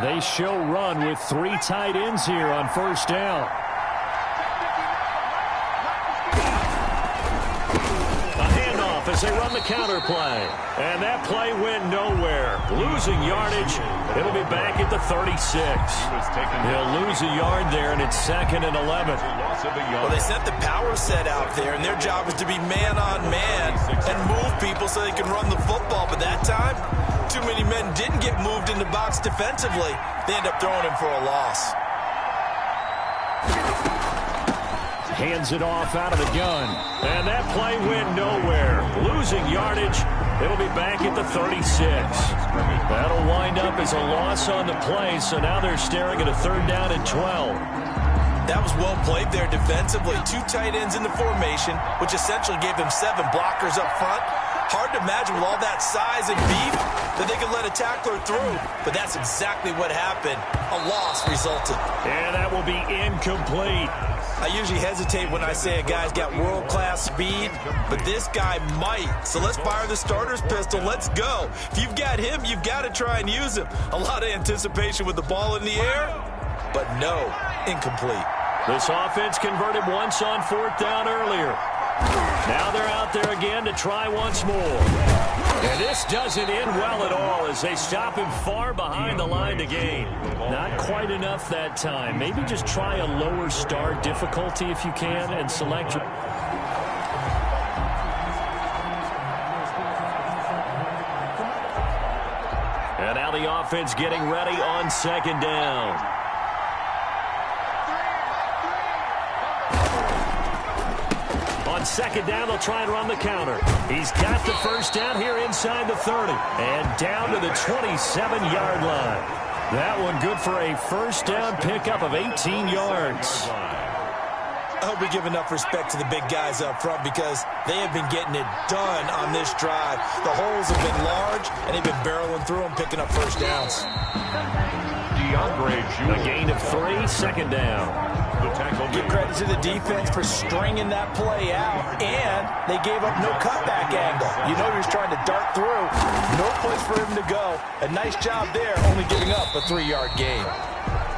They show run with 3 tight ends here on first down. A handoff as they run the counter play. And that play went nowhere. Losing yardage. It'll be back at the 36. They'll lose a yard there, and it's 2nd and 11. Well, they sent the power set out there, and their job is to be man-on-man and move people so they can run the football. But that time, too many men didn't get moved in the box defensively. They end up throwing him for a loss. Hands it off out of the gun. And that play went nowhere. Losing yardage. It'll be back at the 36. That'll wind up as a loss on the play, so now they're staring at a 3rd down and 12. That was well played there defensively. 2 tight ends in the formation, which essentially gave them 7 blockers up front. Hard to imagine with all that size and beef that they could let a tackler through. But that's exactly what happened. A loss resulted. And that will be incomplete. I usually hesitate when I say a guy's got world-class speed, but this guy might. So let's fire the starter's pistol. Let's go. If you've got him, you've got to try and use him. A lot of anticipation with the ball in the air, but no, incomplete. This offense converted once on 4th down earlier. Now they're out there again to try once more. And this doesn't end well at all as they stop him far behind the line to gain. Not quite enough that time. Maybe just try a lower start difficulty if you can and select your... And now the offense getting ready on 2nd down. On 2nd down, they'll try and run the counter. He's got the first down here inside the 30. And down to the 27-yard line. That one good for a first down pickup of 18 yards. I hope we give enough respect to the big guys up front because they have been getting it done on this drive. The holes have been large, and they've been barreling through them, picking up first downs. A gain of 3, 2nd down. Give credit to the defense for stringing that play out, and they gave up no cutback angle. You know he was trying to dart through. No place for him to go. A nice job there, only giving up a 3-yard gain.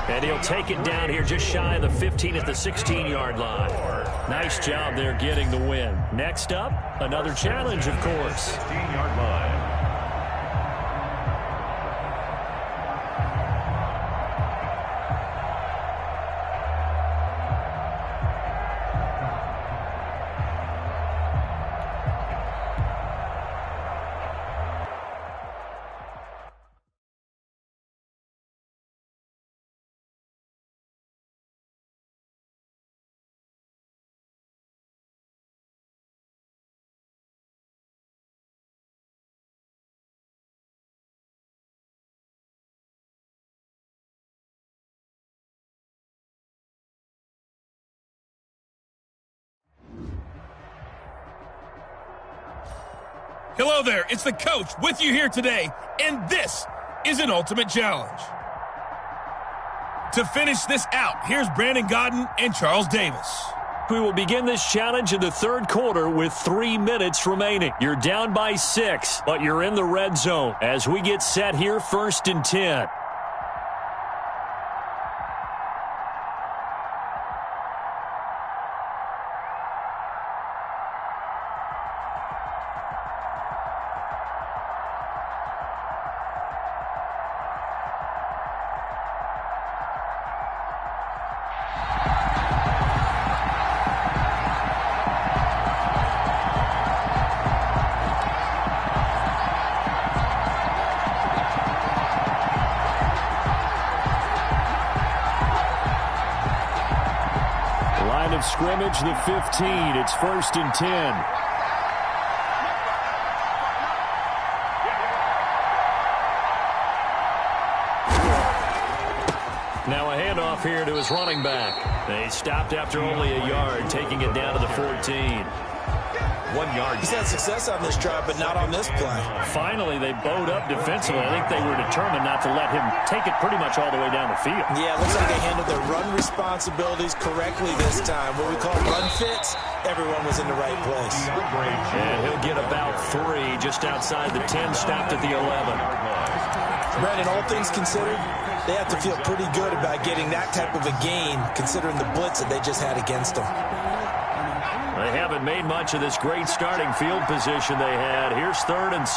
And he'll take it down here just shy of the 15 at the 16-yard line. Nice job there getting the win. Next up, another challenge, of course. 16-yard line. Hello there, it's the coach with you here today, and this is an ultimate challenge. To finish this out, here's Brandon Godden and Charles Davis. We will begin this challenge in the 3rd quarter with 3 minutes remaining. You're down by 6, but you're in the red zone as we get set here 1st and 10. Of scrimmage, the 15. It's 1st and 10. Now a handoff here to his running back. They stopped after only a yard, taking it down to the 14. 1 yard. He's had success on this drive, but not on this play. Finally, they bowed up defensively. I think they were determined not to let him take it pretty much all the way down the field. Yeah, it looks like they handled their run responsibilities correctly this time. What we call run fits, everyone was in the right place. And he'll get about 3 just outside the 10, stopped at the 11. Brandon, all things considered, They have to feel pretty good about getting that type of a gain, considering the blitz that they just had against them. They haven't made much of this great starting field position they had. Here's 3rd and 6.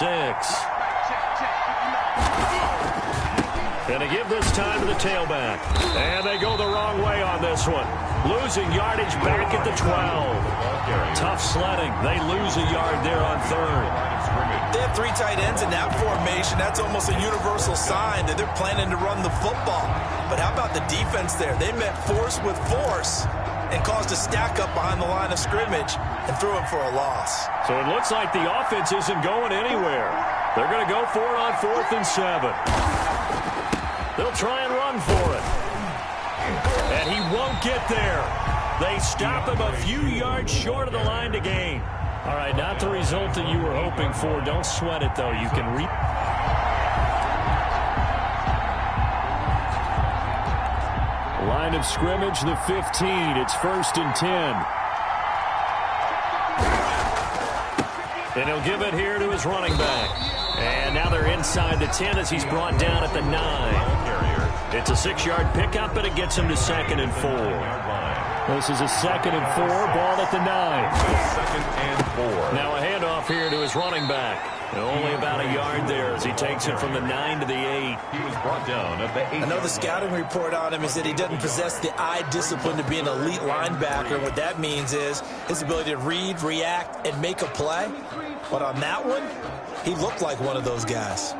Going to give this time to the tailback. And they go the wrong way on this one. Losing yardage back at the 12. Tough sledding. They lose a yard there on 3rd. They have 3 tight ends in that formation. That's almost a universal sign that they're planning to run the football. But how about the defense there? They met force with force and caused a stack up behind the line of scrimmage and threw him for a loss. So it looks like the offense isn't going anywhere. They're going to go for it on 4th and 7. They'll try and run for it. And he won't get there. They stop him a few yards short of the line to gain. All right, not the result that you were hoping for. Don't sweat it, though. You can line of scrimmage, the 15. It's 1st and 10. And he'll give it here to his running back. And now they're inside the 10 as he's brought down at the 9. It's a 6-yard pickup, and it gets him to 2nd and 4. This is a 2nd and 4, ball at the 9. 2nd and 4. Now a handoff here to his running back. And only about a yard there as he takes it from the 9 to the 8. He was brought down at the 8. I know the scouting report on him is that he doesn't possess the eye discipline to be an elite linebacker. And what that means is his ability to read, react, and make a play. But on that one, he looked like one of those guys.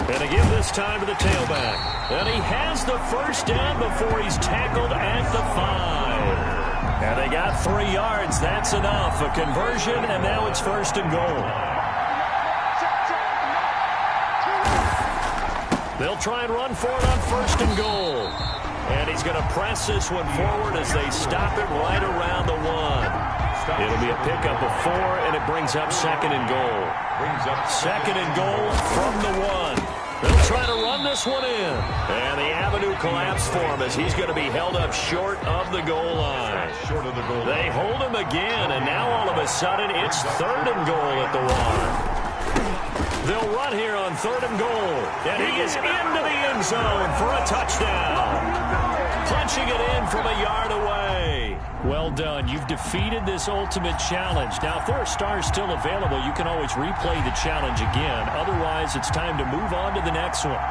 And to give this time to the tailback. And he has the first down before he's tackled at the 5. And they got 3 yards. That's enough. A conversion, and now it's 1st and goal. They'll try and run for it on 1st and goal. And he's going to press this one forward as they stop it right around the 1. It'll be a pickup of 4, and it brings up 2nd and goal. 2nd and goal from the 1. They'll try to run this one in. And the avenue collapsed for him as he's going to be held up short of the goal line. They hold him again, and now all of a sudden it's 3rd and goal at the 1. They'll run here on 3rd and goal. And he is into the end zone for a touchdown. Punching it in from a yard away. Well done. You've defeated this ultimate challenge. Now, if there are stars still available, you can always replay the challenge again. Otherwise, it's time to move on to the next one.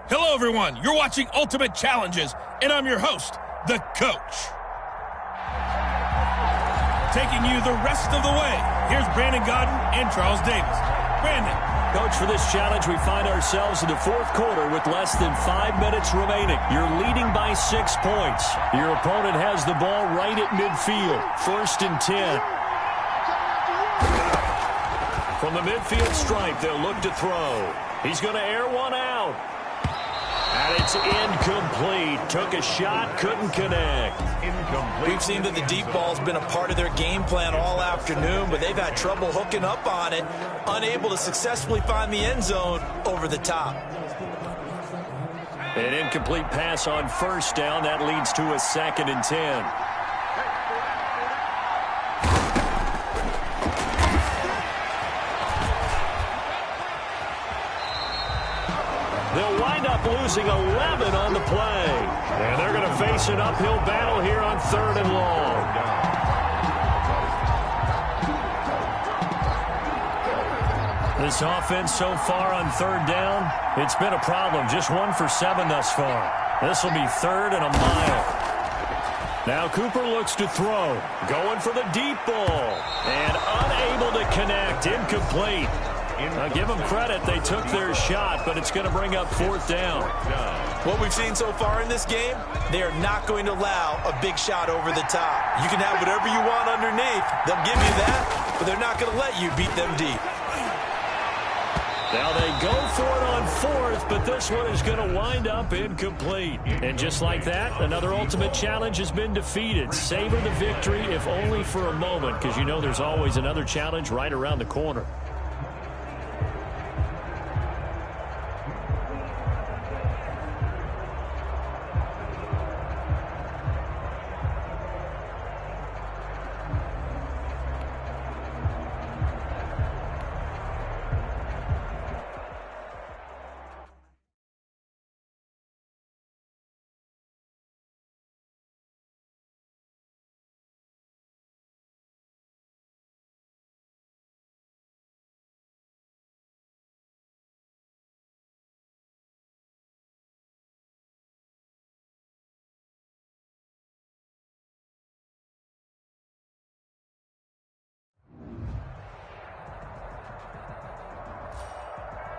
Hello, everyone. You're watching Ultimate Challenges, and I'm your host, the Coach. Taking you the rest of the way, here's Brandon Godden and Charles Davis. Brandon. Coach, for this challenge, we find ourselves in the 4th quarter with less than 5 minutes remaining. You're leading by 6 points. Your opponent has the ball right at midfield. 1st and 10. From the midfield stripe, they'll look to throw. He's going to air one out. And it's incomplete. Took a shot, couldn't connect. Incomplete. We've seen that the deep ball's been a part of their game plan all afternoon, but they've had trouble hooking up on it, unable to successfully find the end zone over the top. An incomplete pass on 1st down. That leads to a 2nd and 10. They'll wind up losing 11 on the play. And they're going to face an uphill battle here on 3rd and long. This offense so far on 3rd down, it's been a problem. Just 1 for 7 thus far. This will be 3rd and a mile. Now Cooper looks to throw. Going for the deep ball. And unable to connect. Incomplete. Now give them credit. They took their shot, but it's going to bring up 4th down. What we've seen so far in this game, they are not going to allow a big shot over the top. You can have whatever you want underneath. They'll give you that, but they're not going to let you beat them deep. Now they go for it on 4th, but this one is going to wind up incomplete. And just like that, another ultimate challenge has been defeated. Savor the victory, if only for a moment, because you know there's always another challenge right around the corner.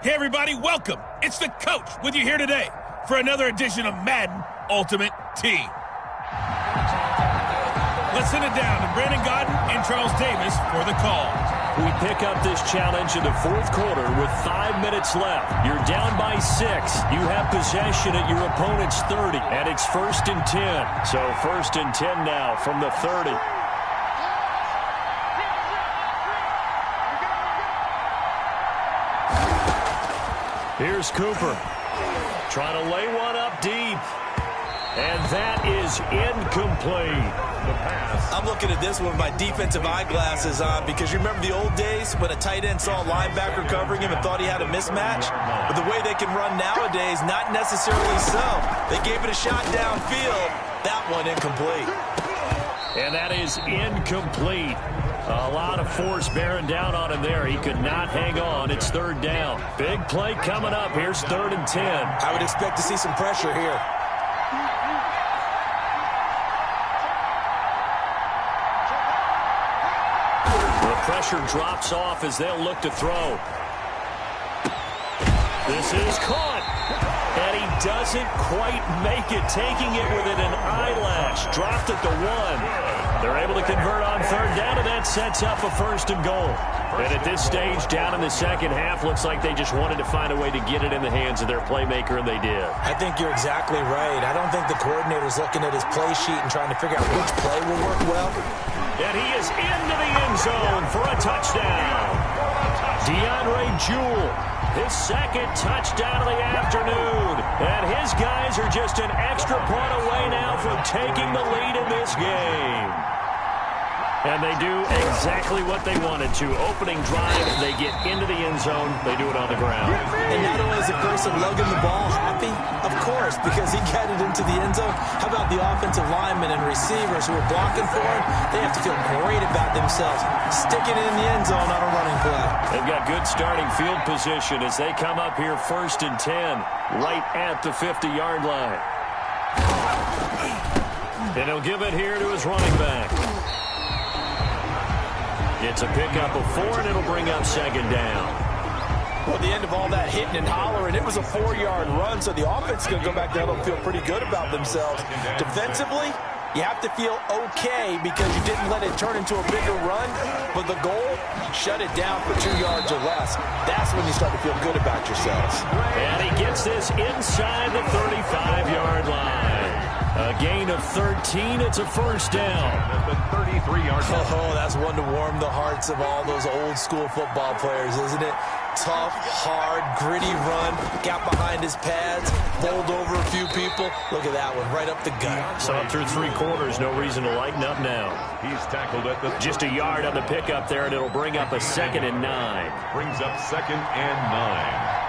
Hey, everybody, welcome. It's the coach with you here today for another edition of Madden Ultimate Team. Let's send it down to Brandon Gaudin and Charles Davis for the call. We pick up this challenge in the 4th quarter with 5 minutes left. You're down by 6. You have possession at your opponent's 30, and it's 1st and 10. So 1st and 10 now from the 30. Here's Cooper trying to lay one up deep. And that is incomplete. The pass. I'm looking at this one with my defensive eyeglasses on because you remember the old days when a tight end saw a linebacker covering him and thought he had a mismatch? But the way they can run nowadays, not necessarily so. They gave it a shot downfield. That one incomplete. And that is incomplete. A lot of force bearing down on him there. He could not hang on. It's 3rd down. Big play coming up. Here's 3rd and 10. I would expect to see some pressure here. The pressure drops off as they'll look to throw. This is caught. And he doesn't quite make it, taking it within an eyelash. Dropped at the 1. They're able to convert on 3rd down, and that sets up a 1st and goal. And at this stage, down in the second half, looks like they just wanted to find a way to get it in the hands of their playmaker, and they did. I think you're exactly right. I don't think the coordinator's looking at his play sheet and trying to figure out which play will work well. And he is into the end zone for a touchdown. DeAndre Jewell, his 2nd touchdown of the afternoon. And his guys are just an extra point away now from taking the lead in this game. And they do exactly what they wanted to. Opening drive, they get into the end zone. They do it on the ground. And not only is the person lugging the ball happy, of course, because he got it into the end zone. How about the offensive linemen and receivers who are blocking for him? They have to feel great about themselves, sticking it in the end zone on a running play. They've got good starting field position as they come up here 1st and 10, right at the 50-yard line. And he'll give it here to his running back. It's a pickup of 4, and it'll bring up 2nd down. Well, at the end of all that hitting and hollering, it was a 4-yard run, so the offense is going to go back down and feel pretty good about themselves. Defensively, you have to feel okay because you didn't let it turn into a bigger run, but the goal, shut it down for 2 yards or less. That's when you start to feel good about yourselves. And he gets this inside the 35-yard line. A gain of 13. It's a 1st down. At the 33-yard line. Oh, that's one to warm the hearts of all those old-school football players, isn't it? Tough, hard, gritty run. Got behind his pads, bowled over a few people. Look at that one, right up the gut. Saw it through 3 quarters. No reason to lighten up now. He's tackled at the... Just a yard on the pickup there, and it'll bring up a 2nd and 9. Brings up 2nd and 9.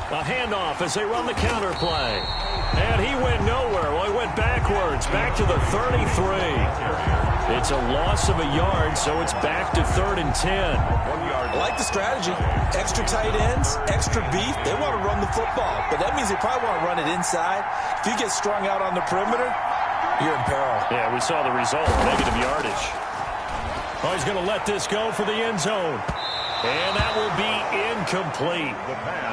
A handoff as they run the counter play. And he went nowhere. Well, he went backwards, back to the 33. It's a loss of a yard, so it's back to 3rd and 10. I like the strategy. Extra tight ends, extra beef. They want to run the football, but that means they probably want to run it inside. If you get strung out on the perimeter, you're in peril. Yeah, we saw the result, negative yardage. Oh, he's going to let this go for the end zone. And that will be incomplete.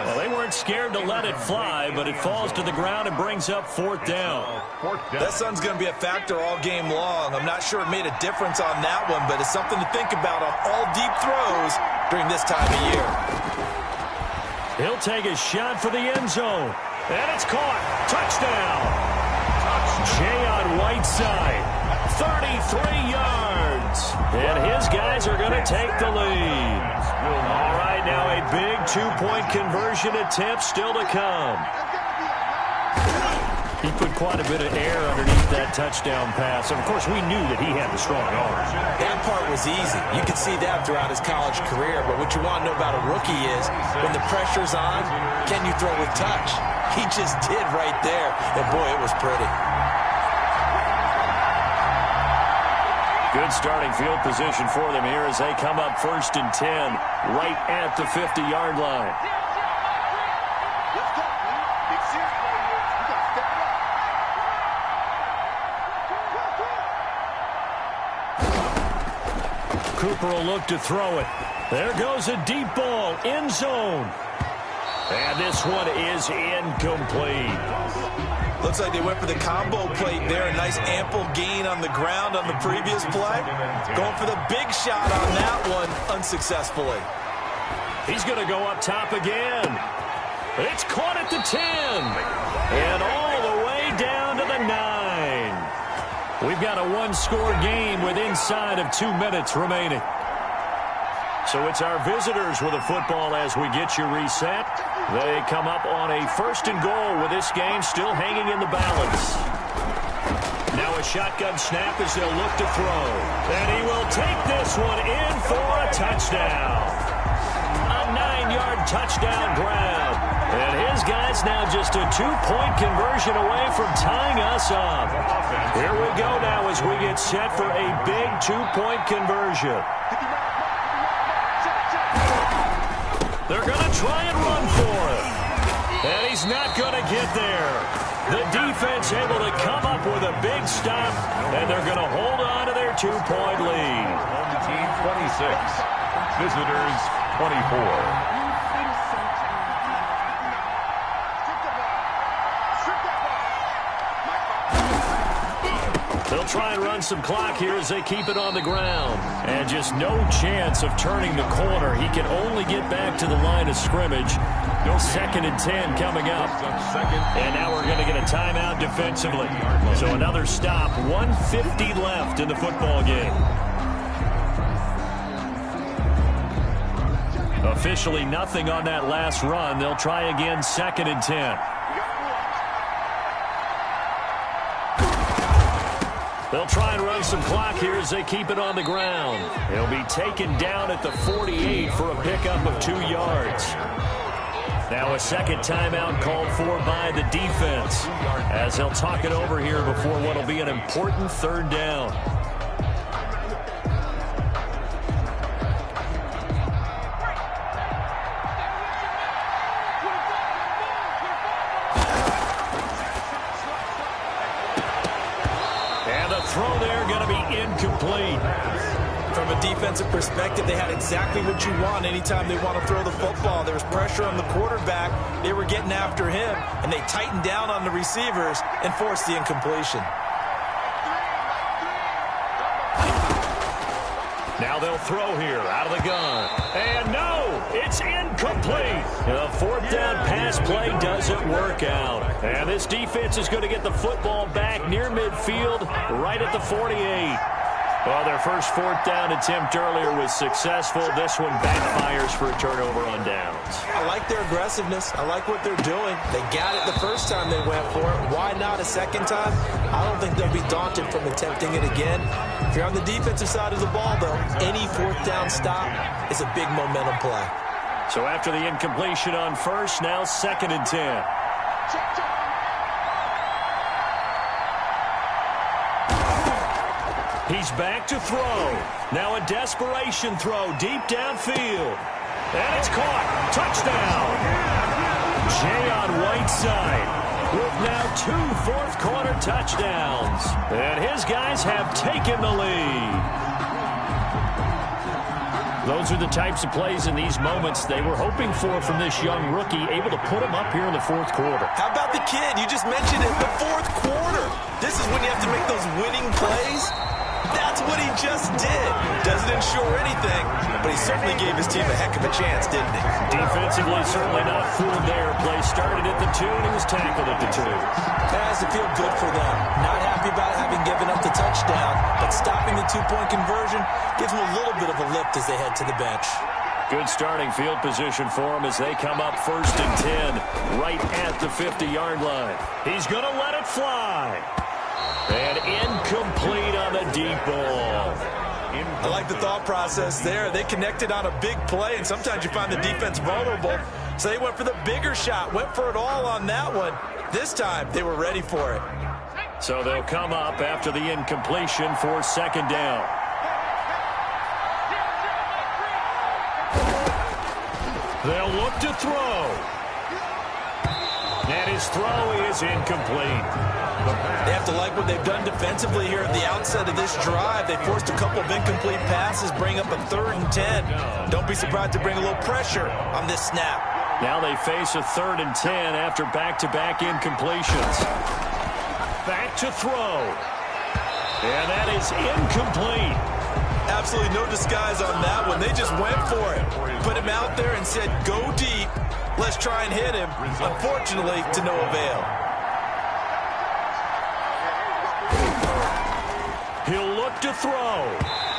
Well, they weren't scared to let it fly, but it falls to the ground and brings up fourth down. That sun's going to be a factor all game long. I'm not sure it made a difference on that one, but it's something to think about on all deep throws during this time of year. He'll take a shot for the end zone. And it's caught. Touchdown. Jay on Whiteside. 33 yards. And his guys are going to take the lead. All right, now a big two-point conversion attempt still to come. He put quite a bit of air underneath that touchdown pass. Of course, we knew that he had the strong arm. That part was easy. You could see that throughout his college career. But what you want to know about a rookie is when the pressure's on, can you throw with touch? He just did right there. And, boy, it was pretty. Good starting field position for them here as they come up 1st and 10 right at the 50-yard line. Cooper will look to throw it. There goes a deep ball, end zone. And this one is incomplete. Looks like they went for the combo plate there. A nice ample gain on the ground on the previous play. Going for the big shot on that one unsuccessfully. He's going to go up top again. It's caught at the 10. And all the way down to the 9. We've got a one-score game with inside of 2 minutes remaining. So it's our visitors with a football as we get you reset. They come up on a 1st and goal with this game still hanging in the balance. Now a shotgun snap as they'll look to throw. And he will take this one in for a touchdown. A 9-yard touchdown grab. And his guys now just a 2-point conversion away from tying us up. Here we go now as we get set for a big 2-point conversion. They're going to try and run for it. And he's not going to get there. The defense able to come up with a big stop, and they're going to hold on to their 2-point lead. Home team 26, visitors 24. They'll try and run some clock here as they keep it on the ground. And just no chance of turning the corner. He can only get back to the line of scrimmage. No 2nd and 10 coming up. And now we're going to get a timeout defensively. So another stop. 1:50 left in the football game. Officially nothing on that last run. They'll try again 2nd and 10. They'll try and run some clock here as they keep it on the ground. He'll be taken down at the 48 for a pickup of 2 yards. Now a second timeout called for by the defense as they'll talk it over here before what will be an important 3rd down. Throw there going to be incomplete. From a defensive perspective, they had exactly what you want anytime they want to throw the football. There was pressure on the quarterback. They were getting after him, and they tightened down on the receivers and forced the incompletion. Now they'll throw here out of the gun. And no, it's incomplete. The 4th down pass play doesn't work out. And this defense is going to get the football back near midfield, right at the 48. Well, their first 4th down attempt earlier was successful. This one backfires for a turnover on downs. I like their aggressiveness. I like what they're doing. They got it the first time they went for it. Why not a second time? I don't think they'll be daunted from attempting it again. If you're on the defensive side of the ball, though, any 4th down stop is a big momentum play. So after the incompletion on 1st, now 2nd and 10. He's back to throw. Now a desperation throw deep downfield. And it's caught. Touchdown. Jay on Whiteside with now 2 4th-quarter touchdowns. And his guys have taken the lead. Those are the types of plays in these moments they were hoping for from this young rookie, able to put him up here in the fourth quarter. How about the kid? You just mentioned it, the fourth quarter. This is when you have to make those winning plays. That's what he just did. Doesn't ensure anything, but he certainly gave his team a heck of a chance, didn't he? Defensively, certainly not fooled there. Play started at the 2, and he was tackled at the 2. That has to feel good for them. Not happy about having given up the touchdown, but stopping the 2-point conversion gives them a little bit of a lift as they head to the bench. Good starting field position for them as they come up 1st and 10, right at the 50-yard line. He's going to let it fly. And incomplete on the deep ball. I like the thought process there. They connected on a big play, and sometimes you find the defense vulnerable. So they went for the bigger shot, went for it all on that one. This time, they were ready for it. So they'll come up after the incompletion for 2nd down. They'll look to throw. And his throw is incomplete. They have to like what they've done defensively here at the outset of this drive. They forced a couple of incomplete passes, bring up a 3rd and 10. Don't be surprised to bring a little pressure on this snap. Now they face a 3rd and 10 after back-to-back incompletions. Back to throw. And that is incomplete. Absolutely no disguise on that one. They just went for it. Put him out there and said, go deep. Let's try and hit him. Unfortunately, to no avail. He'll look to throw.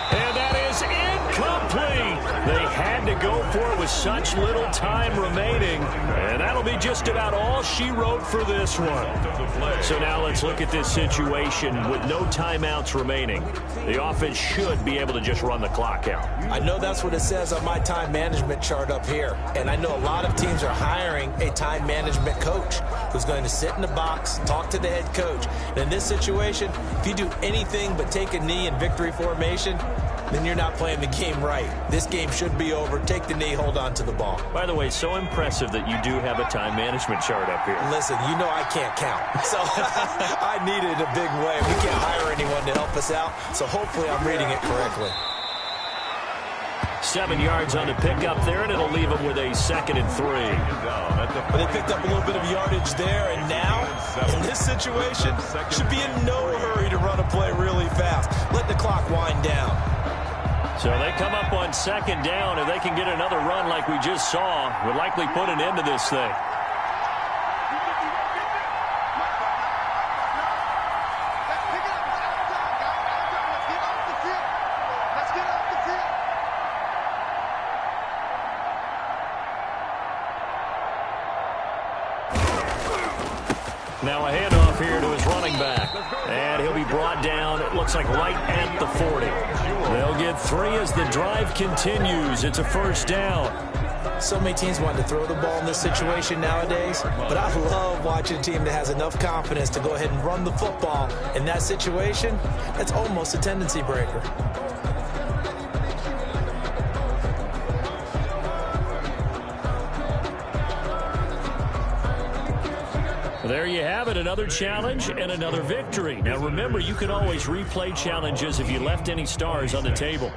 And that is incomplete. They had to go for it with such little time remaining. And that'll be just about all she wrote for this one. So now let's look at this situation with no timeouts remaining. The offense should be able to just run the clock out. I know that's what it says on my time management chart up here. And I know a lot of teams are hiring a time management coach who's going to sit in the box, talk to the head coach. And in this situation, if you do anything but take a knee in victory formation, then you're not playing the game right. This game should be over. Take the knee, hold on to the ball. By the way, so impressive that you do have a time management chart up here. Listen, you know I can't count. So I need it in a big way. We can't hire anyone to help us out, so hopefully I'm reading it correctly. 7 yards on the pickup there, and it'll leave them with a 2nd and 3. But they picked up a little bit of yardage there, and now, in this situation, should be in no hurry to run a play really fast. Let the clock wind down. So they come up on 2nd down. If they can get another run like we just saw, would likely put an end to this thing. Now a handoff here to his running back. And he'll be brought down, it looks like right at the 40. They'll get 3 as the drive continues. It's a 1st down. So many teams want to throw the ball in this situation nowadays, but I love watching a team that has enough confidence to go ahead and run the football. In that situation, that's almost a tendency breaker. There you have it, another challenge and another victory. Now remember, you can always replay challenges if you left any stars on the table.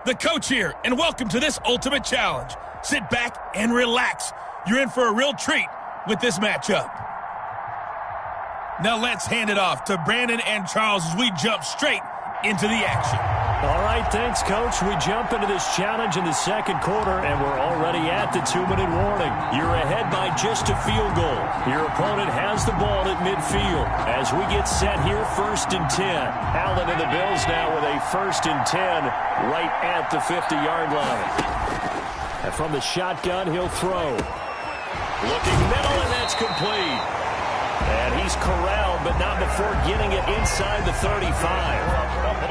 the coach here, and welcome to this Ultimate Challenge. Sit back and relax. You're in for a real treat with this matchup. Now let's hand it off to Brandon and Charles as we jump straight into the action. All right, thanks, Coach. We jump into this challenge in the second quarter, and we're already at the 2-minute warning. You're ahead by just a field goal. Your opponent has the ball at midfield. As we get set here, 1st and 10. Allen and the Bills now with a 1st and 10 right at the 50-yard line. And from the shotgun, he'll throw. Looking middle, and that's complete. And he's corralled, but not before getting it inside the 35.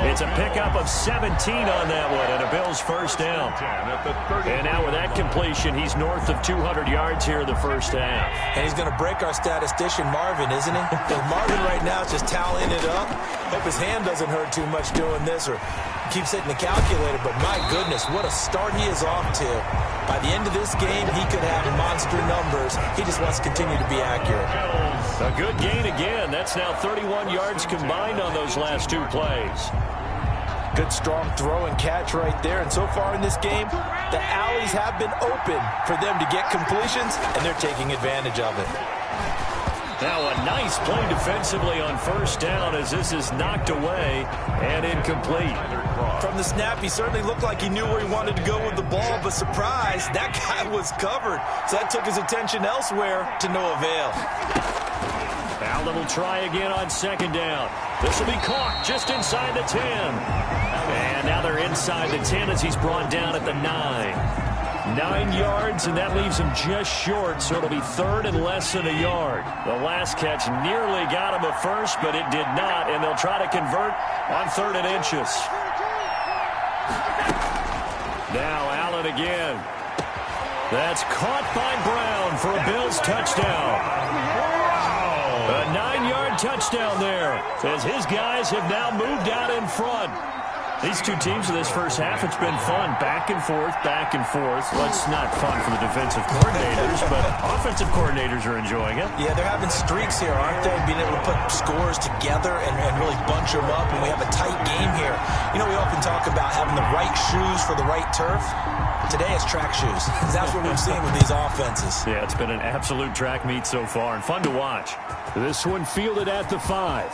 It's a pickup of 17 on that one, and a Bills first down. And now with that completion, he's north of 200 yards here in the first half. And he's going to break our statistician, Marvin, isn't he? Because Marvin right now is just tallying it up. Hope his hand doesn't hurt too much doing this or keeps hitting the calculator. But my goodness, what a start he is off to. By the end of this game, he could have monster numbers. He just wants to continue to be accurate. A good gain again. That's now 31 yards combined on those last 2 plays. Good, strong throw and catch right there. And so far in this game, the alleys have been open for them to get completions, and they're taking advantage of it. Now a nice play defensively on first down as this is knocked away and incomplete. From the snap, he certainly looked like he knew where he wanted to go with the ball, but surprise, that guy was covered. So that took his attention elsewhere to no avail. Allen will try again on 2nd down. This will be caught just inside the 10. And now they're inside the 10 as he's brought down at the 9. 9 yards, and that leaves him just short, so it'll be 3rd and less than a yard. The last catch nearly got him a first, but it did not, and they'll try to convert on 3rd and inches. Now Allen again. That's caught by Brown for a Bills touchdown. A 9-yard touchdown there as his guys have now moved out in front. These two teams in this first half, it's been fun. Back and forth, back and forth. Well, it's not fun for the defensive coordinators, but offensive coordinators are enjoying it. Yeah, they're having streaks here, aren't they? Being able to put scores together and really bunch them up, and we have a tight game here. You know, we often talk about having the right shoes for the right turf. Today it's track shoes. That's what we've seen with these offenses. Yeah, it's been an absolute track meet so far and fun to watch. This one fielded at the 5.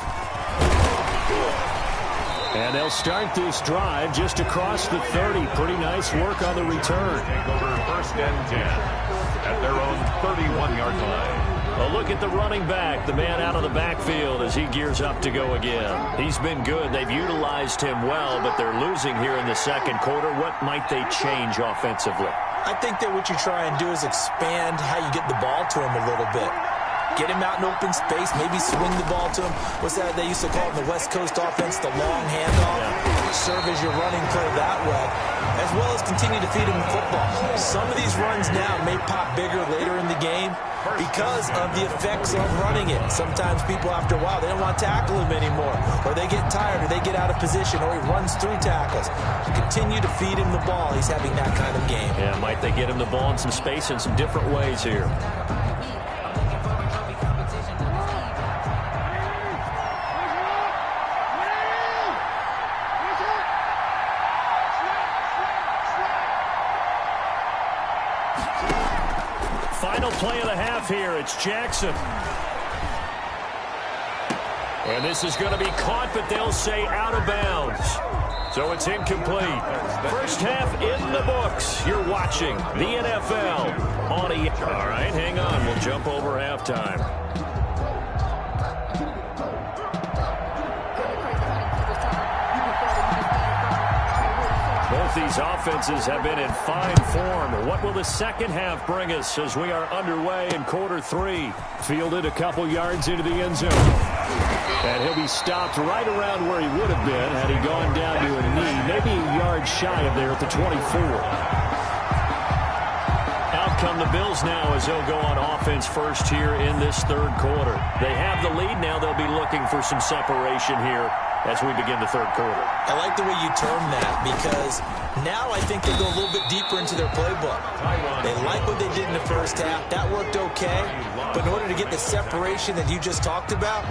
And they'll start this drive just across the 30. Pretty nice work on the return. Over 1st and 10 at their own 31-yard line. A look at the running back, the man out of the backfield as he gears up to go again. He's been good. They've utilized him well, but they're losing here in the second quarter. What might they change offensively? I think that what you try and do is expand how you get the ball to him a little bit. Get him out in open space, maybe swing the ball to him. What's that they used to call in the West Coast offense, the long handoff? Yeah. Serve as your running play that way, as well as continue to feed him the football. Some of these runs now may pop bigger later in the game because of the effects of running it. Sometimes people, after a while, they don't want to tackle him anymore, or they get tired, or they get out of position, or he runs through tackles. Continue to feed him the ball. He's having that kind of game. Yeah, might they get him the ball in some space in some different ways here. Final play of the half here. It's Jackson. And this is going to be caught, but they'll say out of bounds. So it's incomplete. First half in the books. You're watching the NFL on All right, hang on. We'll jump over halftime. Both these offenses have been in fine form. What will the second half bring us as we are underway in quarter 3? Fielded a couple yards into the end zone. And he'll be stopped right around where he would have been had he gone down to a knee, maybe a yard shy of there at the 24. Out come the Bills now as they'll go on offense first here in this third quarter. They have the lead now. They'll be looking for some separation here as we begin the third quarter. I like the way you term that because now I think they go a little bit deeper into their playbook. They like what they did in the first half. That worked okay. But in order to get the separation that you just talked about,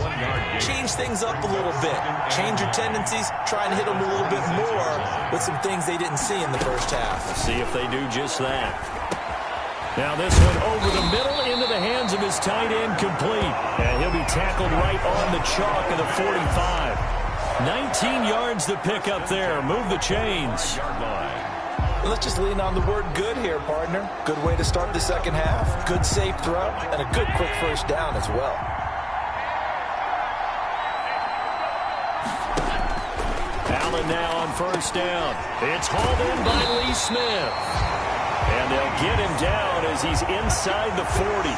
change things up a little bit. Change your tendencies. Try and hit them a little bit more with some things they didn't see in the first half. Let's see if they do just that. Now this one over the middle into the hands of his tight end, complete. And he'll be tackled right on the chalk of the 45. 19 yards to pick up there. Move the chains. Let's just lean on the word good here, partner. Good way to start the second half. Good safe throw and a good quick first down as well. Allen now on first down. It's hauled in by Lee Smith. And they'll get him down as he's inside the 40.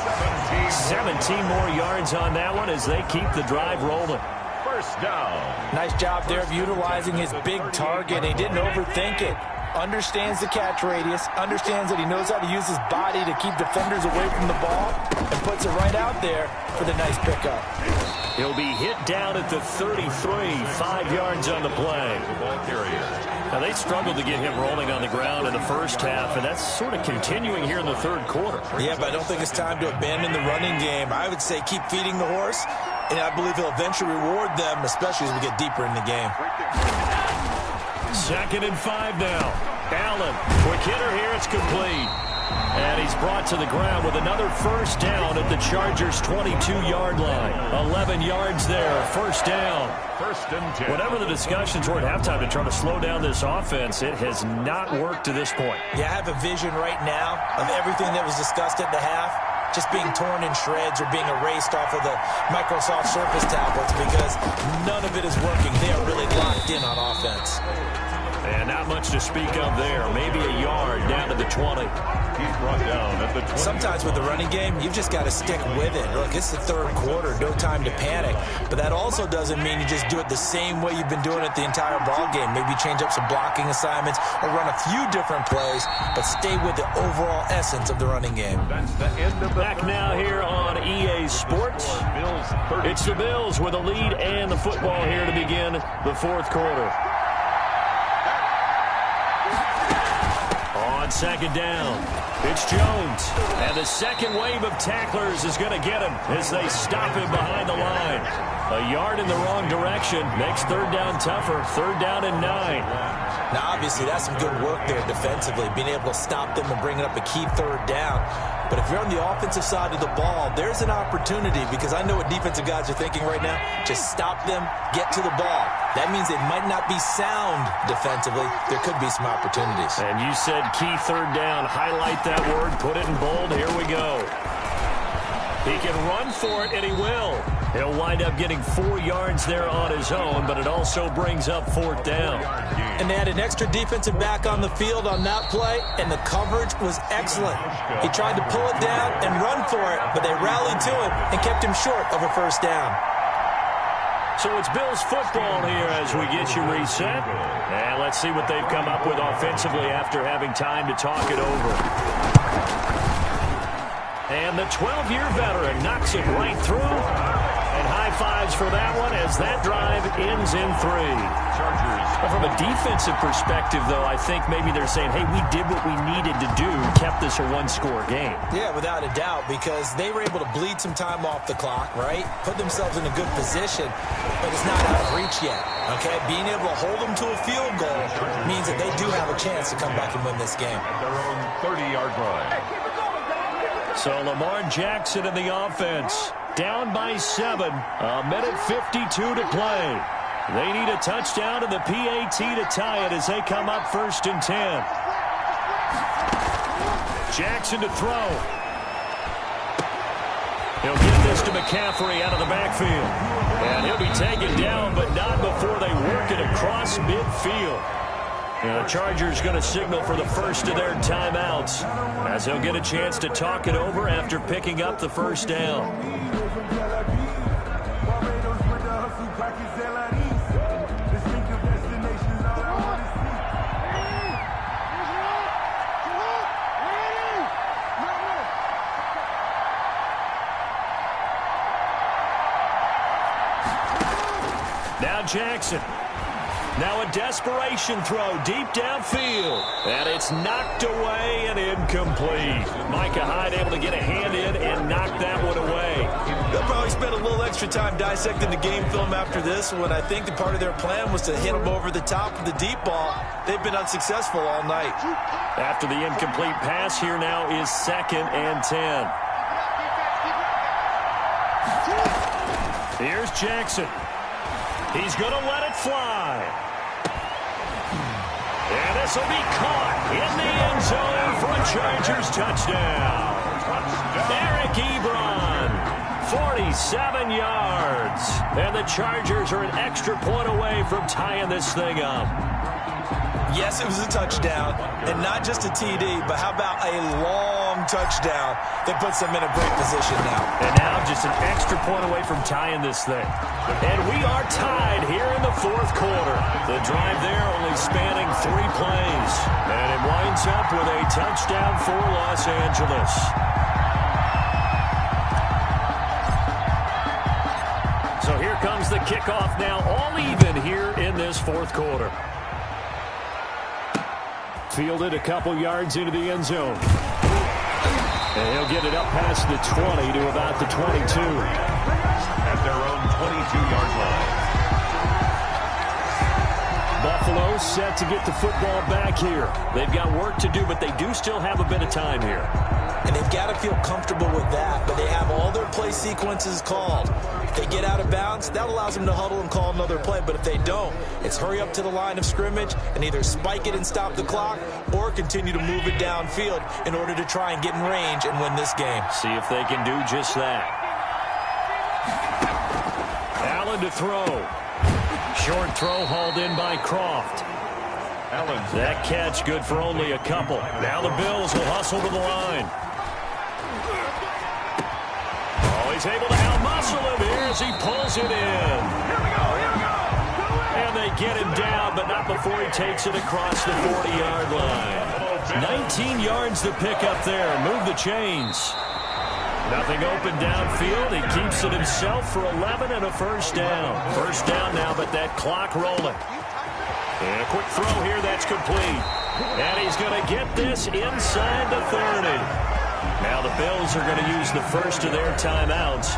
17 more yards on that one as they keep the drive rolling. First down. Nice job there of utilizing his big target. He didn't overthink it. Understands the catch radius. Understands that he knows how to use his body to keep defenders away from the ball. And puts it right out there for the nice pickup. He'll be hit down at the 33. 5 yards on the play. Now, they struggled to get him rolling on the ground in the first half, and that's sort of continuing here in the third quarter. Yeah, but I don't think it's time to abandon the running game. I would say keep feeding the horse, and I believe he'll eventually reward them, especially as we get deeper in the game. 2nd and 5 now. Allen, quick hitter here, it's complete. And he's brought to the ground with another first down at the Chargers' 22-yard line. 11 yards there, first down. 1st and 10. Whatever the discussions were at halftime to try to slow down this offense, it has not worked to this point. Yeah, I have a vision right now of everything that was discussed at the half just being torn in shreds or being erased off of the Microsoft Surface tablets because none of it is working. They are really locked in on offense. And not much to speak of there. Maybe a yard down to the 20. He's brought down at the 20. Sometimes with the running game, you've just got to stick with it. Look, it's the third quarter, no time to panic. But that also doesn't mean you just do it the same way you've been doing it the entire ball game. Maybe change up some blocking assignments or run a few different plays, but stay with the overall essence of the running game. That's the end of the Back now here on EA Sports. It's the Bills with a lead and the football here to begin the fourth quarter. On 2nd down, it's Jones. And the second wave of tacklers is going to get him as they stop him behind the line. A yard in the wrong direction makes 3rd down tougher. 3rd down and 9. Now, obviously, that's some good work there defensively, being able to stop them and bringing up a key 3rd down. But if you're on the offensive side of the ball, there's an opportunity because I know what defensive guys are thinking right now. Just stop them, get to the ball. That means they might not be sound defensively. There could be some opportunities. And you said key 3rd down. Highlight that word. Put it in bold. Here we go. He can run for it, and he will. He'll wind up getting 4 yards there on his own, but it also brings up 4th down. And they had an extra defensive back on the field on that play, and the coverage was excellent. He tried to pull it down and run for it, but they rallied to him and kept him short of a first down. So it's Bills football here as we get you reset. And let's see what they've come up with offensively after having time to talk it over. And the 12-year veteran knocks it right through. And high fives for that one as that drive ends in 3. From a defensive perspective, though, I think maybe they're saying, hey, we did what we needed to do, kept this a one-score game. Yeah, without a doubt, because they were able to bleed some time off the clock, right? Put themselves in a good position, but it's not out of reach yet, okay? Being able to hold them to a field goal means that they do have a chance to come back and win this game. At their own 30-yard line. So Lamar Jackson in the offense, down by 7, a minute 52 to play. They need a touchdown and the PAT to tie it as they come up 1st and 10. Jackson to throw. He'll get this to McCaffrey out of the backfield. And he'll be taken down, but not before they work it across midfield. And the Chargers going to signal for the first of their timeouts as they'll get a chance to talk it over after picking up the first down. Now Jackson. Now a desperation throw deep downfield. And it's knocked away and incomplete. Micah Hyde able to get a hand in and knock that one away. They'll probably spend a little extra time dissecting the game film after this one. I think the part of their plan was to hit them over the top of the deep ball. They've been unsuccessful all night. After the incomplete pass, here now is 2nd and 10. Here's Jackson. He's going to let it fly. And this will be caught in the end zone for a Chargers touchdown. Eric Ebron, 47 yards. And the Chargers are an extra point away from tying this thing up. Yes, it was a touchdown, and not just a TD, but how about a long touchdown that puts them in a great position now. And now just an extra point away from tying this thing. And we are tied here in the 4th quarter. The drive there only spanning 3 plays. And it winds up with a touchdown for Los Angeles. So here comes the kickoff now, all even here in this 4th quarter. Fielded a couple yards into the end zone. And he'll get it up past the 20 to about the 22. At their own 22-yard line. Buffalo set to get the football back here. They've got work to do, but they do still have a bit of time here. And they've got to feel comfortable with that, but they have all their play sequences called. If they get out of bounds, that allows them to huddle and call another play, but if they don't, it's hurry up to the line of scrimmage and either spike it and stop the clock or continue to move it downfield in order to try and get in range and win this game. See if they can do just that. Allen to throw. Short throw hauled in by Croft. That catch good for only a couple. Now the Bills will hustle to the line. Oh, he's able to outmuscle him here as he pulls it in. And they get him down, but not before he takes it across the 40-yard line. 19 yards to pick up there. Move the chains. Nothing open downfield. He keeps it himself for 11 and a first down. First down now, but that clock rolling. And a quick throw here, that's complete. And he's going to get this inside the 30. Now the Bills are going to use the first of their timeouts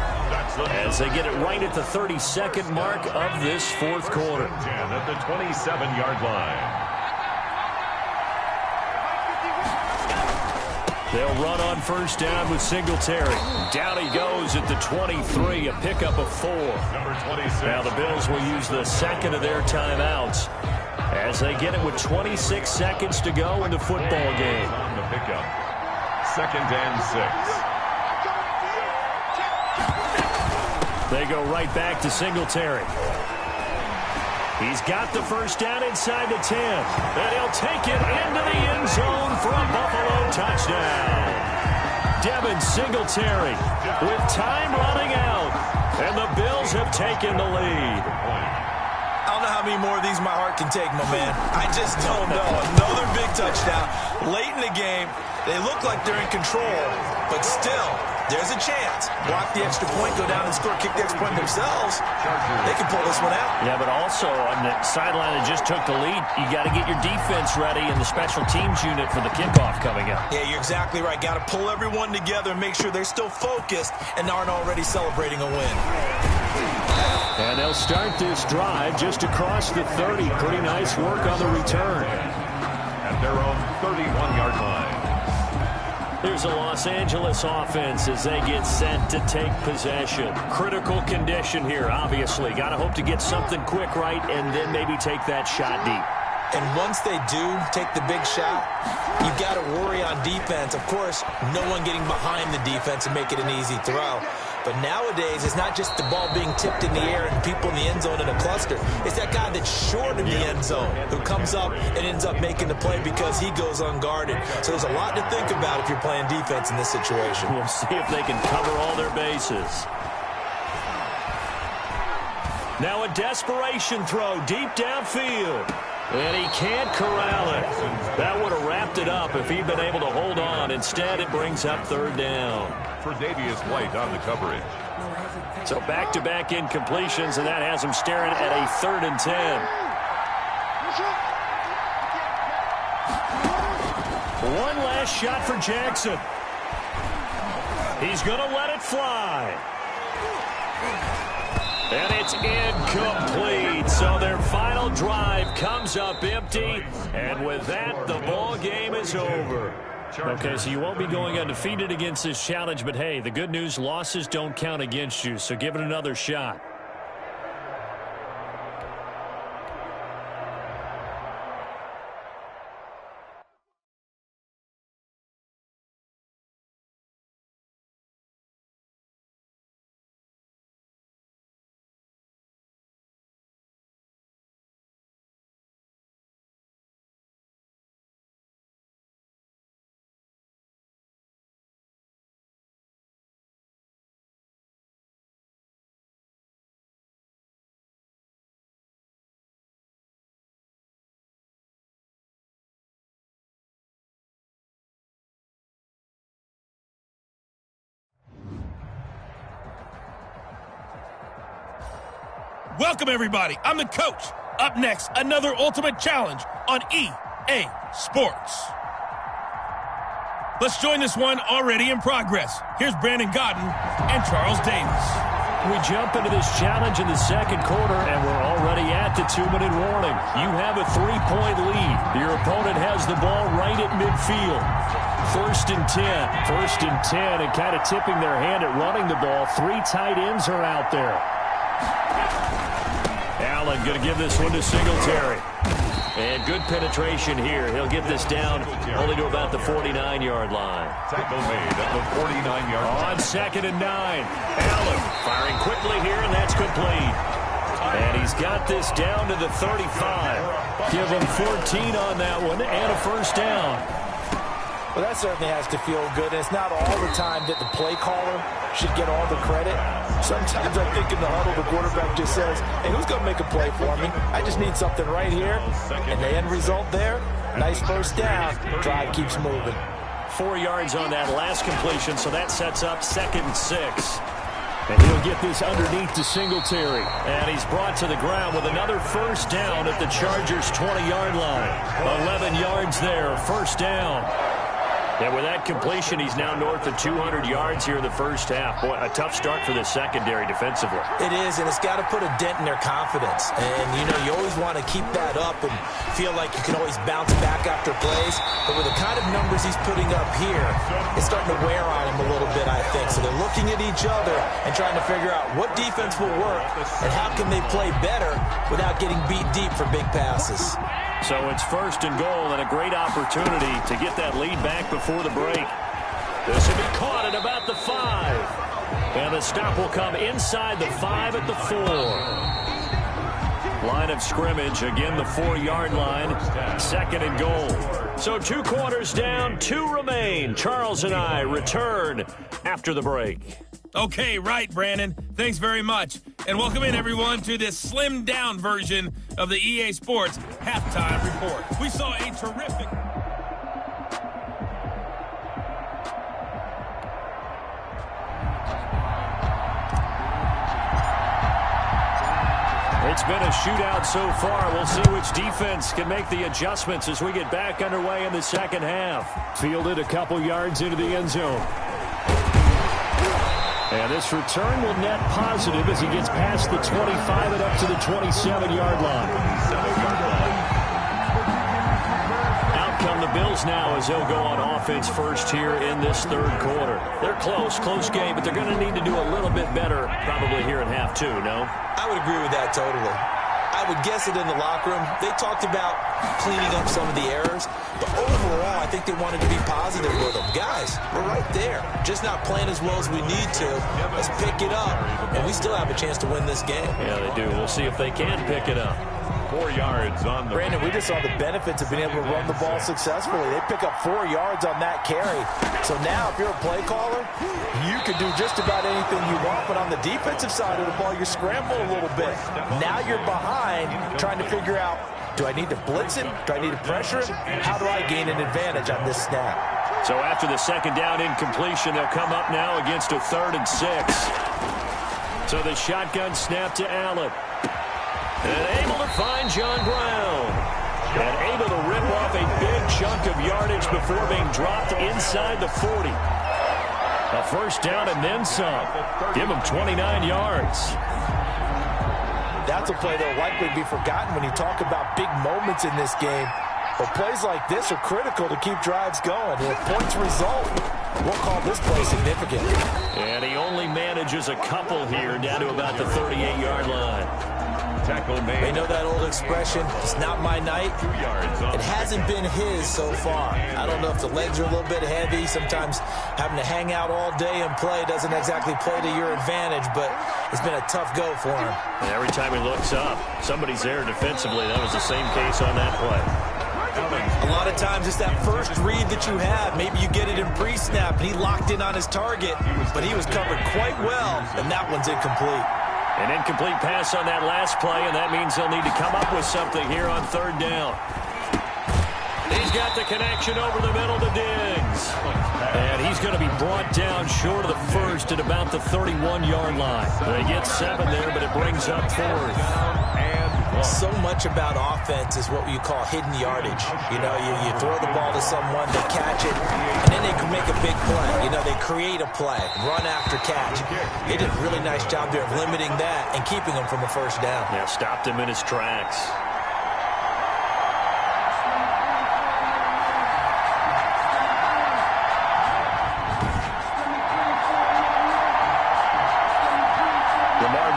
as they get it right at the 32nd mark of this 4th quarter. At the 27-yard line. They'll run on first down with Singletary. Down he goes at the 23, a pickup of 4. Number 26. Now the Bills will use the second of their timeouts as they get it with 26 seconds to go in the football game. On the pickup. 2nd and 6. They go right back to Singletary. He's got the first down inside the 10. And he'll take it into the end zone for a Buffalo touchdown. Devin Singletary with time running out. And the Bills have taken the lead. I don't know how many more of these my heart can take, my man. I just don't know. Another big touchdown. Late in the game, they look like they're in control, but still, there's a chance. Block the extra point, go down and score, kick the extra point themselves. They can pull this one out. Yeah, but also on the sideline that just took the lead, you got to get your defense ready and the special teams unit for the kickoff coming up. Yeah, you're exactly right. Got to pull everyone together and make sure they're still focused and aren't already celebrating a win. And they'll start this drive just across the 30. Pretty nice work on the return. At their own 31-yard line. Here's a Los Angeles offense as they get set to take possession. Critical condition here, obviously. Got to hope to get something quick right and then maybe take that shot deep. And once they do take the big shot, you've got to worry on defense. Of course, no one getting behind the defense and make it an easy throw. But nowadays, it's not just the ball being tipped in the air and people in the end zone in a cluster. It's that guy that's short of the end zone who comes up and ends up making the play because he goes unguarded. So there's a lot to think about if you're playing defense in this situation. We'll see if they can cover all their bases. Now a desperation throw deep downfield. And he can't corral it. That would have wrapped lifted up if he'd been able to hold on. Instead, it brings up third down. For Davius White on the coverage. So back-to-back incompletions, and that has him staring at a 3rd and 10. One last shot for Jackson. He's going to let it fly. And it's incomplete. So their final drive comes up empty. And with that, the ball game is over. Okay, so you won't be going undefeated against this challenge, but hey, the good news, losses don't count against you, so give it another shot. Welcome, everybody. I'm the coach. Up next, another Ultimate Challenge on EA Sports. Let's join this one already in progress. Here's Brandon Godden and Charles Davis. We jump into this challenge in the second quarter, and we're already at the 2-minute warning. You have a 3-point lead. Your opponent has the ball right at midfield. 1st and 10. 1st and 10, and kind of tipping their hand at running the ball. 3 tight ends are out there. Allen going to give this one to Singletary. And good penetration here. He'll get this down only to about the 49-yard line. Tackle made at the 49-yard line. On 2nd and 9. Allen firing quickly here, and that's complete. And he's got this down to the 35. Give him 14 on that one and a first down. Well, that certainly has to feel good. It's not all the time that the play caller should get all the credit. Sometimes I think in the huddle, the quarterback just says, hey, who's going to make a play for me? I just need something right here. And the end result there, nice first down. Drive keeps moving. 4 yards on that last completion, so that sets up 2nd and 6. And he'll get this underneath to Singletary. And he's brought to the ground with another first down at the Chargers' 20-yard line. 11 yards there, first down. And with that completion, he's now north of 200 yards here in the first half. Boy, a tough start for the secondary defensively. It is, and it's got to put a dent in their confidence. And, you know, you always want to keep that up and feel like you can always bounce back after plays. But with the kind of numbers he's putting up here, it's starting to wear on him a little bit, I think. So they're looking at each other and trying to figure out what defense will work and how can they play better without getting beat deep for big passes. So it's 1st and goal and a great opportunity to get that lead back before the break. This will be caught at about the 5. And the stop will come inside the 5 at the 4. Line of scrimmage, again the 4-yard line. 2nd and goal. So 2 quarters down, 2 remain. Charles and I return after the break. Okay, right, Brandon. Thanks very much. And welcome in, everyone, to this slimmed-down version of the EA Sports Halftime Report. We saw a terrific... It's been a shootout so far. We'll see which defense can make the adjustments as we get back underway in the second half. Fielded a couple yards into the end zone. And this return will net positive as he gets past the 25 and up to the 27-yard line. Out come the Bills now as they'll go on offense first here in this third quarter. They're close game, but they're going to need to do a little bit better probably here in half 2, no? I would agree with that totally. I would guess it in the locker room. They talked about cleaning up some of the errors, but overall, I think they wanted to be positive with them. Guys, we're right there. Just not playing as well as we need to. Let's pick it up, and we still have a chance to win this game. Yeah, they do. We'll see if they can pick it up. 4 yards on the... Brandon, we just saw the benefits of being able to run the ball successfully. They pick up 4 yards on that carry. So now, if you're a play caller, you can do just about anything you want. But on the defensive side of the ball, you scramble a little bit. Now you're behind, trying to figure out Do I need to blitz him? Do I need to pressure him? How do I gain an advantage on this snap? So after the second down incompletion, they'll come up now against a 3rd and 6. So the shotgun snap to Allen. And able to find John Brown. And able to rip off a big chunk of yardage before being dropped inside the 40. A first down and then some. Give him 29 yards. That's a play that will likely be forgotten when you talk about big moments in this game. But plays like this are critical to keep drives going. And if points result, we'll call this play significant. And he only manages a couple here down to about the 38-yard line. Tackle made. They know that old expression, it's not my night. It hasn't been his so far. I don't know if the legs are a little bit heavy. Sometimes having to hang out all day and play doesn't exactly play to your advantage, but it's been a tough go for him. And every time he looks up, somebody's there defensively. That was the same case on that play. A lot of times it's that first read that you have. Maybe you get it in pre-snap, and he locked in on his target, but he was covered quite well, and that one's incomplete. An incomplete pass on that last play, and that means they'll need to come up with something here on 3rd down. He's got the connection over the middle to Diggs. And he's going to be brought down short of the first at about the 31-yard line. They get 7 there, but it brings up 4th. So much about offense is what you call hidden yardage. You know, you throw the ball to someone, they catch it, and then they can make a big play. You know, they create a play, run after catch. They did a really nice job there of limiting that and keeping him from a first down. Yeah, stopped him in his tracks.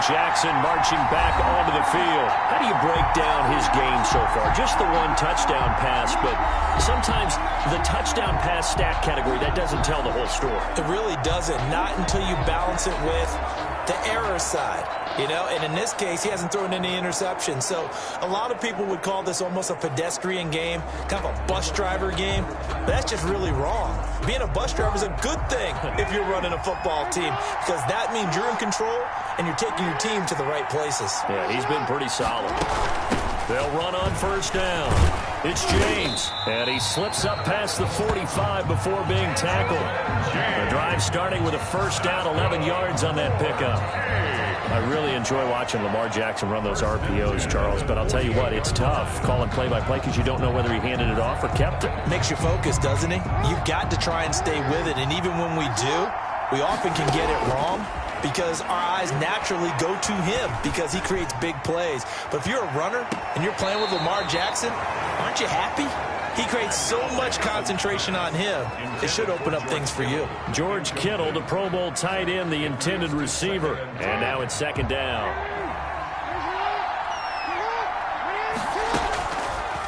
Jackson marching back onto the field. How do you break down his game so far? Just the one touchdown pass, but sometimes the touchdown pass stat category, that doesn't tell the whole story. It really doesn't, not until you balance it with the error side. You know, and in this case, he hasn't thrown any interceptions. So a lot of people would call this almost a pedestrian game, kind of a bus driver game. But that's just really wrong. Being a bus driver is a good thing if you're running a football team, because that means you're in control and you're taking your team to the right places. Yeah, he's been pretty solid. They'll run on first down. It's James, and he slips up past the 45 before being tackled. The drive starting with a first down, 11 yards on that pickup. I really enjoy watching Lamar Jackson run those RPOs, Charles, but I'll tell you what, it's tough calling play-by-play because you don't know whether he handed it off or kept it. Makes you focus, doesn't it? You've got to try and stay with it, and even when we do, we often can get it wrong because our eyes naturally go to him because he creates big plays. But if you're a runner and you're playing with Lamar Jackson, aren't you happy? He creates so much concentration on him, it should open up things for you. George Kittle, the Pro Bowl tight end, the intended receiver. And now it's second down.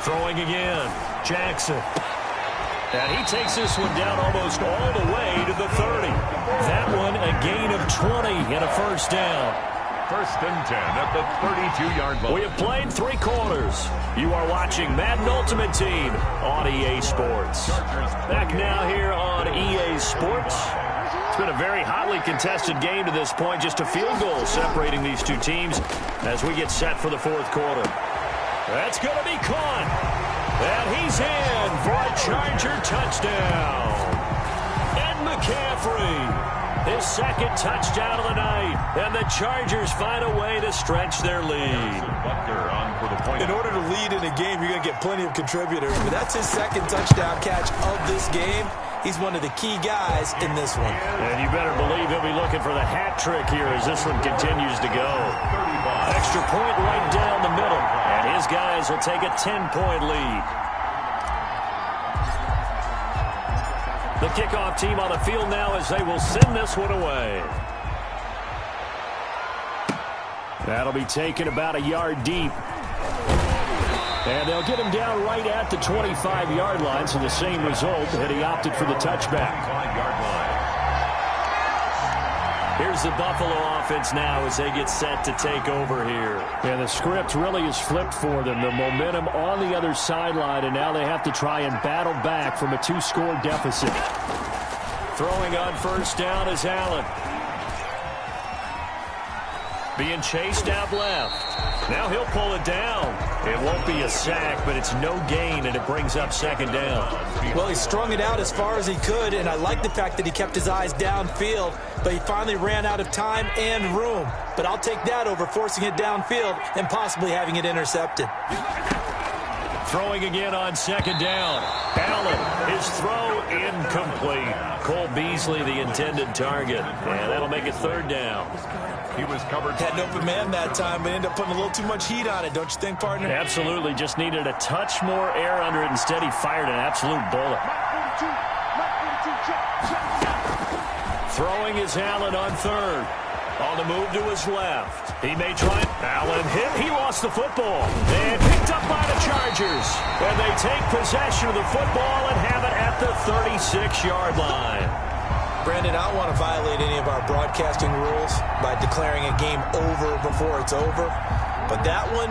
Throwing again, Jackson. And he takes this one down almost all the way to the 30. That one a gain of 20 and a first down. First and 10 at the 32-yard line. We have played 3 quarters. You are watching Madden Ultimate Team on EA Sports. Back now here on EA Sports. It's been a very hotly contested game to this point. Just a field goal separating these two teams as we get set for the 4th quarter. That's going to be caught. And he's in for a Charger touchdown. Ed McCaffrey. His second touchdown of the night, and the Chargers find a way to stretch their lead. In order to lead in a game, you're going to get plenty of contributors, but that's his second touchdown catch of this game. He's one of the key guys in this one. And you better believe he'll be looking for the hat trick here as this one continues to go. Extra point right down the middle, and his guys will take a 10-point lead. The kickoff team on the field now as they will send this one away. That'll be taken about a yard deep. And they'll get him down right at the 25-yard line, so the same result had he opted for the touchback. Here's the Buffalo offense now as they get set to take over here. And the script really is flipped for them. The momentum on the other sideline, and now they have to try and battle back from a 2-score deficit. Throwing on first down is Allen. being chased out left. Now he'll pull it down. It won't be a sack, but it's no gain, and it brings up second down. Well, he strung it out as far as he could, and I like the fact that he kept his eyes downfield, but he finally ran out of time and room. But I'll take that over forcing it downfield and possibly having it intercepted. Throwing again on second down. Allen, his throw incomplete. Cole Beasley, the intended target. And that'll make it third down. He was covered. Had an open man that time, but ended up putting a little too much heat on it, don't you think, partner? Absolutely. Just needed a touch more air under it. Instead, he fired an absolute bullet. Throwing is Allen on third. On the move to his left. He may try. Allen hit. He lost the football. And picked up by the Chargers. And they take possession of the football and have it at the 36-yard line. Brandon, I don't want to violate any of our broadcasting rules by declaring a game over before it's over. But that one,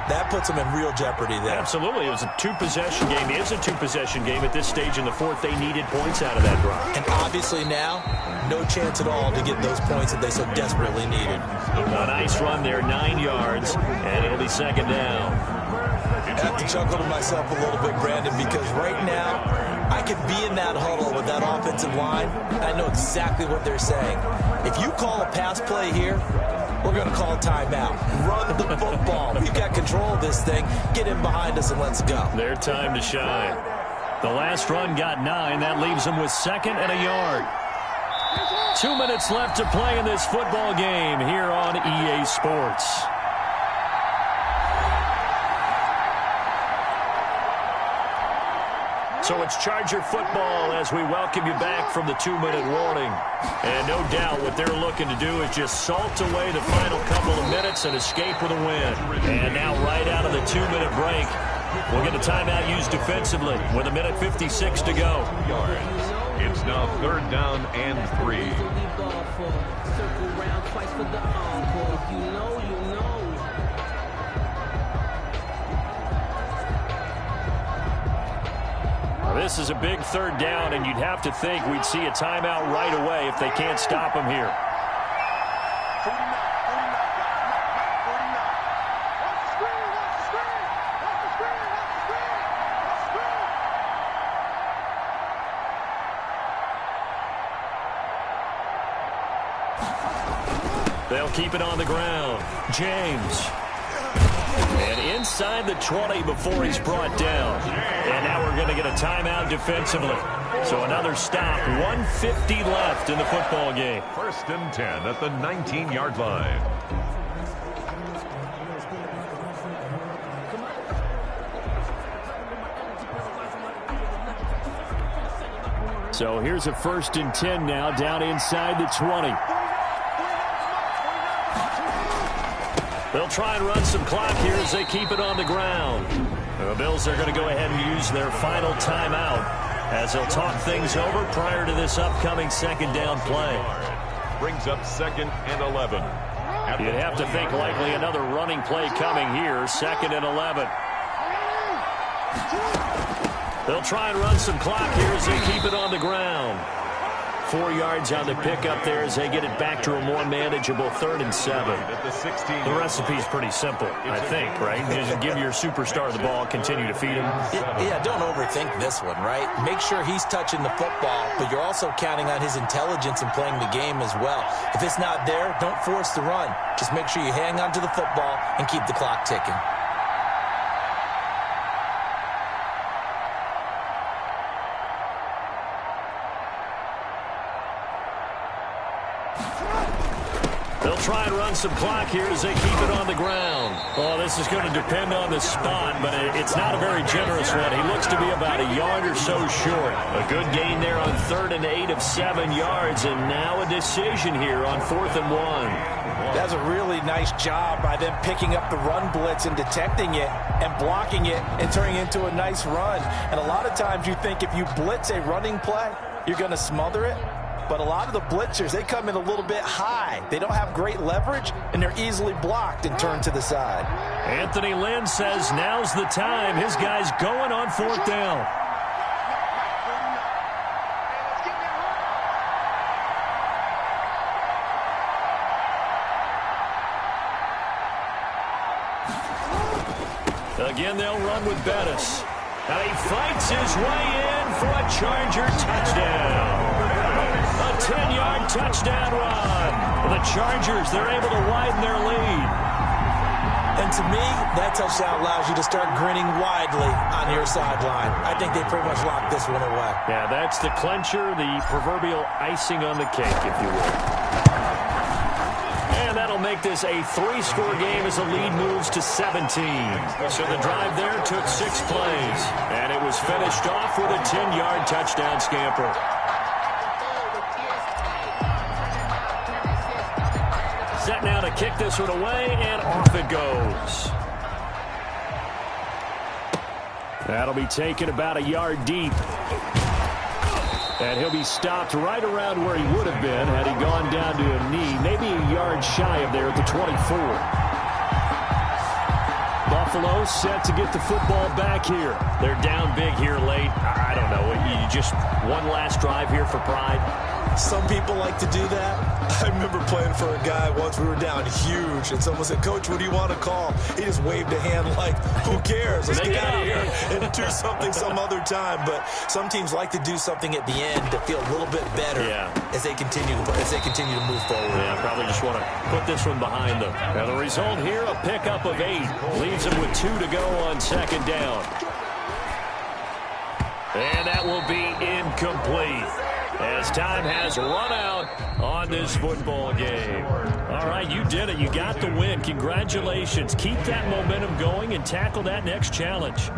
that puts them in real jeopardy there. Absolutely. It was a two-possession game. It is a two-possession game at this stage in the fourth. They needed points out of that drive. And obviously now, no chance at all to get those points that they so desperately needed. A nice run there, 9 yards, and it'll be second down. I have to chuckle to myself a little bit, Brandon, because right now, I could be in that huddle with that offensive line, and I know exactly what they're saying. If you call a pass play here, we're going to call a timeout. Run the football. We've got control of this thing. Get in behind us and let's go. Their time to shine. The last run got 9. That leaves them with second and a yard. 2 minutes left to play in this football game here on EA Sports. So it's Charger football as we welcome you back from the 2-minute warning. And no doubt what they're looking to do is just salt away the final couple of minutes and escape with a win. And now right out of the 2-minute break, we'll get a timeout used defensively with 1:56 to go. It's now third down and 3. This is a big third down, and you'd have to think we'd see a timeout right away if they can't stop him here. They'll keep it on the ground. James. And inside the 20 before he's brought down. And now we're going to get a timeout defensively. So another stop. 1:50 left in the football game. First and 10 at the 19-yard line. So here's a 1st and 10 now down inside the 20. They'll try and run some clock here as they keep it on the ground. The Bills are going to go ahead and use their final timeout as they'll talk things over prior to this upcoming second down play. Brings up 2nd and 11. You'd have to think likely another running play coming here, 2nd and 11. They'll try and run some clock here as they keep it on the ground. 4 yards on the pickup there as they get it back to a more manageable 3rd and 7. The recipe's pretty simple, I think, right? Just give your superstar the ball, continue to feed him. Yeah, don't overthink this one, right? Make sure he's touching the football, but you're also counting on his intelligence in playing the game as well. If it's not there, don't force the run. Just make sure you hang on to the football and keep the clock ticking. They'll try and run some clock here as they keep it on the ground. Oh, this is going to depend on the spot, but it's not a very generous one. He looks to be about a yard or so short. A good gain there on 3rd and 8 of 7 yards, and now a decision here on 4th and 1. That's a really nice job by them picking up the run blitz and detecting it and blocking it and turning it into a nice run. And a lot of times you think if you blitz a running play, you're going to smother it. But a lot of the blitzers, they come in a little bit high. They don't have great leverage, and they're easily blocked and turned to the side. Anthony Lynn says now's the time. His guy's going on 4th down. Again, they'll run with Bettis. Now he fights his way in for a Charger touchdown. A 10-yard touchdown run. The Chargers, they're able to widen their lead. And to me, that touchdown allows you to start grinning widely on your sideline. I think they pretty much locked this one away. Yeah, that's the clincher, the proverbial icing on the cake, if you will. And that'll make this a 3-score game as the lead moves to 17. So the drive there took 6 plays. And it was finished off with a 10-yard touchdown scamper. Set now to kick this one away, and off it goes. That'll be taken about a yard deep. And he'll be stopped right around where he would have been had he gone down to a knee, maybe a yard shy of there at the 24. Buffalo set to get the football back here. They're down big here late. I don't know. You just one last drive here for pride. Some people like to do that. I remember playing for a guy once. We were down huge, and someone said, "Coach, what do you want to call?" He just waved a hand like, "Who cares? Let's get out of here and do something some other time." But some teams like to do something at the end to feel a little bit better as they continue to move forward. Yeah, probably just want to put this one behind them. And the result here, a pickup of 8. Leaves them with 2 to go on second down. And that will be incomplete, as time has run out on this football game. All right, you did it. You got the win. Congratulations. Keep that momentum going and tackle that next challenge.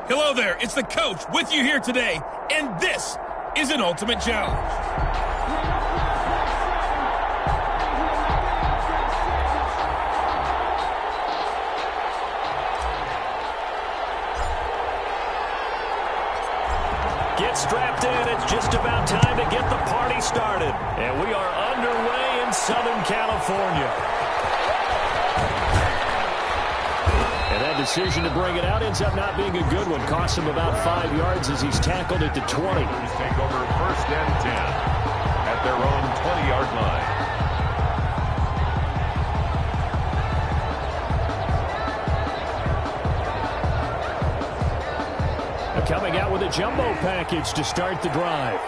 Hello there, it's the coach with you here today, and this is an Ultimate Challenge. Get strapped in. It's just about time to get the party started. And we are underway in Southern California. And that decision to bring it out ends up not being a good one. Costs him about 5 yards as he's tackled at the 20. Take over 1st and 10 at their own 20-yard line. Coming out with a jumbo package to start the drive.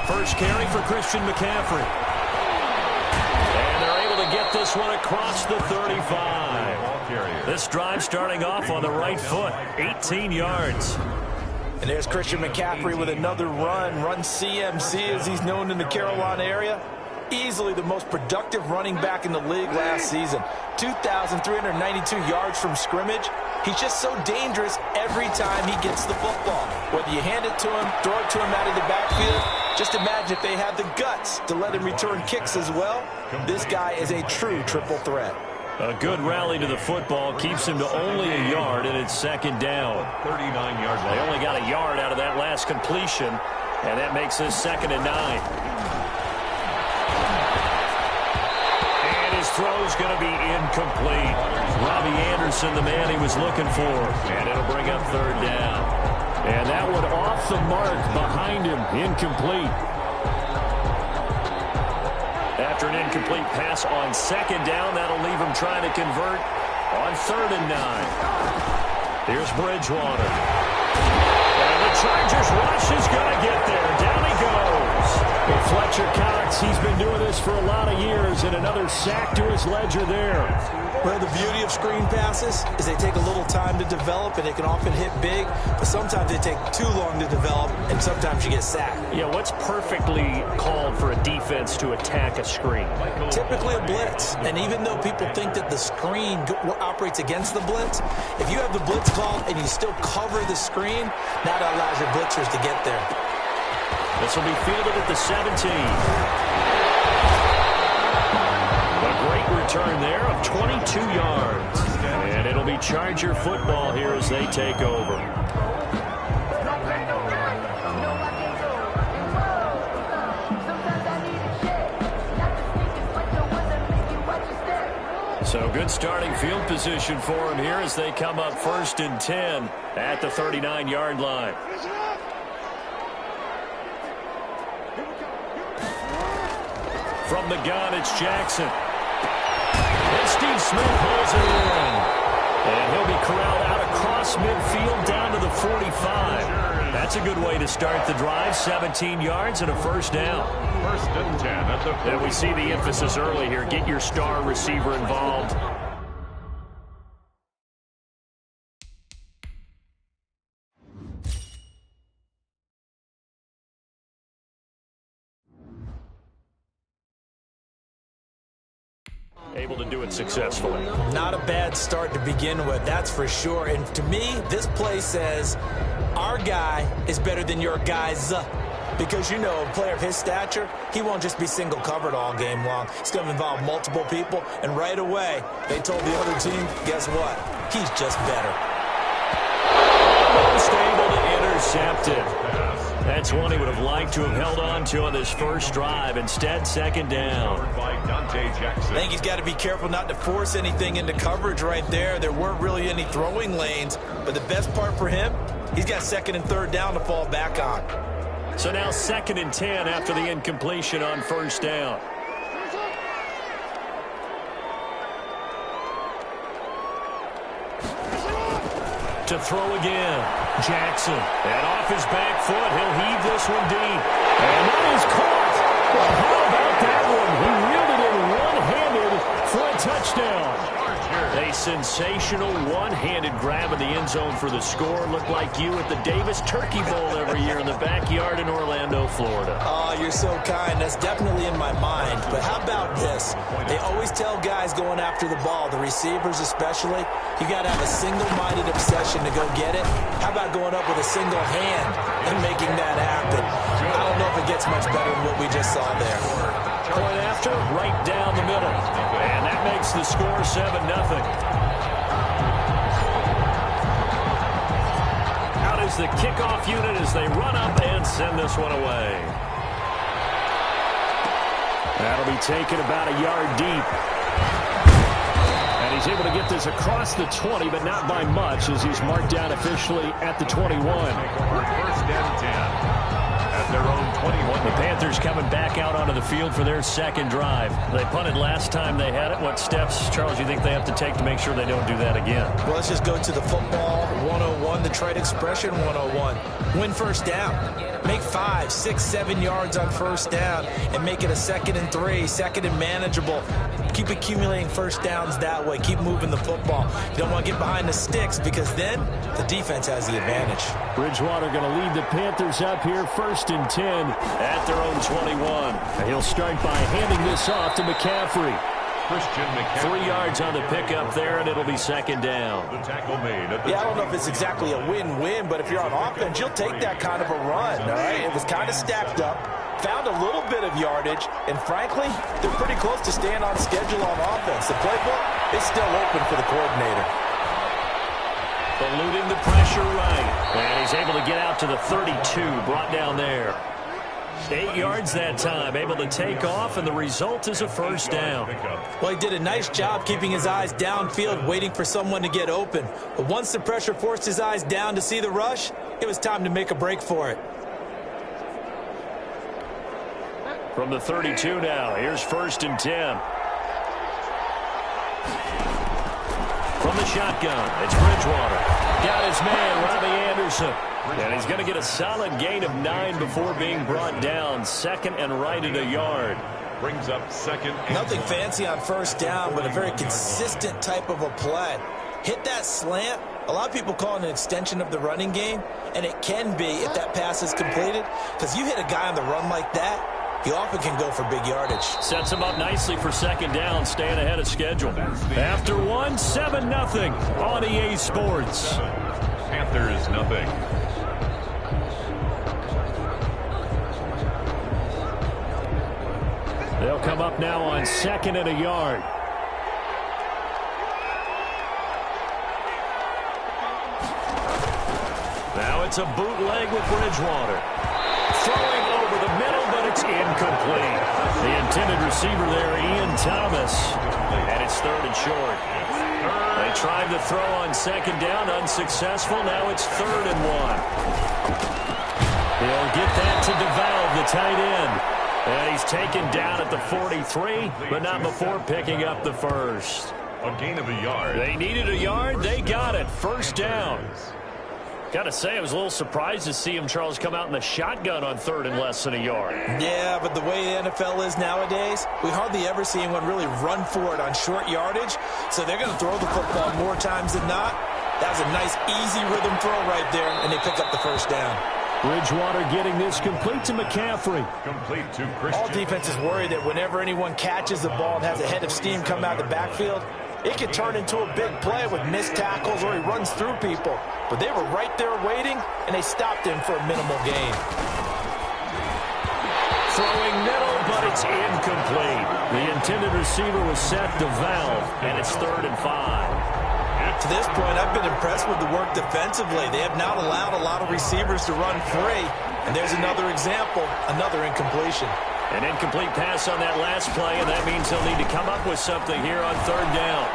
First carry for Christian McCaffrey. And they're able to get this one across the 35. This drive starting off on the right foot, 18 yards. And there's Christian McCaffrey with another run CMC as he's known in the Carolina area. Easily the most productive running back in the league last season. 2,392 yards from scrimmage. He's just so dangerous every time he gets the football. Whether you hand it to him, throw it to him out of the backfield, just imagine if they have the guts to let him return kicks as well. This guy is a true triple threat. A good rally to the football keeps him to only a yard, and it's 2nd down. 39-yard line. They only got a yard out of that last completion, and that makes this 2nd and 9. Throw's going to be incomplete. Robbie Anderson, the man he was looking for. And it'll bring up 3rd down. And that one off the mark behind him. Incomplete. After an incomplete pass on 2nd down, that'll leave him trying to convert on 3rd and 9. Here's Bridgewater. And the Chargers rush is going to get there. Down he goes. Well, Fletcher Cox, he's been doing this for a lot of years, and another sack to his ledger there. Well, the beauty of screen passes is they take a little time to develop, and they can often hit big, but sometimes they take too long to develop, and sometimes you get sacked. Yeah, what's perfectly called for a defense to attack a screen? Typically a blitz, and even though people think that the screen operates against the blitz, if you have the blitz called and you still cover the screen, that allows your blitzers to get there. This will be fielded at the 17. A great return there of 22 yards. And it'll be Charger football here as they take over. So good starting field position for him here as they come up 1st and 10 at the 39-yard line. From the gun, it's Jackson. And Steve Smith pulls it in. And he'll be corralled out across midfield down to the 45. That's a good way to start the drive. 17 yards and a 1st down. 1st and 10 at the 40. And we see the emphasis early here. Get your star receiver involved. Able to do it successfully. Not a bad start to begin with, that's for sure. And to me, this play says our guy is better than your guys. Because, you know, a player of his stature, he won't just be single covered all game long. It's going to involve multiple people. And right away, they told the other team, guess what? He's just better. Almost able to intercept it. That's one he would have liked to have held on to on this first drive. Instead, 2nd down. I think he's got to be careful not to force anything into coverage right there. There weren't really any throwing lanes. But the best part for him, he's got 2nd and 3rd down to fall back on. So now 2nd and 10 after the incompletion on 1st down. To throw again. Jackson. And off his back foot, he'll heave this one deep. And that is caught. Well, how about that one? He reeled it in one-handed for a touchdown. A sensational one-handed grab in the end zone for the score. Looked like you at the Davis Turkey Bowl every year in the backyard in Orlando, Florida. Oh, you're so kind. That's definitely in my mind. But how about this? They always tell guys going after the ball, the receivers especially, you got to have a single-minded obsession to go get it. How about going up with a single hand and making that happen? I don't know if it gets much better than what we just saw there. Point after, right down the middle. And that makes the score 7-0. Out is the kickoff unit as they run up and send this one away. That'll be taken about a yard deep. And he's able to get this across the 20, but not by much, as he's marked down officially at the 21. First and 10. At their own 21. The Panthers coming back out onto the field for their second drive. They punted last time they had it. What steps, Charles, you think they have to take to make sure they don't do that again? Well, let's just go to the football 101, the trade expression 101. Win first down. Make 5, 6, 7 yards on first down and make it a 2nd and 3, 2nd and manageable. Keep accumulating first downs that way. Keep moving the football. You don't want to get behind the sticks because then the defense has the advantage. Bridgewater going to lead the Panthers up here, 1st and 10 at their own 21. And he'll start by handing this off to McCaffrey. Christian McCaffrey. 3 yards on the pickup there, and it'll be 2nd down. The tackle made at the I don't know if it's exactly a win-win, but if you're on offense, you'll take that kind of a run, all right? It was kind of stacked up, found a little bit of yardage, and frankly, they're pretty close to staying on schedule on offense. The playbook is still open for the coordinator. Eluding the pressure right, and he's able to get out to the 32, brought down there. 8 yards that time, able to take off, and the result is a first down. Well, he did a nice job keeping his eyes downfield, waiting for someone to get open. But once the pressure forced his eyes down to see the rush, it was time to make a break for it. From the 32 now, here's 1st and 10. From the shotgun, it's Bridgewater. Got his man, Robbie Anderson. And he's going to get a solid gain of 9 before being brought down. 2nd and right at a yard. Brings up 2nd. Nothing fancy on first down, but a very consistent type of a play. Hit that slant. A lot of people call it an extension of the running game, and it can be if that pass is completed. Because you hit a guy on the run like that, he often can go for big yardage. Sets him up nicely for 2nd down, staying ahead of schedule. After 1, 7-0 on EA Sports. Panthers, nothing. They'll come up now on 2nd and a yard. Now it's a bootleg with Bridgewater. Throwing over the middle, but it's incomplete. The intended receiver there, Ian Thomas. And it's 3rd and short. They tried to throw on 2nd down, unsuccessful. Now it's 3rd and 1. He'll get that to DeValve, the tight end. And he's taken down at the 43, but not before picking up the first. A gain of a yard. They needed a yard. They got it. First down. Got to say, I was a little surprised to see him, Charles, come out in the shotgun on 3rd and less than a yard. Yeah, but the way the NFL is nowadays, we hardly ever see anyone really run for it on short yardage. So they're going to throw the football more times than not. That was a nice, easy rhythm throw right there, and they pick up the first down. Bridgewater getting this complete to McCaffrey. Complete to Christian. All defenses worry that whenever anyone catches the ball and has a head of steam come out of the backfield, it could turn into a big play with missed tackles or he runs through people. But they were right there waiting, and they stopped him for a minimal gain. Throwing middle, but it's incomplete. The intended receiver was set to Valve, and it's 3rd and 5. To this point, I've been impressed with the work defensively. They have not allowed a lot of receivers to run free. And there's another example, another incompletion. An incomplete pass on that last play, and that means they'll need to come up with something here on 3rd down.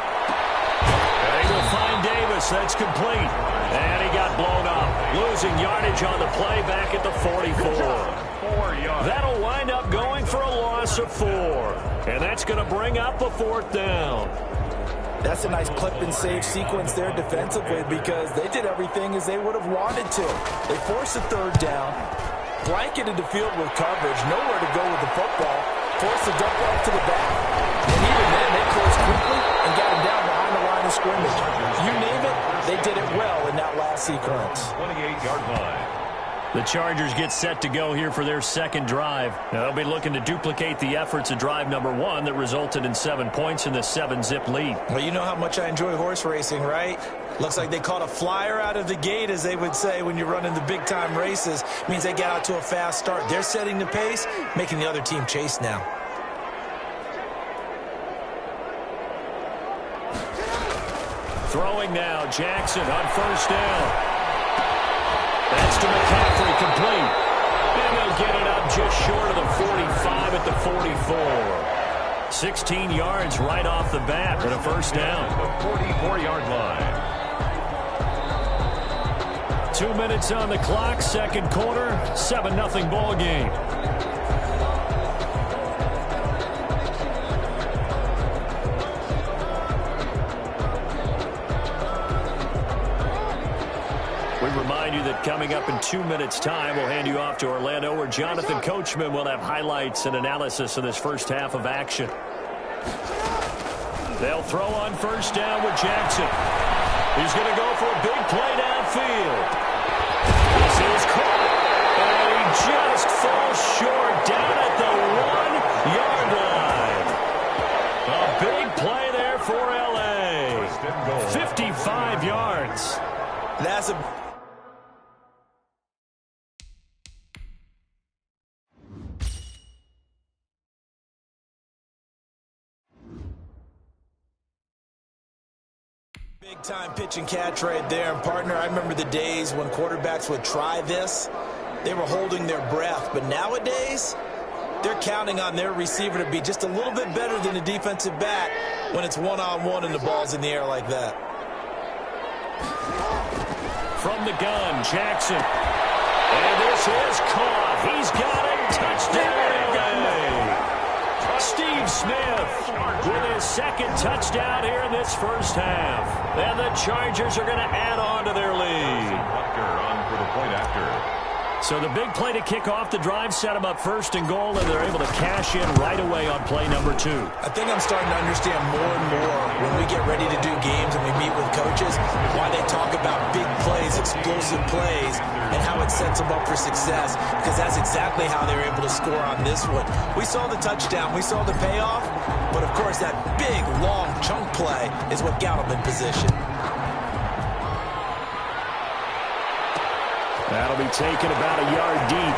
They will find Davis. That's complete. And he got blown up. Losing yardage on the play back at the 44. 4 yards. That'll wind up going for a loss of 4. And that's going to bring up a 4th down. That's a nice clip and save sequence there defensively because they did everything as they would have wanted to. They forced a 3rd down, blanketed the field with coverage, nowhere to go with the football, forced the dump off to the back, and even then they closed quickly and got him down behind the line of scrimmage. You name it, they did it well in that last sequence. 28-yard line. The Chargers get set to go here for their second drive. They'll be looking to duplicate the efforts of drive number 1 that resulted in 7 points in the 7-zip lead. Well, you know how much I enjoy horse racing, right? Looks like they caught a flyer out of the gate, as they would say when you're running the big-time races. Means they get out to a fast start. They're setting the pace, making the other team chase now. Throwing now, Jackson on first down. That's to McCaffrey, complete. And they'll get it up just short of the 45 at the 44. 16 yards right off the bat and a first down. The 44-yard line. 2 minutes on the clock, second quarter, 7-0 ball game. We remind you that coming up in 2 minutes' time, we'll hand you off to Orlando, where Jonathan Coachman will have highlights and analysis of this first half of action. They'll throw on first down with Jackson. He's going to go for a big play downfield. This is caught, and he just falls short down at the 1-yard line. A big play there for L.A. 55 yards. That's a... big-time pitch and catch right there. And, partner, I remember the days when quarterbacks would try this. They were holding their breath. But nowadays, they're counting on their receiver to be just a little bit better than the defensive back when it's one-on-one and the ball's in the air like that. From the gun, Jackson. And this is caught. He's got it. Touchdown, LA. Steve Smith with his second touchdown here in this first half. And the Chargers are going to add on to their lead. On for the point after. So the big play to kick off the drive set them up first and goal, and they're able to cash in right away on play number 2. I think I'm starting to understand more and more when we get ready to do games and we meet with coaches why they talk about big plays, explosive plays, and how it sets them up for success, because that's exactly how they were able to score on this one. We saw the touchdown, we saw the payoff, but of course that big, long chunk play is what got them in position. That'll be taken about a yard deep.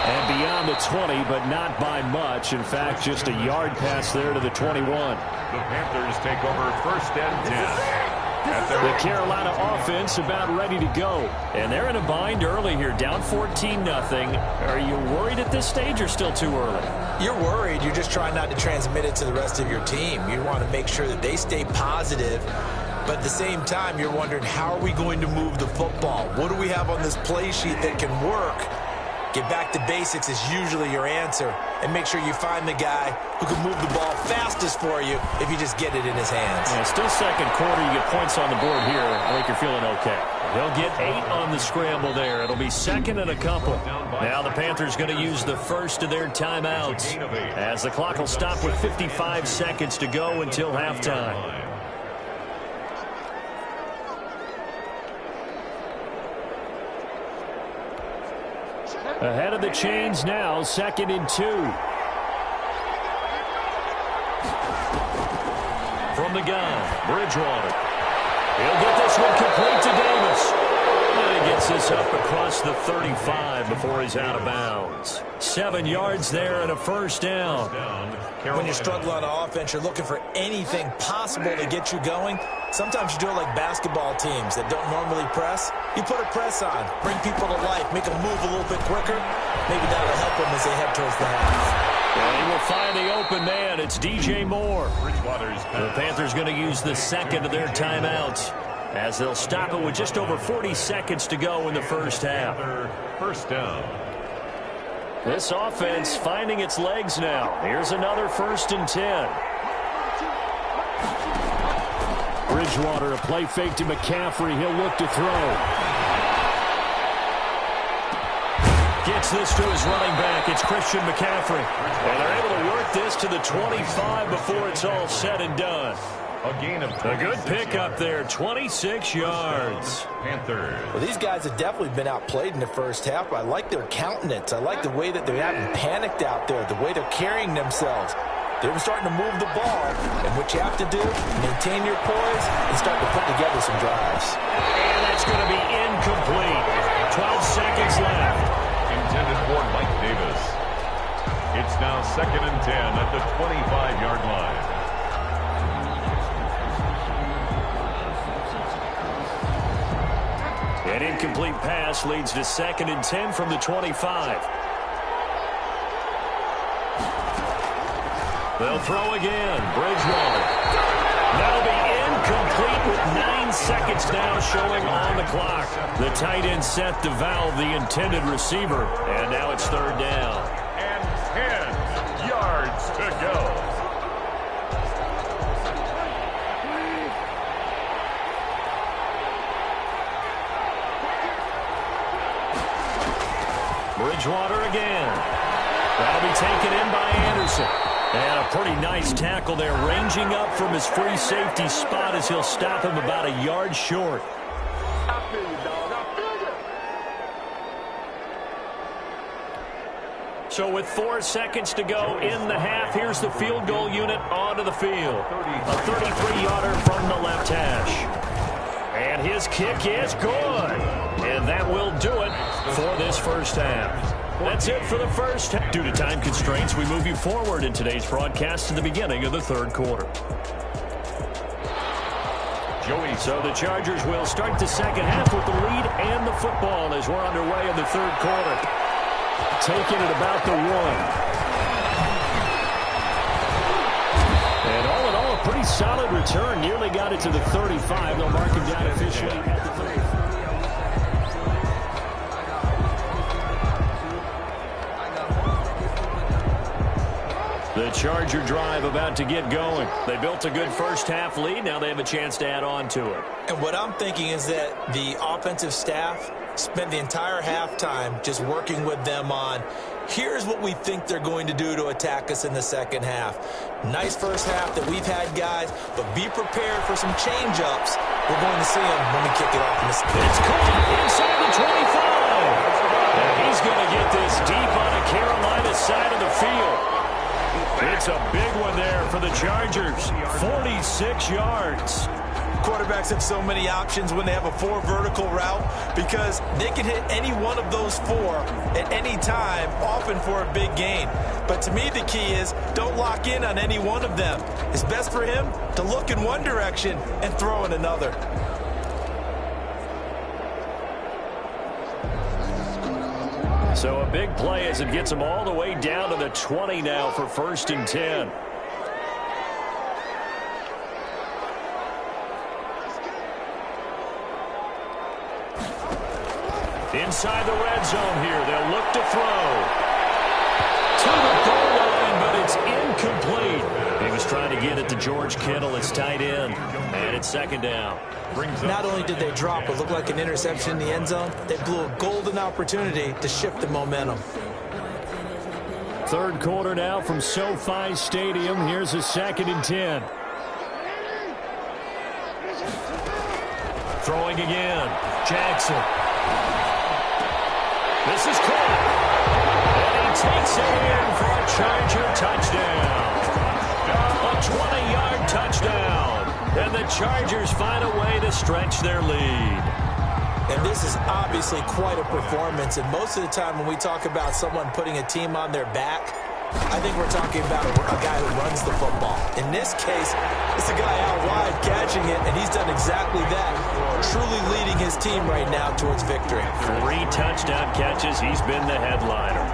And beyond the 20, but not by much. In fact, just a yard pass there to the 21. The Panthers take over first and 10. The Carolina offense about ready to go. And they're in a bind early here, down 14-0. Are you worried at this stage or still too early? You're worried. You're just trying not to transmit it to the rest of your team. You want to make sure that they stay positive. But at the same time, you're wondering, how are we going to move the football? What do we have on this play sheet that can work? Get back to basics is usually your answer. And make sure you find the guy who can move the ball fastest for you if you just get it in his hands. Yeah, still second quarter. You get points on the board here. I think you're feeling okay. They'll get 8 on the scramble there. It'll be second and a couple. Now the Panthers going to use the first of their timeouts, as the clock will stop with 55 seconds to go until halftime. Ahead of the chains now, 2nd and 2. From the gun, Bridgewater. He'll get this one complete to Davis. And he gets this up across the 35 before he's out of bounds. 7 yards there and a first down. When you struggle on offense, you're looking for anything possible to get you going. Sometimes you do it like basketball teams that don't normally press. You put a press on, bring people to life, make them move a little bit quicker. Maybe that'll help them as they head towards the half. And he will find the open man. It's DJ Moore. The Panthers going to use the second of their timeouts, as they'll stop it with just over 40 seconds to go in the first half. First down. This offense finding its legs now. Here's another 1st and 10. Bridgewater, a play fake to McCaffrey. He'll look to throw. Gets this to his running back. It's Christian McCaffrey. And they're able to work this to the 25 before it's all said and done. A gain of a good pickup there, 26 yards. Panthers. Well, these guys have definitely been outplayed in the first half, but I like their countenance. I like the way that they haven't panicked out there, the way they're carrying themselves. They're starting to move the ball, and what you have to do, maintain your poise and start to put together some drives. And that's going to be incomplete. 12 seconds left. Intended for Mike Davis. It's now 2nd and 10 at the 25-yard line. An incomplete pass leads to 2nd and 10 from the 25. They'll throw again. Bridgewater. That'll be incomplete with 9 seconds now showing on the clock. The tight end set to valve the intended receiver, and now it's 3rd down. And 10 yards to go. Bridgewater again. That'll be taken in by Anderson. And a pretty nice tackle there, ranging up from his free safety spot as he'll stop him about a yard short. So with 4 seconds to go in the half, here's the field goal unit onto the field. A 33-yarder from the left hash. And his kick is good. And that will do it for this first half. That's it for the first half. Due to time constraints, we move you forward in today's broadcast to the beginning of the 3rd quarter. So the Chargers will start the 2nd half with the lead and the football as we're underway in the 3rd quarter. Taking it about the 1. And all in all, a pretty solid return. Nearly got it to the 35. They'll mark him down officially at the 30. The Charger drive about to get going. They built a good first half lead. Now they have a chance to add on to it. And what I'm thinking is that the offensive staff spent the entire halftime just working with them on, here's what we think they're going to do to attack us in the 2nd half. Nice first half that we've had, guys, but be prepared for some change-ups. We're going to see them when we kick it off in the second. It's caught inside the 25. And he's going to get this deep on the Carolina side of the field. It's a big one there for the Chargers. 46 yards. Quarterbacks have so many options when they have a 4 vertical route because they can hit any one of those 4 at any time, often for a big gain. But to me, the key is don't lock in on any one of them. It's best for him to look in one direction and throw in another. So a big play as it gets them all the way down to the 20 now for 1st and 10. Inside the red zone here, they'll look to throw. To the goal line, but it's incomplete. He was trying to get it to George Kittle, his tight end, and it's 2nd down. Not only did they drop what looked like an interception in the end zone, they blew a golden opportunity to shift the momentum. 3rd quarter now from SoFi Stadium. Here's a 2nd and 10. Throwing again. Jackson. This is caught. And he takes it in for a Charger touchdown. A 20-yard touchdown. And the Chargers find a way to stretch their lead. And this is obviously quite a performance. And most of the time when we talk about someone putting a team on their back, I think we're talking about a guy who runs the football. In this case, it's a guy out wide catching it, and he's done exactly that, truly leading his team right now towards victory. 3 touchdown catches. He's been the headliner.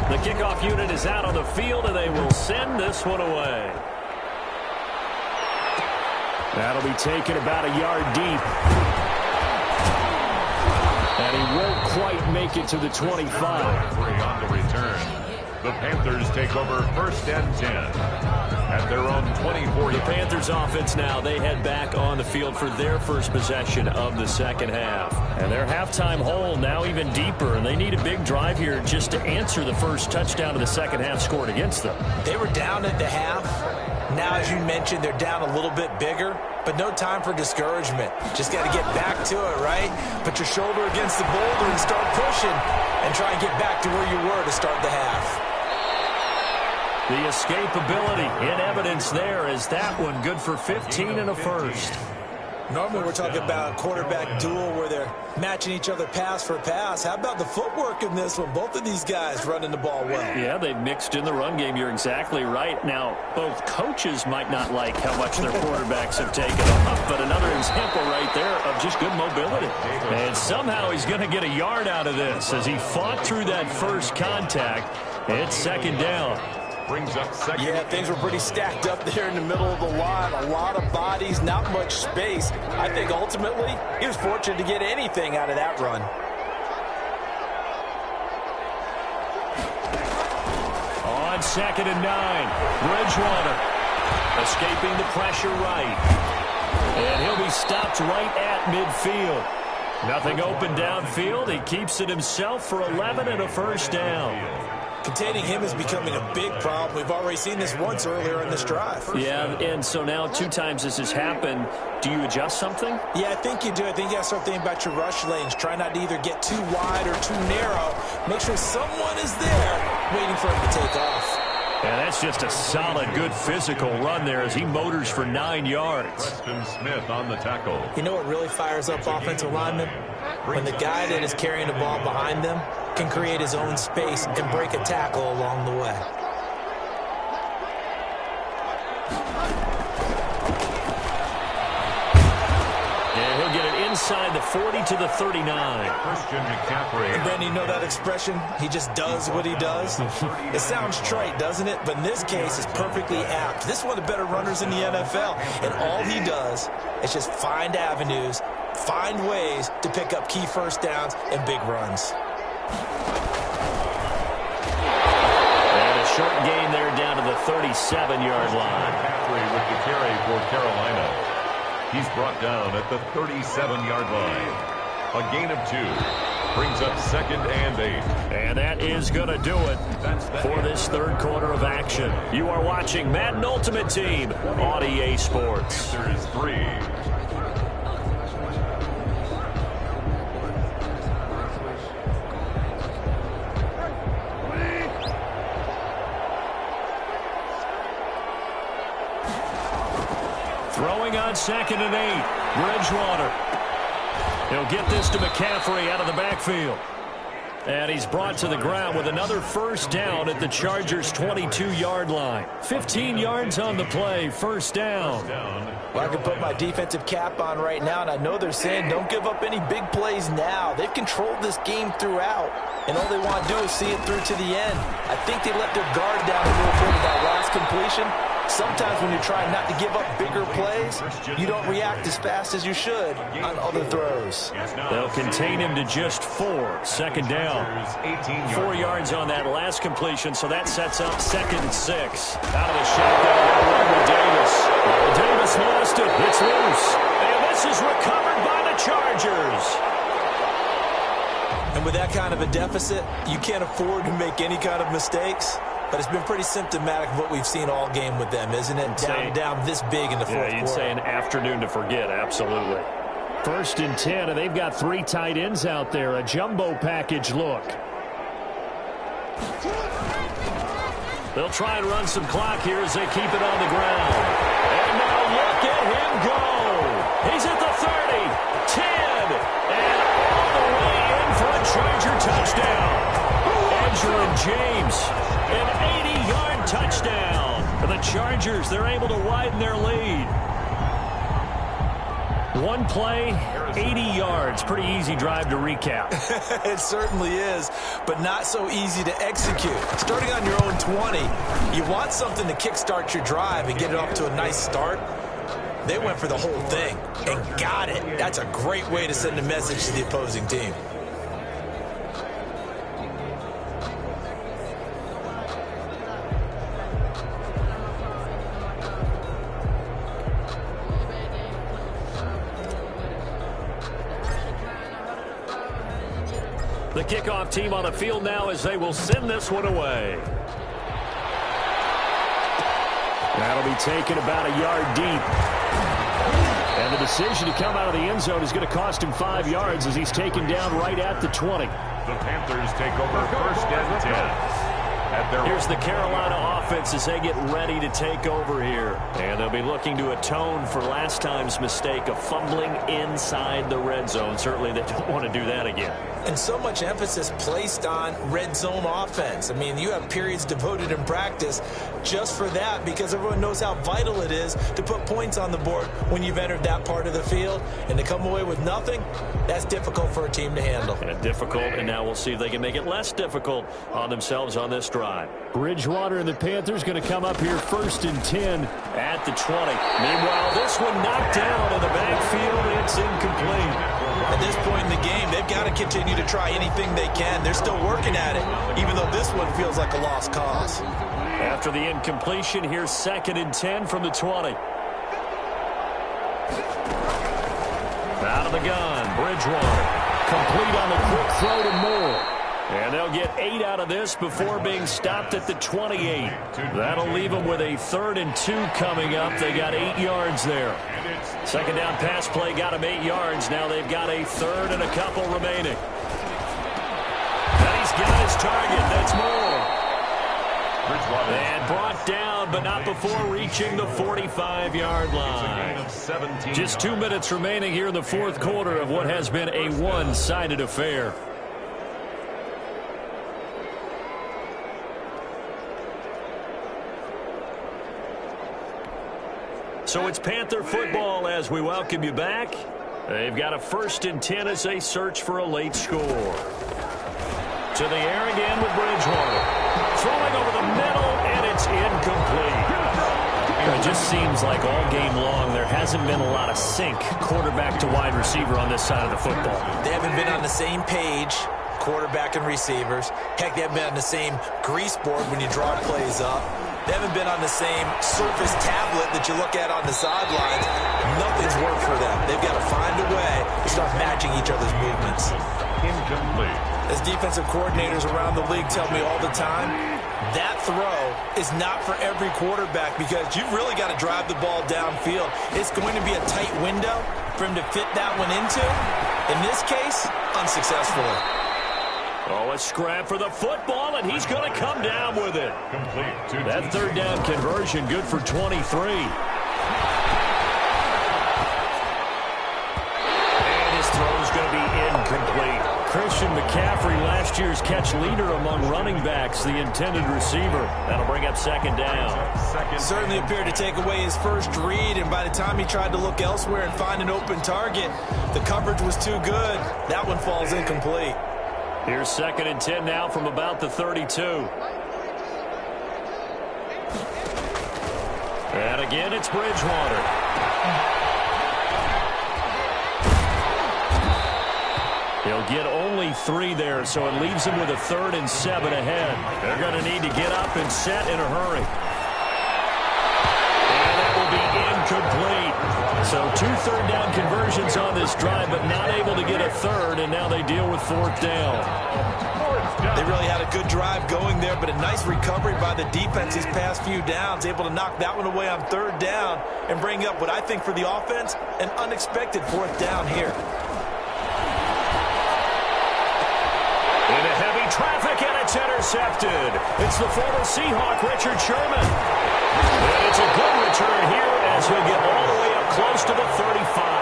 The kickoff unit is out on the field, and they will send this one away. That'll be taken about a yard deep. And he won't quite make it to the 25. On the return. The Panthers take over 1st and 10 at their own 24. The Panthers offense now, they head back on the field for their first possession of the second half. And their halftime hole now even deeper, and they need a big drive here just to answer the first touchdown of the second half scored against them. They were down at the half. Now, as you mentioned, they're down a little bit bigger, but no time for discouragement. Just got to get back to it, right? Put your shoulder against the boulder and start pushing and try and get back to where you were to start the half. The escapability in evidence there is that one good for 15 and a first. Normally we're talking about a quarterback duel where they're matching each other pass for pass. How about the footwork in this one? Both of these guys running the ball well. Yeah, they've mixed in the run game. You're exactly right. Now, both coaches might not like how much their quarterbacks have taken off, but another example right there of just good mobility. And somehow he's going to get a yard out of this as he fought through that first contact. It's second down. Brings up second. Yeah, things were pretty stacked up there in the middle of the line. A lot of bodies, not much space. I think ultimately he was fortunate to get anything out of that run. On 2nd and 9, Bridgewater escaping the pressure right. And he'll be stopped right at midfield. Nothing open downfield. He keeps it himself for 11 and a first down. Containing him is becoming a big problem. We've already seen this once earlier in this drive. Yeah, and so now 2 times this has happened. Do you adjust something? Yeah, I think you do. I think you got to start thinking about your rush lanes. Try not to either get too wide or too narrow. Make sure someone is there waiting for him to take off. And that's just a solid, good physical run there as he motors for 9 yards. Preston Smith on the tackle. You know what really fires up offensive linemen? When the guy that is carrying the ball behind them can create his own space and break a tackle along the way. And he'll get it inside the 40 to the 39. Christian McCaffrey. And Brandon, you know that expression? He just does what he does. It sounds trite, doesn't it? But in this case, it's perfectly apt. This is one of the better runners in the NFL. And all he does is just find avenues, find ways to pick up key first downs and big runs. And a short gain there down to the 37-yard line. McCaffrey with the carry for Carolina. He's brought down at the 37-yard line. A gain of 2. Brings up 2nd and 8. And that is going to do it for this third quarter of action. You are watching Madden Ultimate Team on EA Sports. There's 3. Throwing on 2nd and 8. Bridgewater. He'll get this to McCaffrey out of the backfield. And he's brought to the ground with another first down at the Chargers' 22-yard line. 15 yards on the play, first down. Well, I can put my defensive cap on right now, and I know they're saying don't give up any big plays now. They've controlled this game throughout, and all they want to do is see it through to the end. I think they let their guard down a little bit with that last completion. Sometimes when you're trying not to give up bigger plays, you don't react as fast as you should on other throws. They'll contain him to just 4. Second down. 4 yards on that last completion, so that sets up 2nd and 6. Out of the shotgun, they'll run with Davis. Davis lost it. It's loose. And this is recovered by the Chargers. And with that kind of a deficit, you can't afford to make any kind of mistakes. But it's been pretty symptomatic of what we've seen all game with them, isn't it? Down this big in the fourth quarter. Yeah, you'd say an afternoon to forget, absolutely. 1st and 10, and they've got 3 tight ends out there. A jumbo package look. They'll try and run some clock here as they keep it on the ground. And now look at him go. He's at the 30, 10, and all the way in for a Charger touchdown. Edgerrin James, an 80-yard touchdown. For the Chargers, they're able to widen their lead. One play, 80 yards. Pretty easy drive to recap. It certainly is, but not so easy to execute. Starting on your own 20, you want something to kickstart your drive and get it off to a nice start. They went for the whole thing and got it. That's a great way to send a message to the opposing team. The kickoff team on the field now as they will send this one away. That'll be taken about a yard deep. And the decision to come out of the end zone is going to cost him 5 yards as he's taken down right at the 20. The Panthers take over 1st and 10. Here's the Carolina offense as they get ready to take over here. And they'll be looking to atone for last time's mistake of fumbling inside the red zone. Certainly they don't want to do that again. And so much emphasis placed on red zone offense. I mean, you have periods devoted in practice just for that because everyone knows how vital it is to put points on the board when you've entered that part of the field. And to come away with nothing, that's difficult for a team to handle. And difficult, and now we'll see if they can make it less difficult on themselves on this drive. Bridgewater and the Panthers going to come up here 1st and 10 at the 20. Meanwhile, this one knocked down in the backfield. It's incomplete. At this point in the game, they've got to continue to try anything they can. They're still working at it, even though this one feels like a lost cause. After the incompletion, here's 2nd and 10 from the 20. Out of the gun, Bridgewater. Complete on the quick throw to Moore. And they'll get 8 out of this before being stopped at the 28. That'll leave them with a 3rd and 2 coming up. They got 8 yards there. 2nd down pass play got them 8 yards. Now they've got a 3rd and a couple remaining. And he's got his target. That's Moore. And brought down, but not before reaching the 45-yard line. Just 2 minutes remaining here in the 4th quarter of what has been a one-sided affair. So it's Panther football as we welcome you back. They've got a 1st and 10 as they search for a late score. To the air again with Bridgewater. Throwing over the middle, and it's incomplete. It just seems like all game long there hasn't been a lot of sync quarterback to wide receiver on this side of the football. They haven't been on the same page, quarterback and receivers. Heck, they haven't been on the same grease board when you draw plays up. They haven't been on the same surface tablet that you look at on the sidelines. Nothing's worked for them. They've got to find a way to start matching each other's movements. Incomplete. As defensive coordinators around the league tell me all the time, that throw is not for every quarterback because you've really got to drive the ball downfield. It's going to be a tight window for him to fit that one into. In this case, unsuccessfully. Oh, a scrap for the football, and he's going to come down with it. Complete. That 3rd down conversion good for 23. And his throw's going to be incomplete. Christian McCaffrey, last year's catch leader among running backs, the intended receiver. That'll bring up 2nd down. Certainly appeared to take away his first read, and by the time he tried to look elsewhere and find an open target, the coverage was too good. That one falls incomplete. Here's 2nd and 10 now from about the 32. And again, it's Bridgewater. He'll get only 3 there, so it leaves him with a 3rd and 7 ahead. They're going to need to get up and set in a hurry. And that will be incomplete. So 2 3rd down conversions on this drive, but not able to get a 3rd, and now they deal with 4th down. They really had a good drive going there, but a nice recovery by the defense these past few downs, able to knock that one away on 3rd down and bring up what I think for the offense, an unexpected 4th down here. Into heavy traffic, and it's intercepted. It's the former Seahawk, Richard Sherman. And it's a good return here as he'll get all the way up close to the 35.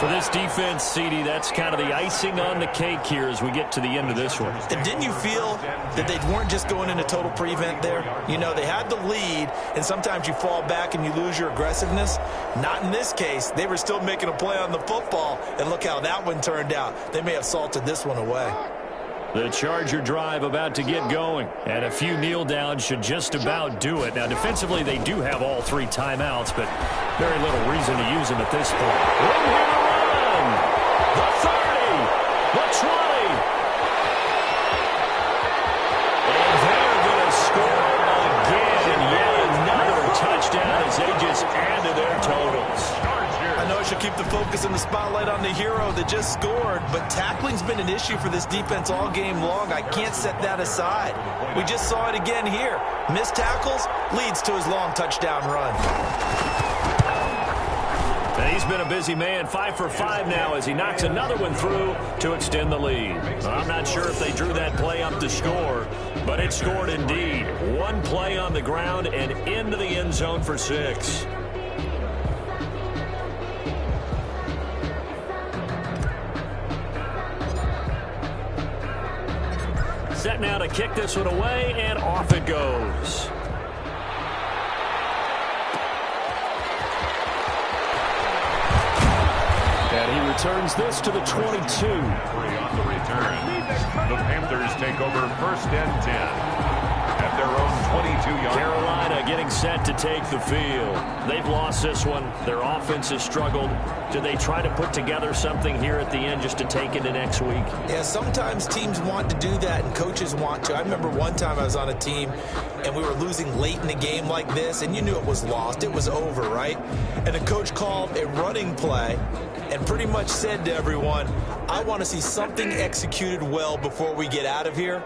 For this defense, CD, that's kind of the icing on the cake here as we get to the end of this one. And didn't you feel that they weren't just going into total prevent there? You know, they had the lead, and sometimes you fall back and you lose your aggressiveness. Not in this case. They were still making a play on the football, and look how that one turned out. They may have salted this one away. The Charger drive about to get going, and a few kneel downs should just about do it. Now, defensively, they do have all 3 timeouts, but very little reason to use them at this point. Room here to run. The 30, the 20. And they're going to score again, and yet another touchdown as they just add to their totals. I know it should keep the focus focusing the spotlight on the hero that just scored, but tackling's been an issue for this defense all game long. I can't set that aside. We just saw it again here. Missed tackles leads to his long touchdown run. And he's been a busy man, 5 for 5 now as he knocks another one through to extend the lead. I'm not sure if they drew that play up to score, but it scored indeed. One play on the ground and into the end zone for 6. Set now to kick this one away, and off it goes. And he returns this to the 22. 3 on the return. The Panthers take over 1st and 10 at their own 22-yard. Carolina getting set to take the field. They've lost this one. Their offense has struggled. Do they try to put together something here at the end just to take into next week? Yeah, sometimes teams want to do that and coaches want to. I remember one time I was on a team and we were losing late in the game like this, and you knew it was lost. It was over, right? And the coach called a running play and pretty much said to everyone, I want to see something executed well before we get out of here.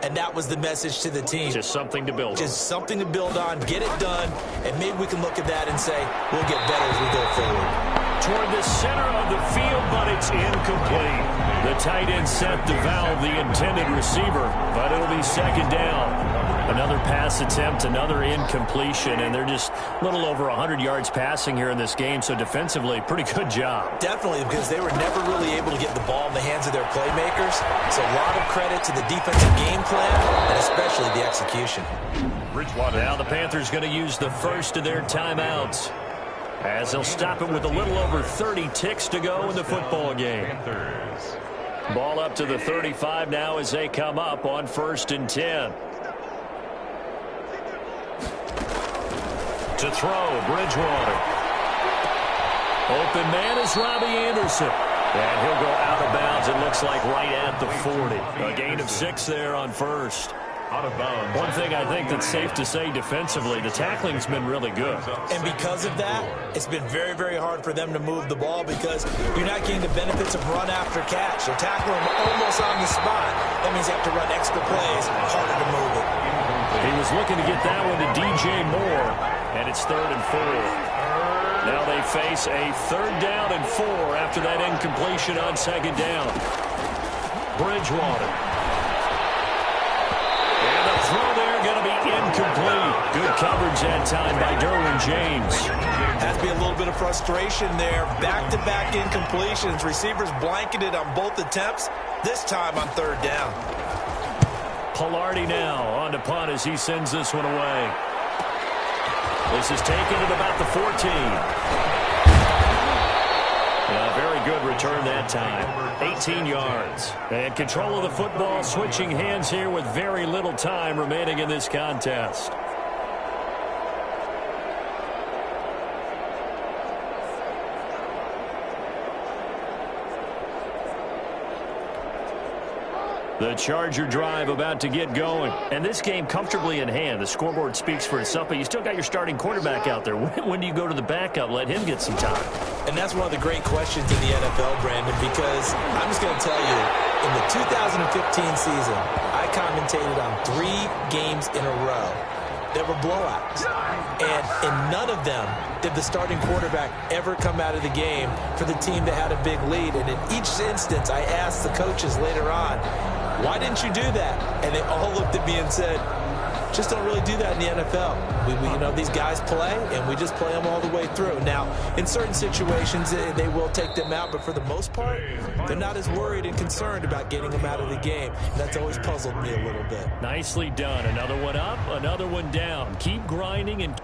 And that was the message to the team. Just something to build on. Just something to build on, get it done, and maybe we can look at that and say, we'll get better as we go forward. Toward the center of the field, but it's incomplete. The tight end set to valve the intended receiver, but it'll be 2nd down. Another pass attempt, another incompletion, and they're just a little over 100 yards passing here in this game, so defensively, pretty good job. Definitely, because they were never really able to get the ball in the hands of their playmakers, so a lot of credit to the defensive game plan, and especially the execution. Now the Panthers going to use the first of their timeouts, as they'll stop it with a little over 30 ticks to go in the football game. Ball up to the 35 now as they come up on 1st and 10. To throw, Bridgewater. Open man is Robbie Anderson. And he'll go out of bounds, it looks like, right at the 40. A gain of 6 there on 1st. Out of bounds. One thing I think that's safe to say defensively, the tackling's been really good. And because of that, it's been very, very hard for them to move the ball because you're not getting the benefits of run after catch. They're tackling them almost on the spot. That means you have to run extra plays, harder to move it. He was looking to get that one to DJ Moore, and it's 3rd and 4. Now they face a 3rd down and 4 after that incompletion on 2nd down. Bridgewater. And the throw there going to be incomplete. Good coverage that time by Derwin James. Has to be a little bit of frustration there. Back-to-back incompletions. Receivers blanketed on both attempts, this time on 3rd down. Pilardi now on to punt as he sends this one away. This is taken at about the 14. A very good return that time. 18 yards. And control of the football switching hands here with very little time remaining in this contest. The Charger drive about to get going. And this game comfortably in hand. The scoreboard speaks for itself, but you still got your starting quarterback out there. When do you go to the backup? Let him get some time. And that's one of the great questions in the NFL, Brandon, because I'm just going to tell you, in the 2015 season, I commentated on 3 games in a row. There were blowouts. And in none of them did the starting quarterback ever come out of the game for the team that had a big lead. And in each instance, I asked the coaches later on, why didn't you do that? And they all looked at me and said, just don't really do that in the NFL. We you know, these guys play, and we just play them all the way through. Now, in certain situations, they will take them out, but for the most part, they're not as worried and concerned about getting them out of the game. And that's always puzzled me a little bit. Nicely done. Another one up, another one down. Keep grinding and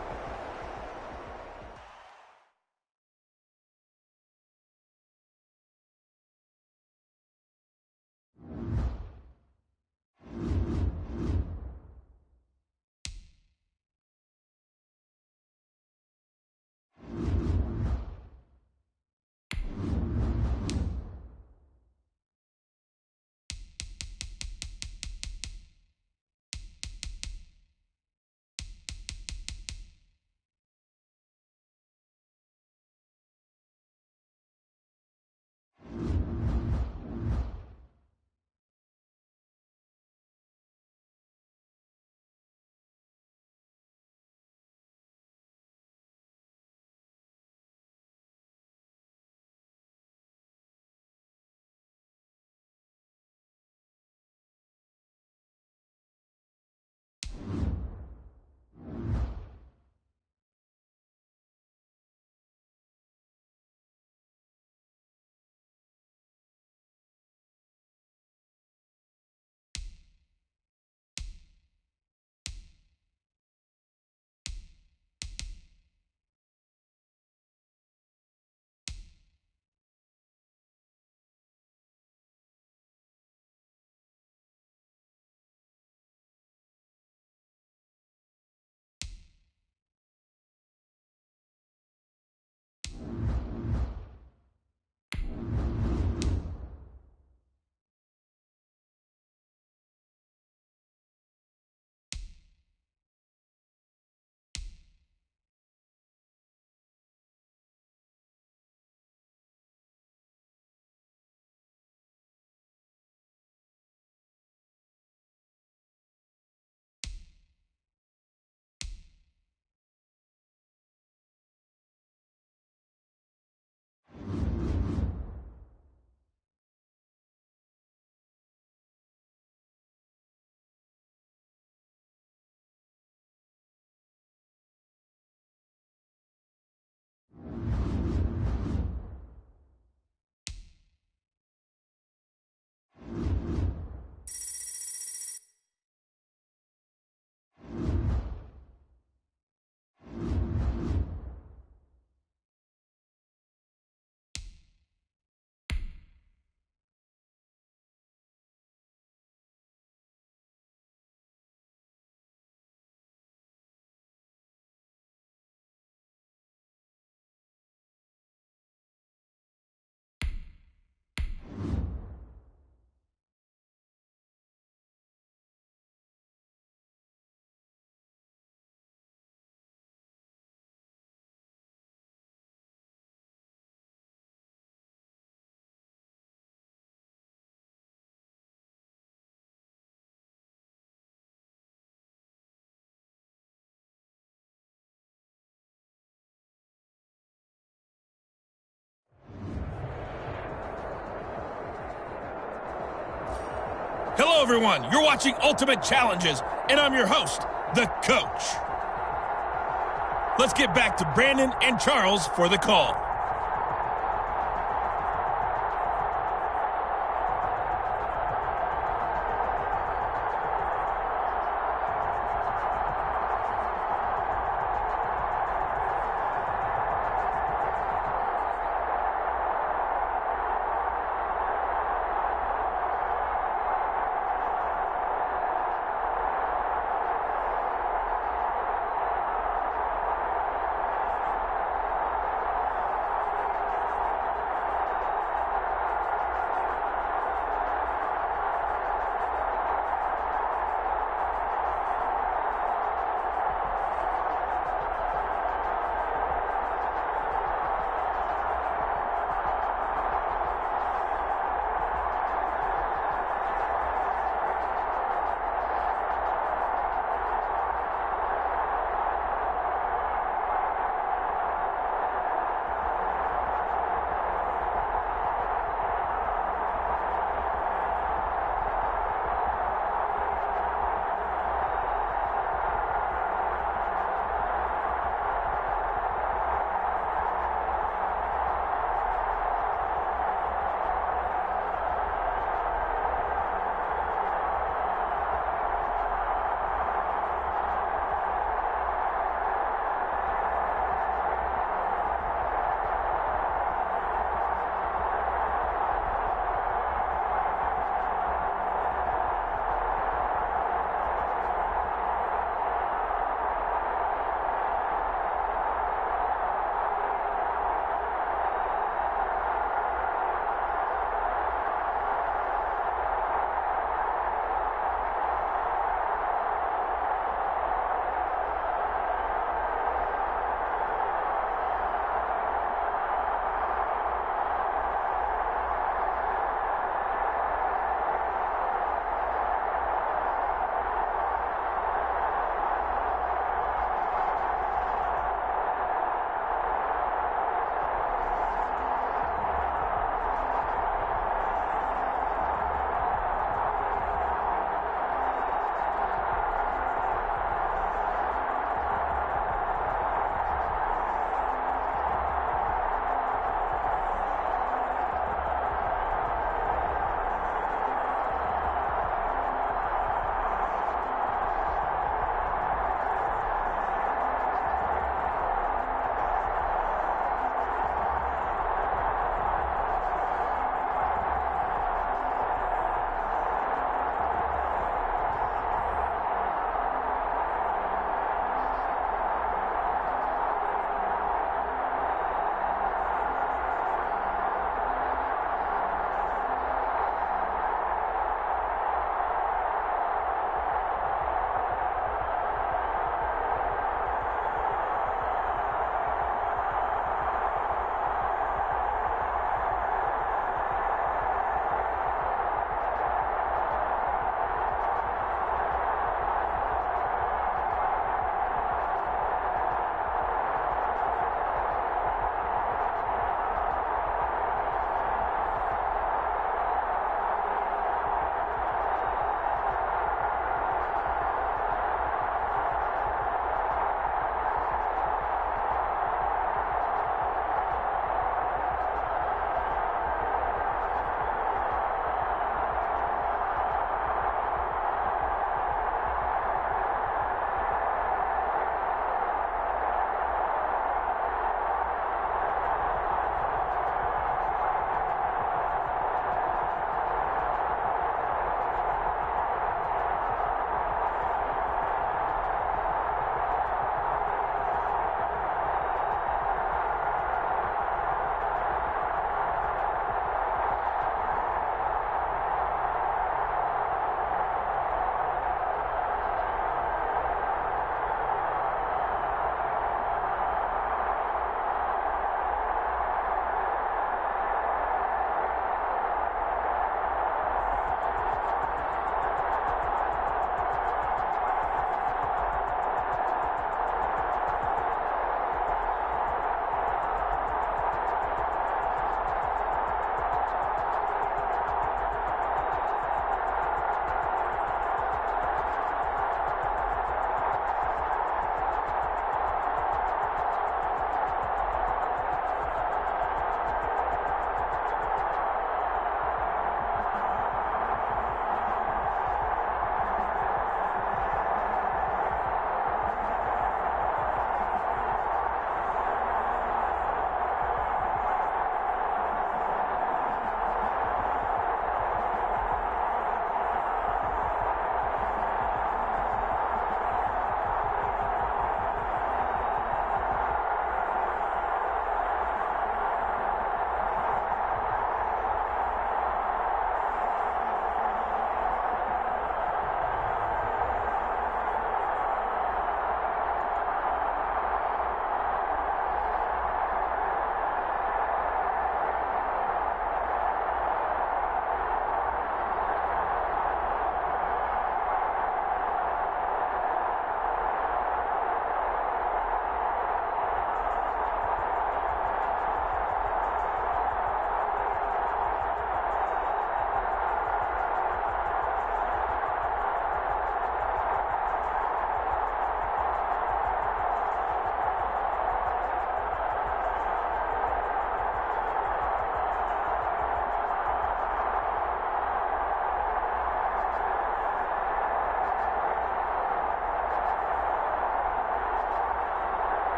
everyone. You're watching Ultimate Challenges, and I'm your host, the Coach. Let's get back to Brandon and Charles for the call.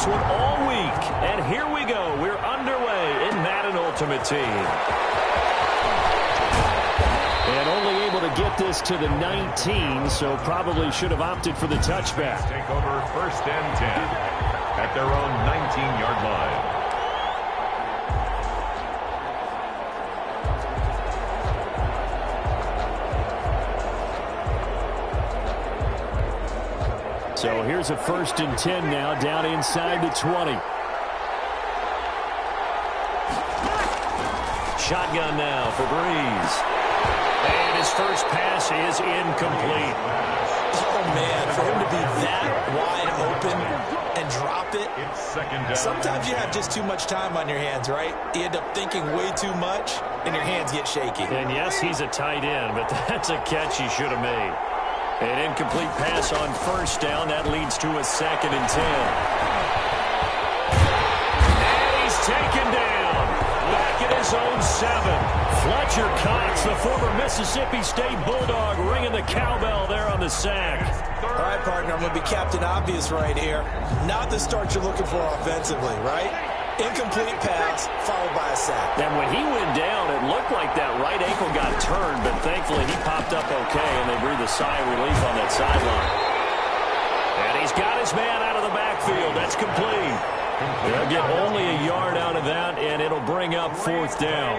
this one all week. And here we go. We're underway in Madden Ultimate Team. And only able to get this to the 19, so probably should have opted for the touchback. Take over 1st and 10 at their own 19-yard line. So here's a 1st and 10 now, down inside the 20. Shotgun now for Breeze. And his first pass is incomplete. Oh, man, for him to be that wide open and drop it. Sometimes you have just too much time on your hands, right? You end up thinking way too much, and your hands get shaky. And yes, he's a tight end, but that's a catch he should have made. An incomplete pass on 1st down. That leads to a 2nd and 10. And he's taken down. Back at his own 7. Fletcher Cox, the former Mississippi State Bulldog, ringing the cowbell there on the sack. All right, partner, I'm going to be Captain Obvious right here. Not the start you're looking for offensively, right? Incomplete pass, followed by a sack. And when he went down, it looked like that right ankle got turned, but thankfully he popped up okay, and they breathed a sigh of relief on that sideline. And he's got his man out of the backfield. That's complete. They'll get only a yard out of that, and it'll bring up 4th down.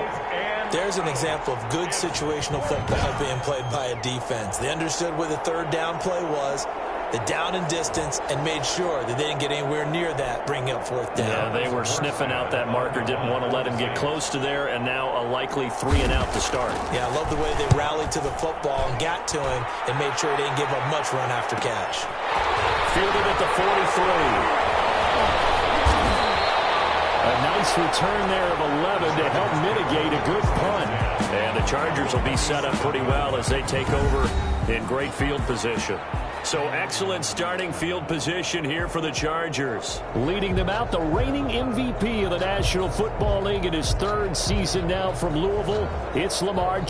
There's an example of good situational football being played by a defense. They understood where the 3rd down play was, the down and distance, and made sure that they didn't get anywhere near that, bringing up 4th down. Yeah, they were sniffing out that marker, didn't want to let him get close to there, and now a likely 3 and out to start. Yeah, I love the way they rallied to the football and got to him and made sure they didn't give up much run after catch. Fielded at the 43. A nice return there of 11 to help mitigate a good punt. And the Chargers will be set up pretty well as they take over in great field position. So excellent starting field position here for the Chargers. Leading them out, the reigning MVP of the National Football League in his 3rd season now from Louisville. It's Lamar.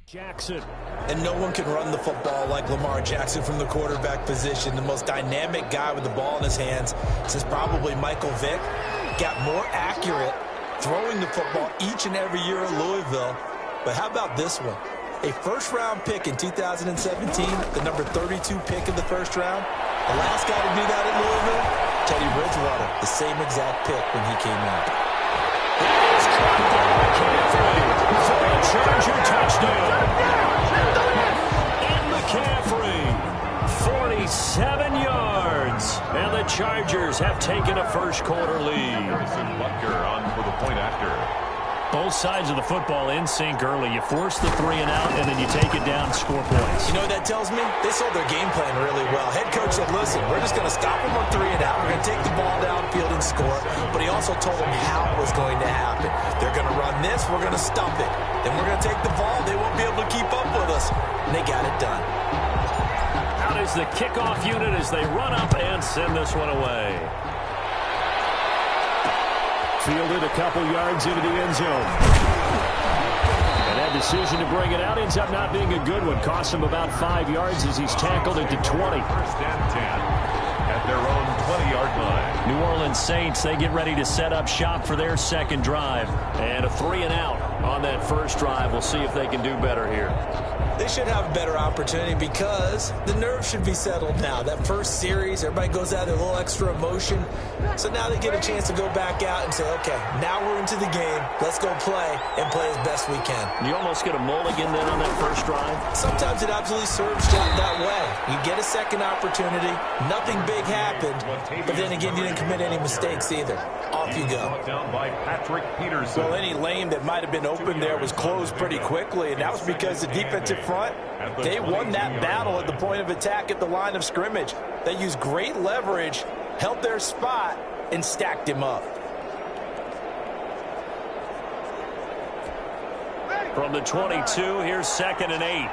Jackson. And no one can run the football like Lamar Jackson from the quarterback position. The most dynamic guy with the ball in his hands since probably Michael Vick. Got more accurate throwing the football each and every year at Louisville. But how about this one? A 1st-round pick in 2017, the number 32 pick in the 1st round. The last guy to do that at Louisville, Teddy Bridgewater, the same exact pick when he came out. It's caught by McCaffrey for a Charger touchdown. And McCaffrey, 47 yards. And the Chargers have taken a 1st quarter lead. Butker on for the point after. Both sides of the football in sync early. You force the 3 and out, and then you take it down, score points. You know what that tells me? They sold their game plan really well. Head coach said, listen, we're just going to stop them on 3 and out. We're going to take the ball downfield and score. But he also told them how it was going to happen. They're going to run this. We're going to stump it. Then we're going to take the ball. They won't be able to keep up with us. And they got it done. Out is the kickoff unit as they run up and send this one away. Fielded a couple yards into the end zone. And that decision to bring it out ends up not being a good one. Costs him about 5 yards as he's tackled at the 20. 1st and 10 at their own 20-yard line. New Orleans Saints, they get ready to set up shop for their 2nd drive. And a 3 and out on that 1st drive. We'll see if they can do better here. They should have a better opportunity because the nerves should be settled now. That 1st series, everybody goes out with a little extra emotion. So now they get a chance to go back out and say, okay, now we're into the game. Let's go play and play as best we can. You almost get a mulligan then on that 1st drive? Sometimes it absolutely serves that way. You get a 2nd opportunity. Nothing big happened. But then again, you didn't commit any mistakes either. Off you go. Down by Patrick Peterson. Well, any lane that might have been open there was closed pretty quickly, and that was because the defensive front, they won that battle at the point of attack at the line of scrimmage. They used great leverage, held their spot, and stacked him up. From the 22, here's 2nd and 8.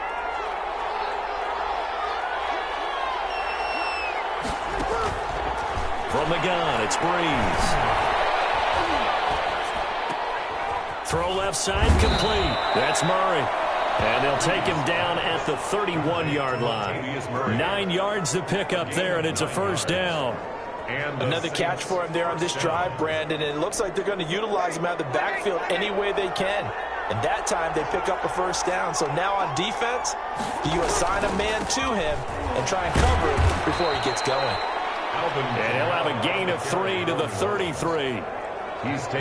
From the gun, it's Breeze. Throw left side, complete. That's Murray. And they'll take him down at the 31-yard line. 9 yards to pick up there, and it's a first down. Another catch for him there on this drive, Brandon, and it looks like they're going to utilize him out of the backfield any way they can. And that time they pick up a first down. So now on defense, do you assign a man to him and try and cover him before he gets going? And he'll have a gain of 3 to the 33.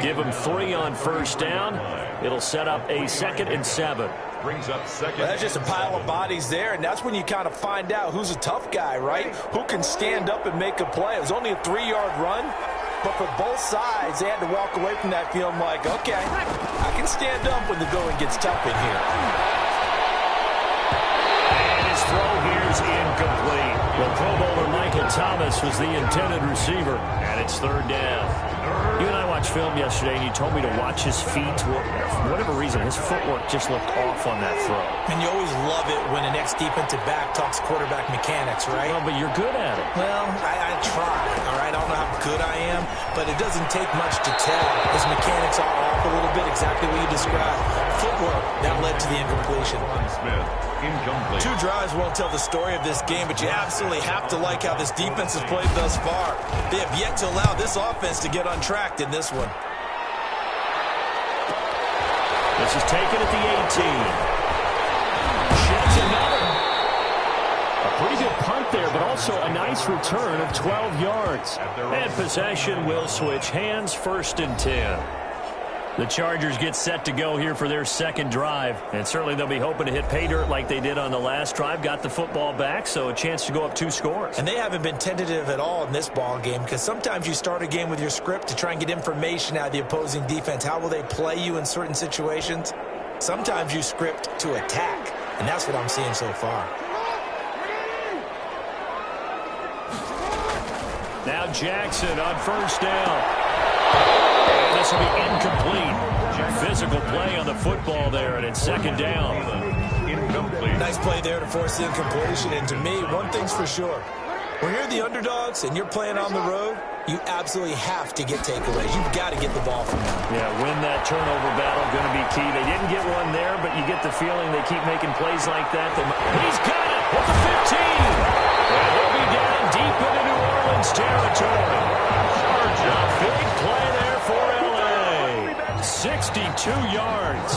Give him 3 on first down. It'll set up a 2nd and 7. Brings up second. Well, that's just a pile of bodies there, and that's when you kind of find out who's a tough guy, right? Who can stand up and make a play. It was only a 3-yard run, but for both sides, they had to walk away from that feeling like, okay, I can stand up when the going gets tough in here. And his throw here is incomplete. Well, Pro Bowler Michael Thomas was the intended receiver, and it's 3rd down. You and I watched film yesterday, and you told me to watch his feet. For whatever reason, his footwork just looked off on that throw. And you always love it when an ex-defensive back talks quarterback mechanics, right? Well, but you're good at it. Well, I try, all right? I don't know how good I am, but it doesn't take much to tell. His mechanics are off a little bit, exactly what you described. Footwork, that led to the incompletion. Smith, incomplete. 2 drives won't tell the story of this game, but you absolutely have to like how this defense has played thus far. They have yet to allow this offense to get untracked in this one. This is taken at the 18. Sheds another. A pretty good punt there, but also a nice return of 12 yards. And possession will switch hands, 1st and 10. The Chargers get set to go here for their 2nd drive, and certainly they'll be hoping to hit pay dirt like they did on the last drive. Got the football back, so a chance to go up 2 scores. And they haven't been tentative at all in this ball game, because sometimes you start a game with your script to try and get information out of the opposing defense. How will they play you in certain situations? Sometimes you script to attack, and that's what I'm seeing so far. Now Jackson on first down. And this will be incomplete. Physical play on the football there, and it's 2nd down. Incomplete. Nice play there to force the incompletion. And to me, one thing's for sure. When you're the underdogs and you're playing on the road, you absolutely have to get takeaways. You've got to get the ball from them. Yeah, win that turnover battle, going to be key. They didn't get one there, but you get the feeling they keep making plays like that. He's got it at the 15. And he'll be down deep into New Orleans territory. A big play there for L.A. 62 yards.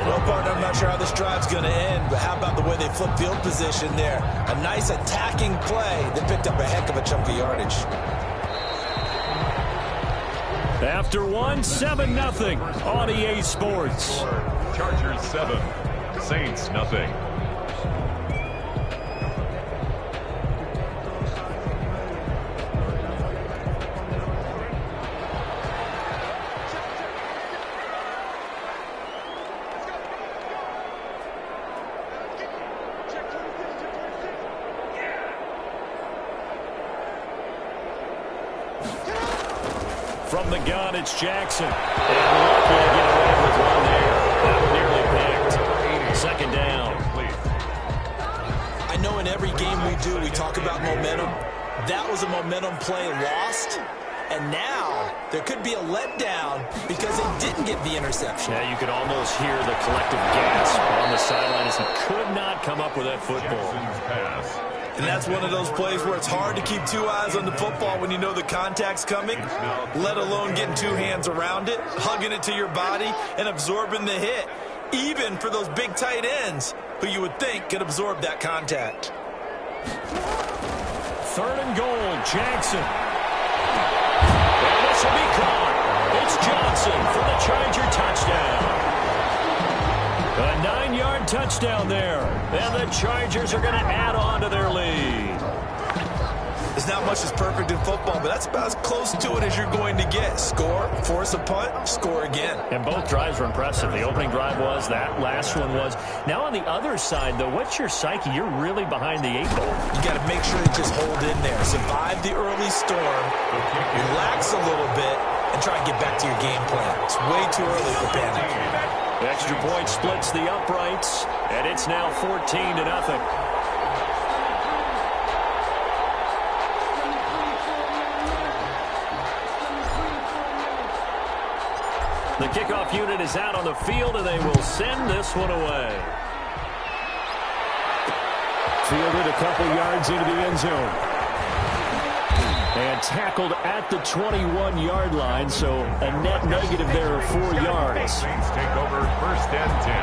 Well, partner, I'm not sure how this drive's going to end, but how about the way they flip field position there? A nice attacking play that picked up a heck of a chunk of yardage. After 7-0 on EA Sports. Chargers 7, Saints nothing. From the gun, it's Jackson. And lucky to get away with one there. That one nearly picked. 2nd down. I know in every game we do, we talk about momentum. That was a momentum play lost. And now there could be a letdown because they didn't get the interception. Yeah, you could almost hear the collective gasp on the sideline as he could not come up with that football. Pass. And that's one of those plays where it's hard to keep 2 eyes on the football when you know the contact's coming, let alone getting 2 hands around it, hugging it to your body, and absorbing the hit, even for those big tight ends who you would think could absorb that contact. 3rd and goal, Jackson. And this will be caught. It's Johnson for the Charger touchdown. A 9-yard touchdown there. And the Chargers are going to add on to their lead. There's not much that's perfect in football, but that's about as close to it as you're going to get. Score, force a punt, score again. And both drives were impressive. The opening drive was, that last one was. Now on the other side, though, what's your psyche? You're really behind the 8 ball. You got to make sure you just hold in there. Survive the early storm, relax a little bit, and try and get back to your game plan. It's way too early for panic. Extra point splits the uprights, and it's now 14-0. The kickoff unit is out on the field, and they will send this one away. Fielded a couple yards into the end zone. And tackled at the 21-yard line, so a net negative there of 4 yards. Saints take over 1st and 10.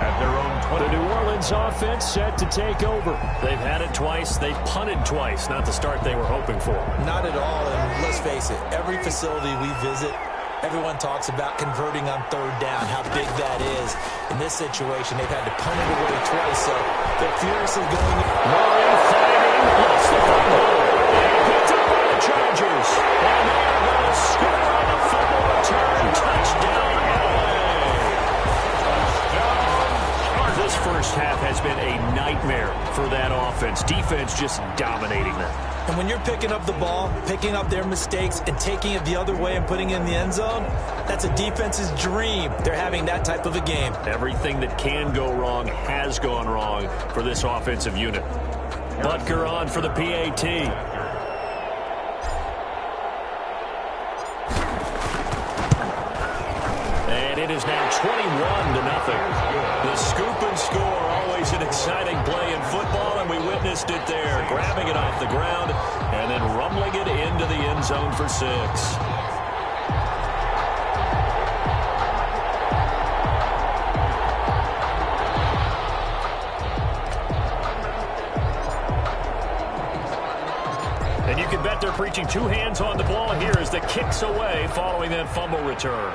At their own 20. The New Orleans offense set to take over. They've had it twice. They've punted twice. Not the start they were hoping for. Not at all, and let's face it, every facility we visit, everyone talks about converting on 3rd down, how big that is. In this situation, they've had to punt it away twice, so they're furiously going. Murray fighting, lost the fumble. And picked up by the Chargers. And they're going to score on the fumble return. Touchdown, LA. This first half has been a nightmare for that offense. Defense just dominating them. And when you're picking up the ball, picking up their mistakes, and taking it the other way and putting it in the end zone, that's a defense's dream. They're having that type of a game. Everything that can go wrong has gone wrong for this offensive unit. Butker on for the PAT. And it is now 21-0. The scoop and score, always an exciting play in football, and we witnessed it there. Grabbing it off the ground and then rumbling it into the end zone for 6. And you can bet they're preaching 2 hands on the ball here as the kick's away following that fumble return.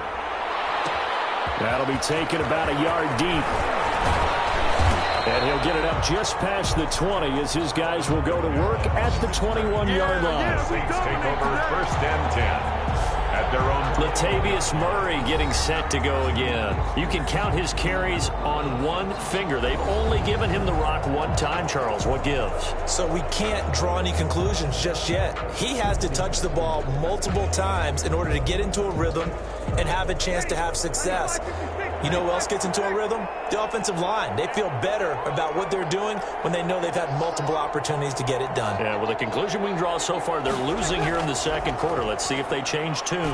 That'll be taken about a yard deep. And he'll get it up just past the 20 as his guys will go to work at the 21-yard line. Saints take over 1st and 10. At their own. Latavius Murray getting set to go again. You can count his carries on one finger. They've only given him the rock one time, Charles. What gives? So we can't draw any conclusions just yet. He has to touch the ball multiple times in order to get into a rhythm and have a chance to have success. You know who else gets into a rhythm? The offensive line. They feel better about what they're doing when they know they've had multiple opportunities to get it done. Yeah, well, the conclusion we can draw so far, they're losing here in the second quarter. Let's see if they change tunes. In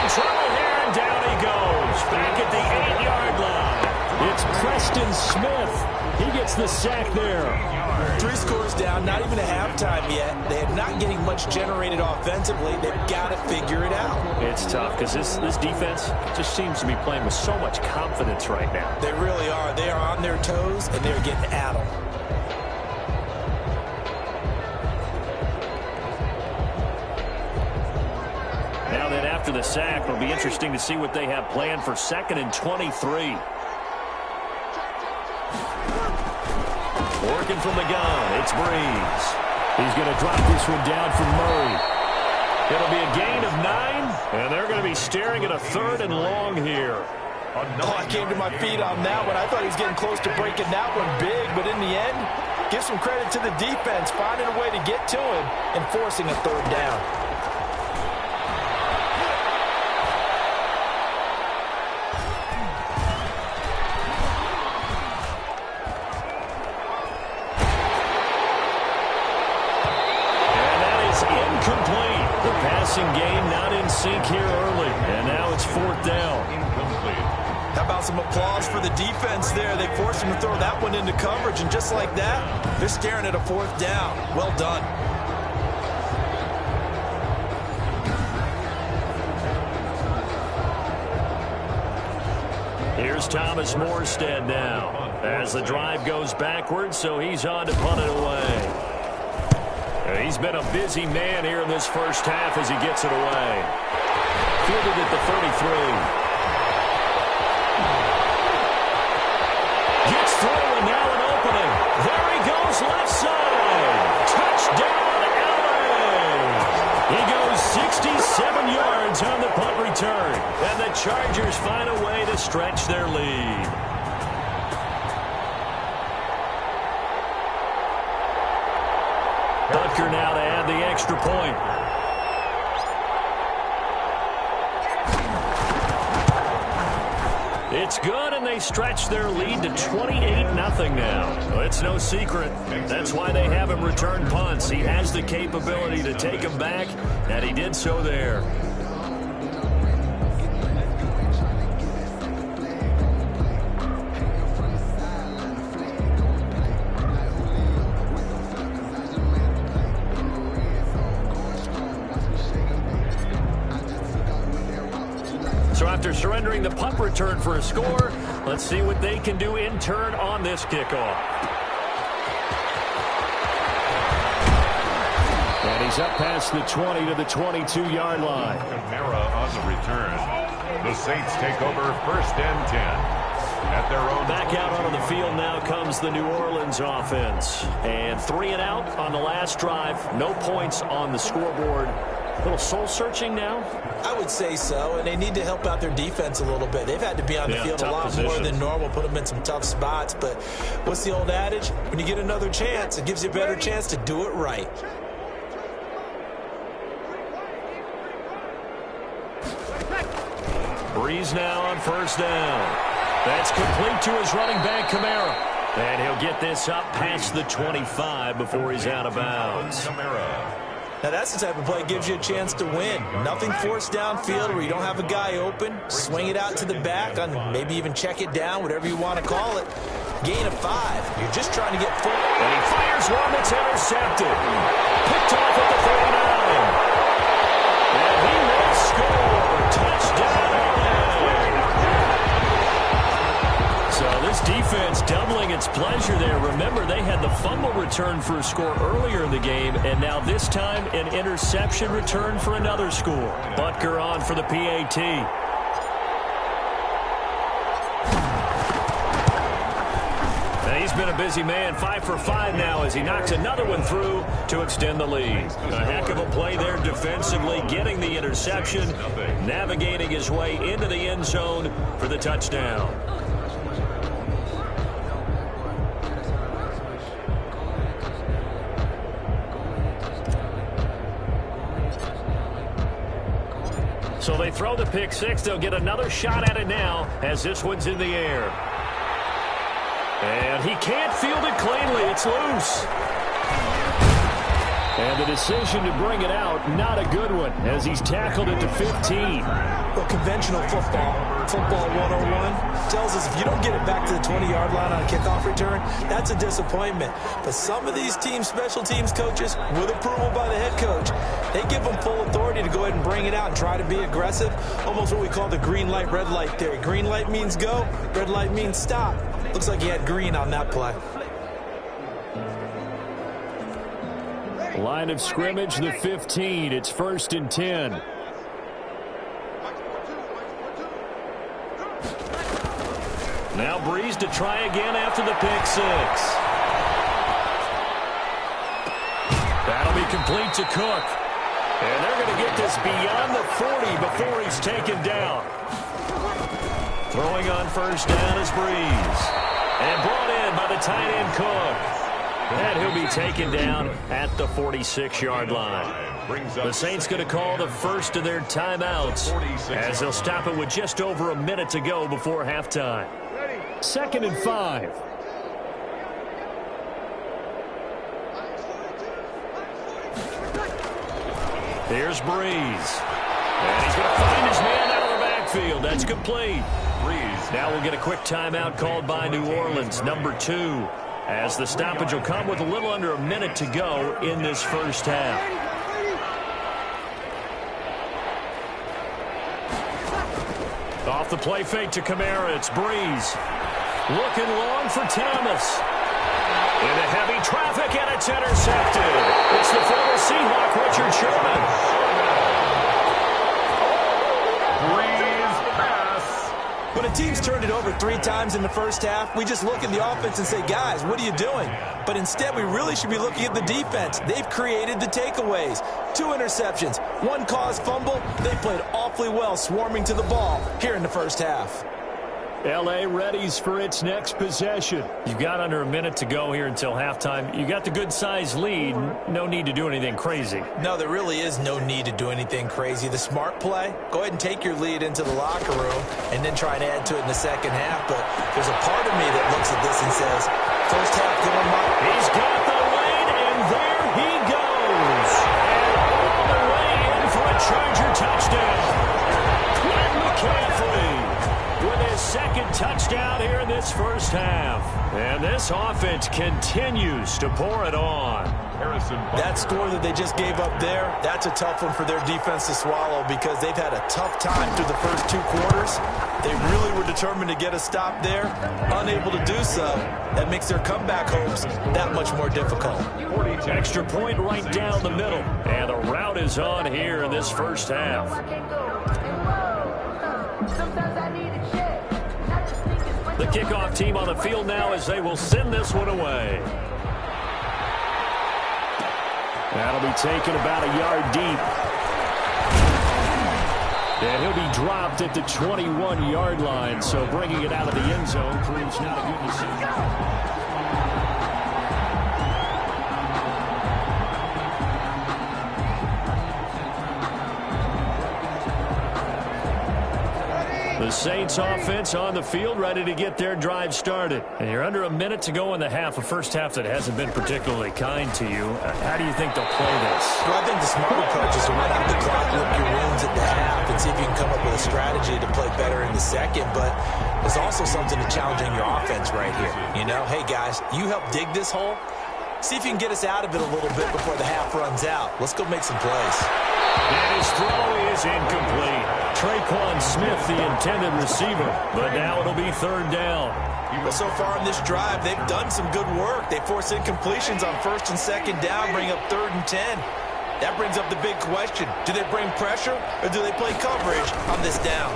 trouble here, and down he goes. Back at the 8-yard line. It's Preston Smith. He gets the sack there. 3 scores down, not even a halftime yet. They're not getting much generated offensively. They've got to figure it out. It's tough because this defense just seems to be playing with so much confidence right now. They really are. They are on their toes, and they're getting at them. Now that after the sack, it'll be interesting to see what they have planned for 2nd and 23. Working from the gun, it's Breeze. He's going to drop this one down for Murray. It'll be a gain of 9, and they're going to be staring at a 3rd and long here. Oh, I came to my feet on that one. I thought he was getting close to breaking that one big, but in the end, give some credit to the defense, finding a way to get to him and forcing a 3rd down. Game not in sync here early, and now it's 4th down. Incomplete. How about some applause for the defense there? They forced him to throw that one into coverage, and just like that, they're staring at a 4th down. Well done. Here's Thomas Morstead now as the drive goes backwards, so he's on to punt it away. He's been a busy man here in this first half as he gets it away. Fielded at the 33. Gets through and now an opening. There he goes left side. Touchdown, LA. He goes 67 yards on the punt return. And the Chargers find a way to stretch their lead. Butker now to add the extra point. It's good, and they stretch their lead to 28-0 now. It's no secret. That's why they have him return punts. He has the capability to take them back, and he did so there. So after surrendering the punt return for a score, let's see what they can do in turn on this kickoff. And he's up past the 20 to the 22-yard line. Kamara on the return. The Saints take over 1st and 10. At their own back out onto the field now comes the New Orleans offense. And 3 and out on the last drive. No points on the scoreboard. A little soul-searching now? I would say so, and they need to help out their defense a little bit. They've had to be on the field a lot more than normal, put them in some tough spots. But what's the old adage? When you get another chance, it gives you a better chance to do it right. Breeze now on 1st down. That's complete to his running back, Kamara. And he'll get this up past the 25 before he's out of bounds. Now, that's the type of play that gives you a chance to win. Nothing forced downfield where you don't have a guy open. Swing it out to the back, on maybe even check it down, whatever you want to call it. Gain of 5. You're just trying to get 4. And he fires one that's intercepted. Picked off at the 39. And he will score. Touchdown. So this defense doubling its pleasure there. Remember, they had the fumble return for a score earlier in the game, and now this time an interception return for another score. Butker on for the PAT. And he's been a busy man, 5 for 5 now as he knocks another one through to extend the lead. A heck of a play there defensively, getting the interception, navigating his way into the end zone for the touchdown. So they throw the pick 6. They'll get another shot at it now as this one's in the air. And he can't field it cleanly. It's loose. And the decision to bring it out, not a good one, as he's tackled it to 15. Well, conventional football 101, tells us if you don't get it back to the 20-yard line on a kickoff return, that's a disappointment. But some of these teams, special teams coaches, with approval by the head coach, they give them full authority to go ahead and bring it out and try to be aggressive, almost what we call the green light, red light theory. Green light means go, red light means stop. Looks like he had green on that play. Line of scrimmage, the 15. It's 1st and 10. Now Breeze to try again after the pick 6. That'll be complete to Cook. And they're going to get this beyond the 40 before he's taken down. Throwing on 1st down is Breeze. And brought in by the tight end Cook. And he'll be taken down at the 46-yard line. The Saints going to call the first of their timeouts as they'll stop it with just over a minute to go before halftime. 2nd and 5. Here's Breeze. And he's going to find his man out of the backfield. That's complete. Breeze. Now we'll get a quick timeout called by New Orleans, number 2. As the stoppage will come with a little under a minute to go in this first half. Off the play fake to Kamara, it's Breeze. Looking long for Thomas. Into heavy traffic, and it's intercepted. It's the former Seahawk, Richard Sherman. When a team's turned it over 3 times in the first half, we just look at the offense and say, guys, what are you doing? But instead, we really should be looking at the defense. They've created the takeaways. 2 interceptions, 1 caused fumble. They played awfully well swarming to the ball here in the first half. L.A. readies for its next possession. You've got under a minute to go here until halftime. You got the good-sized lead. No need to do anything crazy. No, there really is no need to do anything crazy. The smart play, go ahead and take your lead into the locker room and then try and add to it in the second half. But there's a part of me that looks at this and says, first half going up. He's got the lead, and there he goes. And all the way in for a Charger touchdown. Glenn McCaffrey with his 2nd touchdown here in this first half. And this offense continues to pour it on. That score that they just gave up there, that's a tough one for their defense to swallow because they've had a tough time through the first 2 quarters. They really were determined to get a stop there, unable to do so. That makes their comeback hopes that much more difficult. Extra point right down the middle. And the rout is on here in this first half. The kickoff team on the field now as they will send this one away. That'll be taken about a yard deep. And he'll be dropped at the 21-yard line. So bringing it out of the end zone proves not a good decision. The Saints offense on the field, ready to get their drive started. And you're under a minute to go in the half, a first half that hasn't been particularly kind to you. How do you think they'll play this? Well, I think the smart approach is to run out the clock, look your wounds at the half, and see if you can come up with a strategy to play better in the second. But there's also something to challenging your offense right here. You know, hey, guys, you help dig this hole. See if you can get us out of it a little bit before the half runs out. Let's go make some plays. And his throw is incomplete. Traquan Smith, the intended receiver, but now it'll be third down. Well, so far in this drive, they've done some good work. They force incompletions on first and second down, bring up 3rd and 10. That brings up the big question. Do they bring pressure or do they play coverage on this down?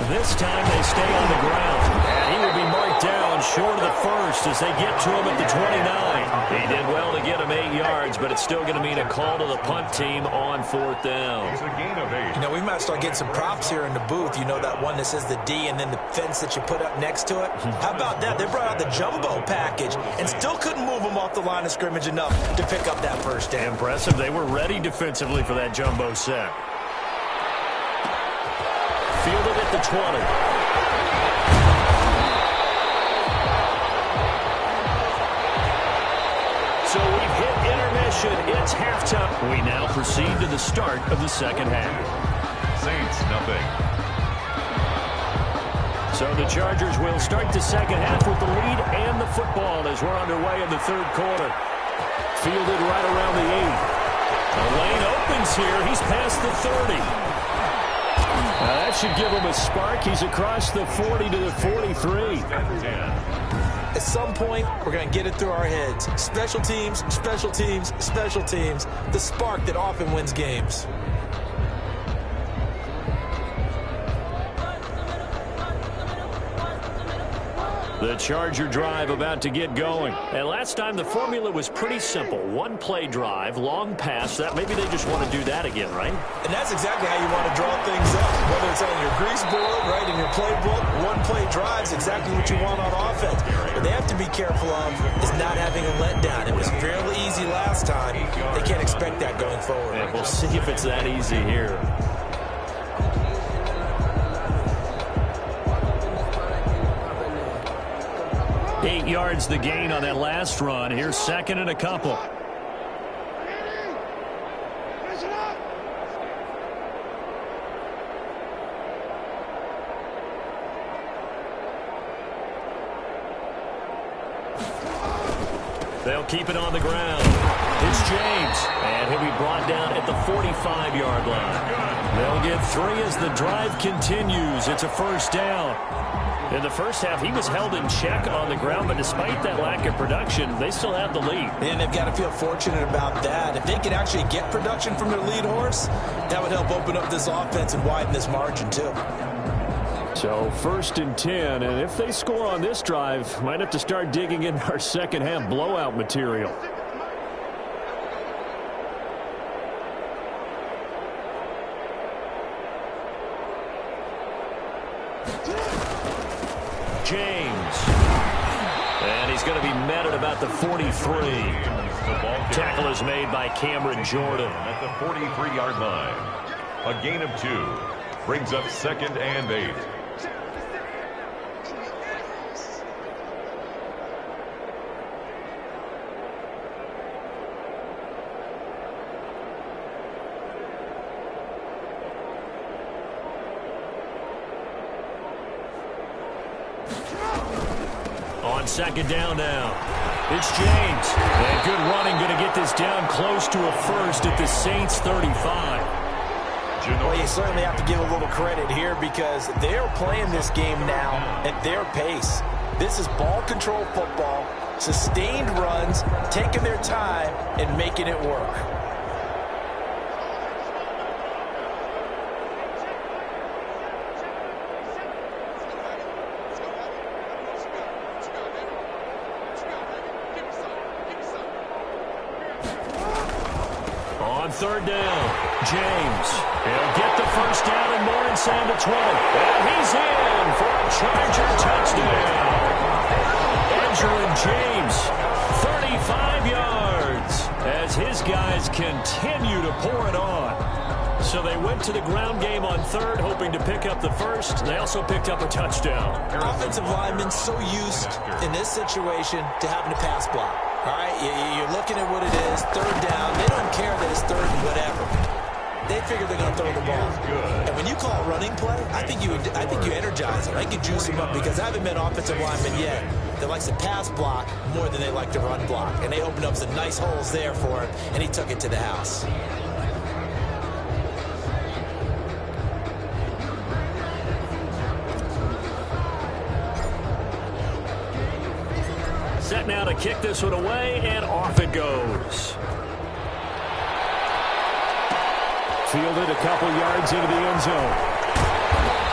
This time they stay on the ground. And he will be marked down short of the first as they get to him at the 29. He did well to get him 8 yards, but it's still going to mean a call to the punt team on 4th down. It's a gain of 8. You know, we might start getting some props here in the booth. You know, that one that says the D and then the fence that you put up next to it? How about that? They brought out the jumbo package and still couldn't move them off the line of scrimmage enough to pick up that first down. Impressive. They were ready defensively for that jumbo set. Fielded at the 20. So we've hit intermission. It's halftime. We now proceed to the start of the second half. Saints, nothing. So the Chargers will start the second half with the lead and the football as we're underway in the third quarter. Fielded right around the 8. The lane opens here. He's past the 30. That should give him a spark. He's across the 40 to the 43. At some point, we're going to get it through our heads. Special teams, special teams, special teams. The spark that often wins games. The Charger drive about to get going. And last time the formula was pretty simple. One play drive, long pass. That maybe they just want to do that again, right? And that's exactly how you want to draw things up. Whether it's on your grease board, right, in your playbook, one play drive is exactly what you want on offense. What they have to be careful of is not having a letdown. It was fairly easy last time. They can't expect that going forward. And we'll see if it's that easy here. Eight yards the gain on that last run. Here's second and a couple. They'll keep it on the ground. It's James, and he'll be brought down at the 45-yard line. They'll get 3 as the drive continues. It's a first down. In the first half, he was held in check on the ground, but despite that lack of production, they still have the lead. And they've got to feel fortunate about that. If they can actually get production from their lead horse, that would help open up this offense and widen this margin, too. So 1st and 10, and if they score on this drive, might have to start digging in our second half blowout material. James. And he's going to be met at about the 43. Tackle is made by Cameron Jordan. At the 43-yard line. A gain of 2. Brings up 2nd and 8. On on second down now. It's James. And good running, going to get this down close to a first at the Saints 35. Well, you certainly have to give a little credit here because they're playing this game now at their pace. This is ball control football, sustained runs, taking their time, and making it work. On third down, James. He'll get the first down and more inside the 20. And he's in for a Charger touchdown. Edgerrin James, 35 yards, as his guys continue to pour it on. So they went to the ground game on third, hoping to pick up the first. They also picked up a touchdown. Offensive linemen so used in this situation to having to pass block. All right, you're looking at what it is, third down. They don't care that it's third and whatever. They figure they're going to throw the ball. And when you call a running play, I think you energize them. I think you juice them up because I haven't met offensive linemen yet that likes to pass block more than they like to run block. And they opened up some nice holes there for him, and he took it to the house. Set now to kick this one away, and off it goes. Fielded a couple yards into the end zone.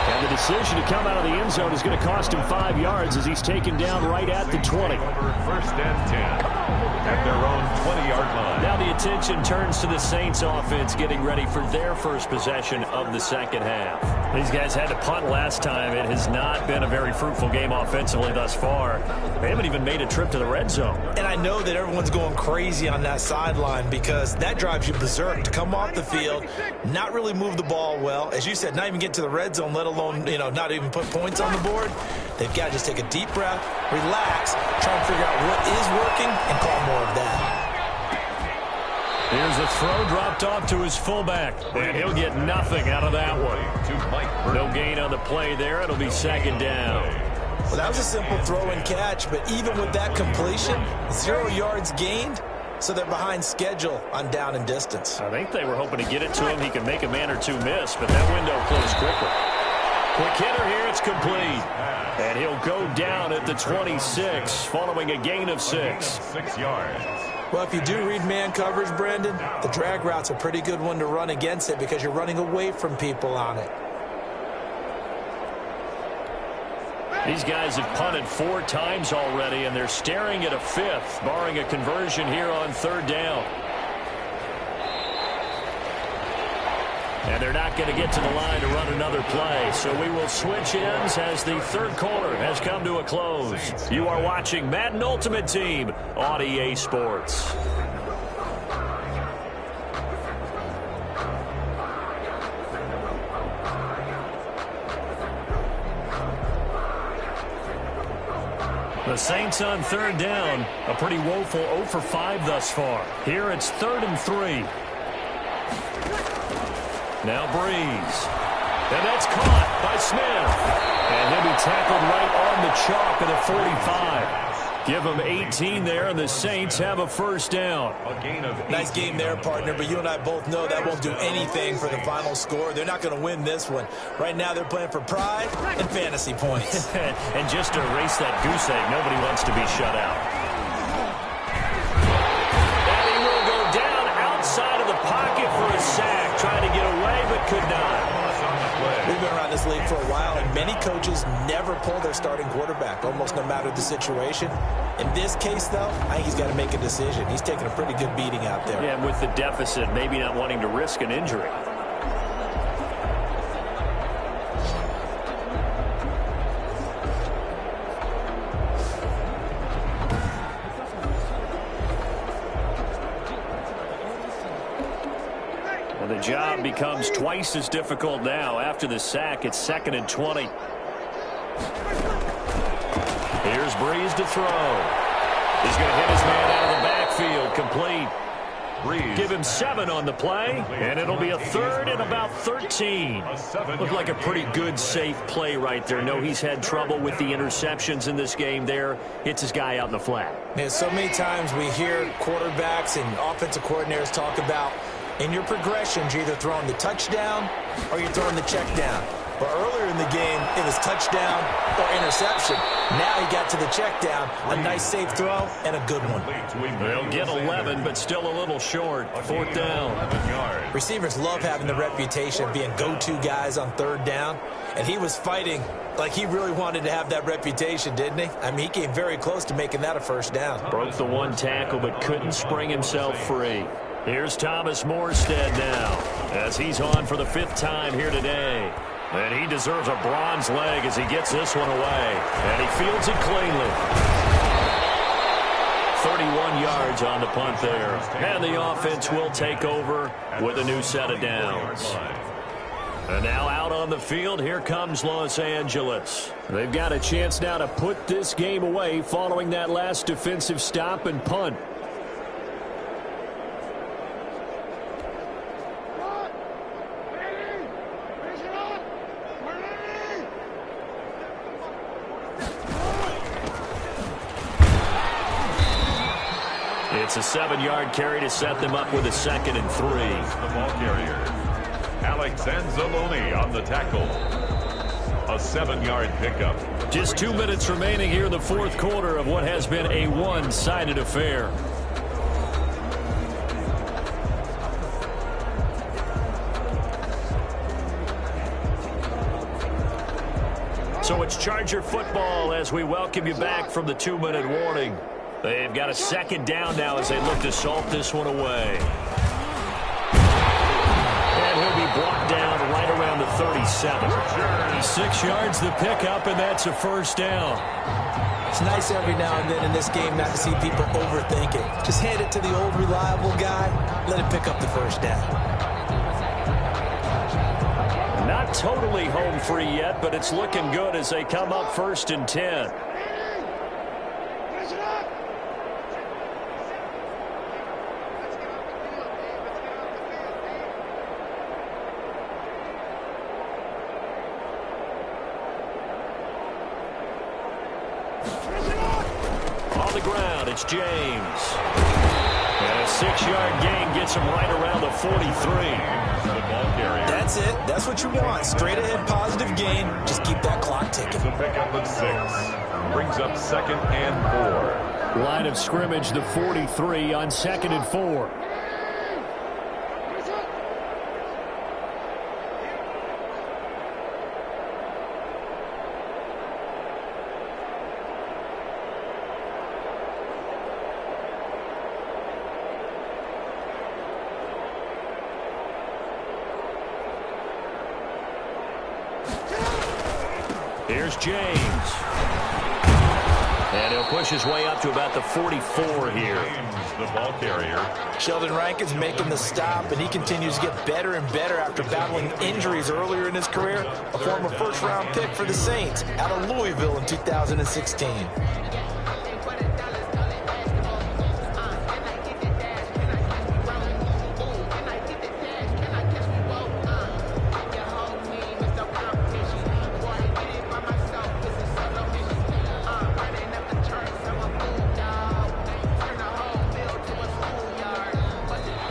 And the decision to come out of the end zone is going to cost him 5 yards as he's taken down right at the 20. First and 10 at their own 20-yard line. Now the attention turns to the Saints offense getting ready for their first possession of the second half. These guys had to punt last time. It has not been a very fruitful game offensively thus far. They haven't even made a trip to the red zone. And I know that everyone's going crazy on that sideline because that drives you berserk to come off the field, not really move the ball well. As you said, not even get to the red zone, let alone, not even put points on the board. They've got to just take a deep breath, relax, try and figure out what is working, and call more of that. Here's a throw dropped off to his fullback, and he'll get nothing out of that one. No gain on the play there. It'll be second down. Well, that was a simple throw and catch, but even with that completion, 0 yards gained, so they're behind schedule on down and distance. I think they were hoping to get it to him. He could make a man or two miss, but that window closed quickly. Quick hitter here, it's complete. And he'll go down at the 26, following a gain of 6. 6 yards. Well, if you do read man coverage, Brandon, the drag route's a pretty good one to run against it because you're running away from people on it. These guys have punted 4 times already, and they're staring at a 5th, barring a conversion here on third down. And they're not going to get to the line to run another play, so we will switch ends as the third quarter has come to a close. You are watching Madden Ultimate Team on EA Sports. The Saints on third down, a pretty woeful 0 for 5 thus far. Here it's 3rd and 3. Now Breeze. And that's caught by Smith. And he'll be tackled right on the chalk of the 45. Give them 18 there, and the Saints have a first down. Nice game there, partner, but you and I both know that won't do anything for the final score. They're not going to win this one. Right now they're playing for pride and fantasy points. And just to erase that goose egg, nobody wants to be shut out. And he will go down outside of the pocket for a sack, trying to get away but could not. We've been around this league for a while, and many coaches never pull their starting quarterback, almost no matter the situation. In this case, though, I think he's got to make a decision. He's taking a pretty good beating out there. Yeah, and with the deficit, maybe not wanting to risk an injury. The job becomes twice as difficult now. After the sack, it's 2nd and 20. Here's Breeze to throw. He's going to hit his man out of the backfield. Complete. Give him 7 on the play, and it'll be a 3rd and about 13. Looked like a pretty good, safe play right there. No, he's had trouble with the interceptions in this game there. Hits his guy out in the flat. Man, so many times we hear quarterbacks and offensive coordinators talk about in your progressions, you're either throwing the touchdown or you're throwing the check down. But earlier in the game, it was touchdown or interception. Now he got to the check down, a nice safe throw, and a good one. They'll get 11, but still a little short. 4th down. Receivers love having the reputation of being go-to guys on 3rd down, and he was fighting like he really wanted to have that reputation, didn't he? I mean, he came very close to making that a 1st down. Broke the 1 tackle, but couldn't spring himself free. Here's Thomas Morstead now, as he's on for the 5th time here today. And he deserves a bronze leg as he gets this one away. And he fields it cleanly. 31 yards on the punt there. And the offense will take over with a new set of downs. And now out on the field, here comes Los Angeles. They've got a chance now to put this game away following that last defensive stop and punt. It's a 7-yard carry to set them up with a 2nd and 3. The ball carrier, Alex Anzalone on the tackle. A 7-yard pickup. Just 2 minutes remaining here in the 4th quarter of what has been a one-sided affair. So it's Charger football as we welcome you back from the 2-minute warning. They've got a 2nd down now as they look to salt this one away. And he'll be brought down right around the 37. 6 yards the pickup, and that's a 1st down. It's nice every now and then in this game not to see people overthink it. Just hand it to the old reliable guy, let him pick up the 1st down. Not totally home free yet, but it's looking good as they come up 1st and 10. On the ground, it's James. And a 6-yard gain gets him right around the 43. The ball carrier. That's it. That's what you want. Straight ahead positive gain. Just keep that clock ticking. The pickup of 6. Brings up 2nd and 4. Line of scrimmage, the 43 on 2nd and 4. Here's James. And he'll push his way up to about the 44 here. James, the ball carrier. Sheldon Rankin's making the stop, and he continues to get better and better after battling injuries earlier in his career. A former 1st-round pick for the Saints out of Louisville in 2016.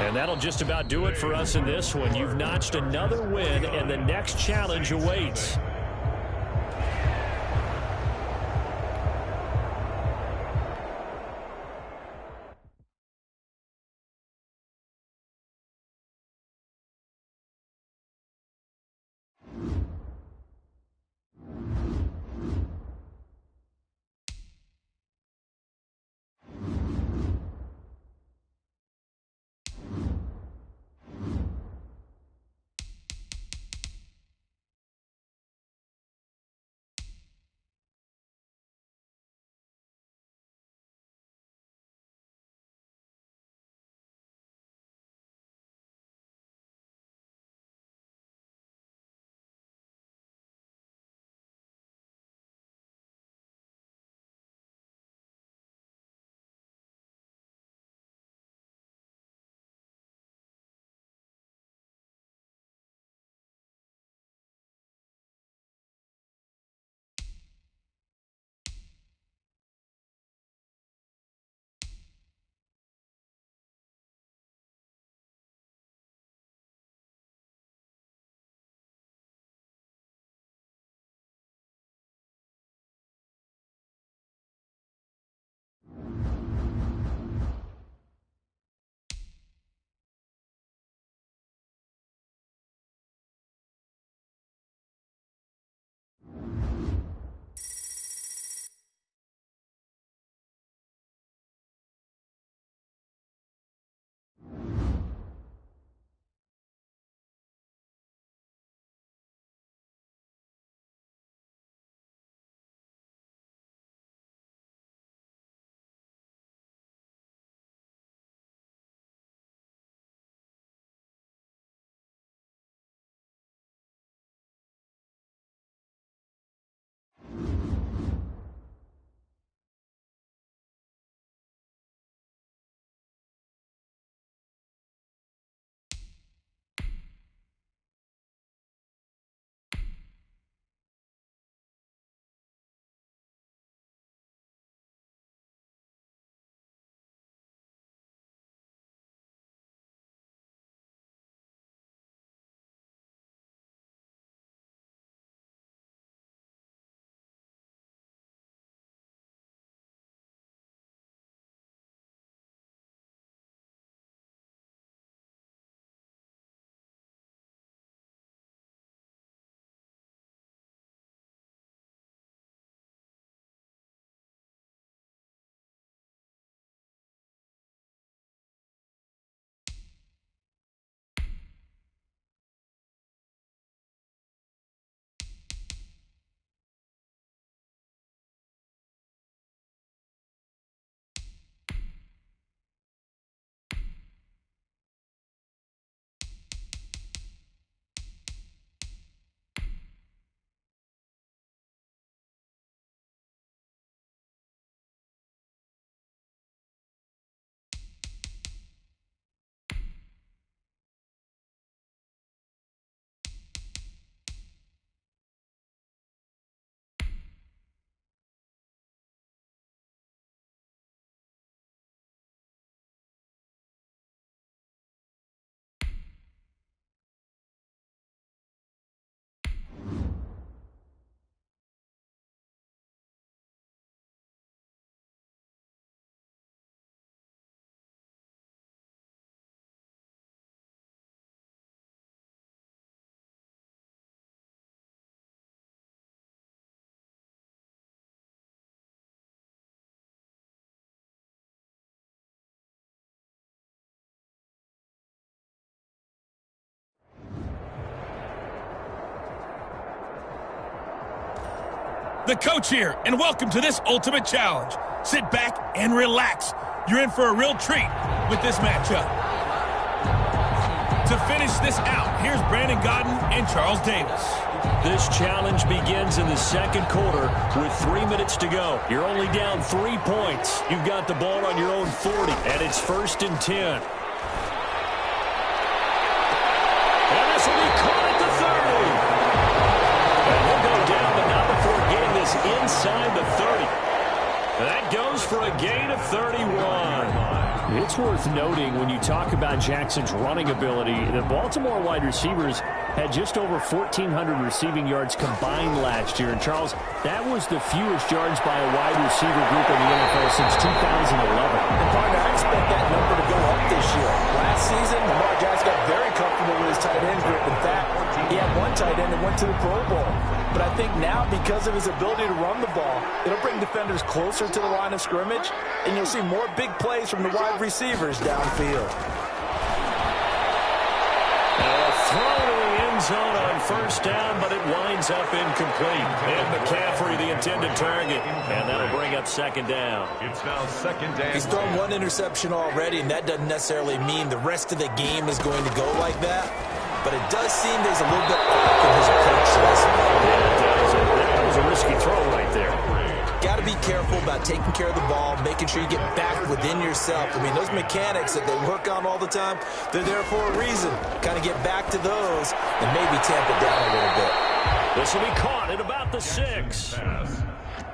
And that'll just about do it for us in this one. You've notched another win, and the next challenge awaits. The coach here, and welcome to this Ultimate Challenge. Sit back and relax. You're in for a real treat with this matchup. To finish this out, here's Brandon Gaudin and Charles Davis. This challenge begins in the second quarter with 3 minutes to go. You're only down 3 points. You've got the ball on your own 40, and it's 1st and 10. And this will be caught at the 30. And he'll go down, but not before getting this inside the 30. That goes for a gain of 31. It's worth noting when you talk about Jackson's running ability, the Baltimore wide receivers had just over 1,400 receiving yards combined last year. And, Charles, that was the fewest yards by a wide receiver group in the NFL since 2011. And, partner, I expect that number to go up this year. Last season, Lamar Jackson got very comfortable with his tight end group. In fact, he had one tight end that went to the Pro Bowl. But I think now, because of his ability to run the ball, it'll bring defenders closer to the line of scrimmage, and you'll see more big plays from the wide receivers downfield. A throw to the end zone on 1st down, but it winds up incomplete. And McCaffrey, the intended target. And that'll bring up 2nd down. It's now 2nd down. He's thrown one interception already, and that doesn't necessarily mean the rest of the game is going to go like that. But it does seem there's a little bit off in his approach to this one. Yeah, that was a risky throw right there. Got to be careful about taking care of the ball, making sure you get back within yourself. I mean, those mechanics that they work on all the time, they're there for a reason. Kind of get back to those and maybe tamp it down a little bit. This will be caught at about the 6.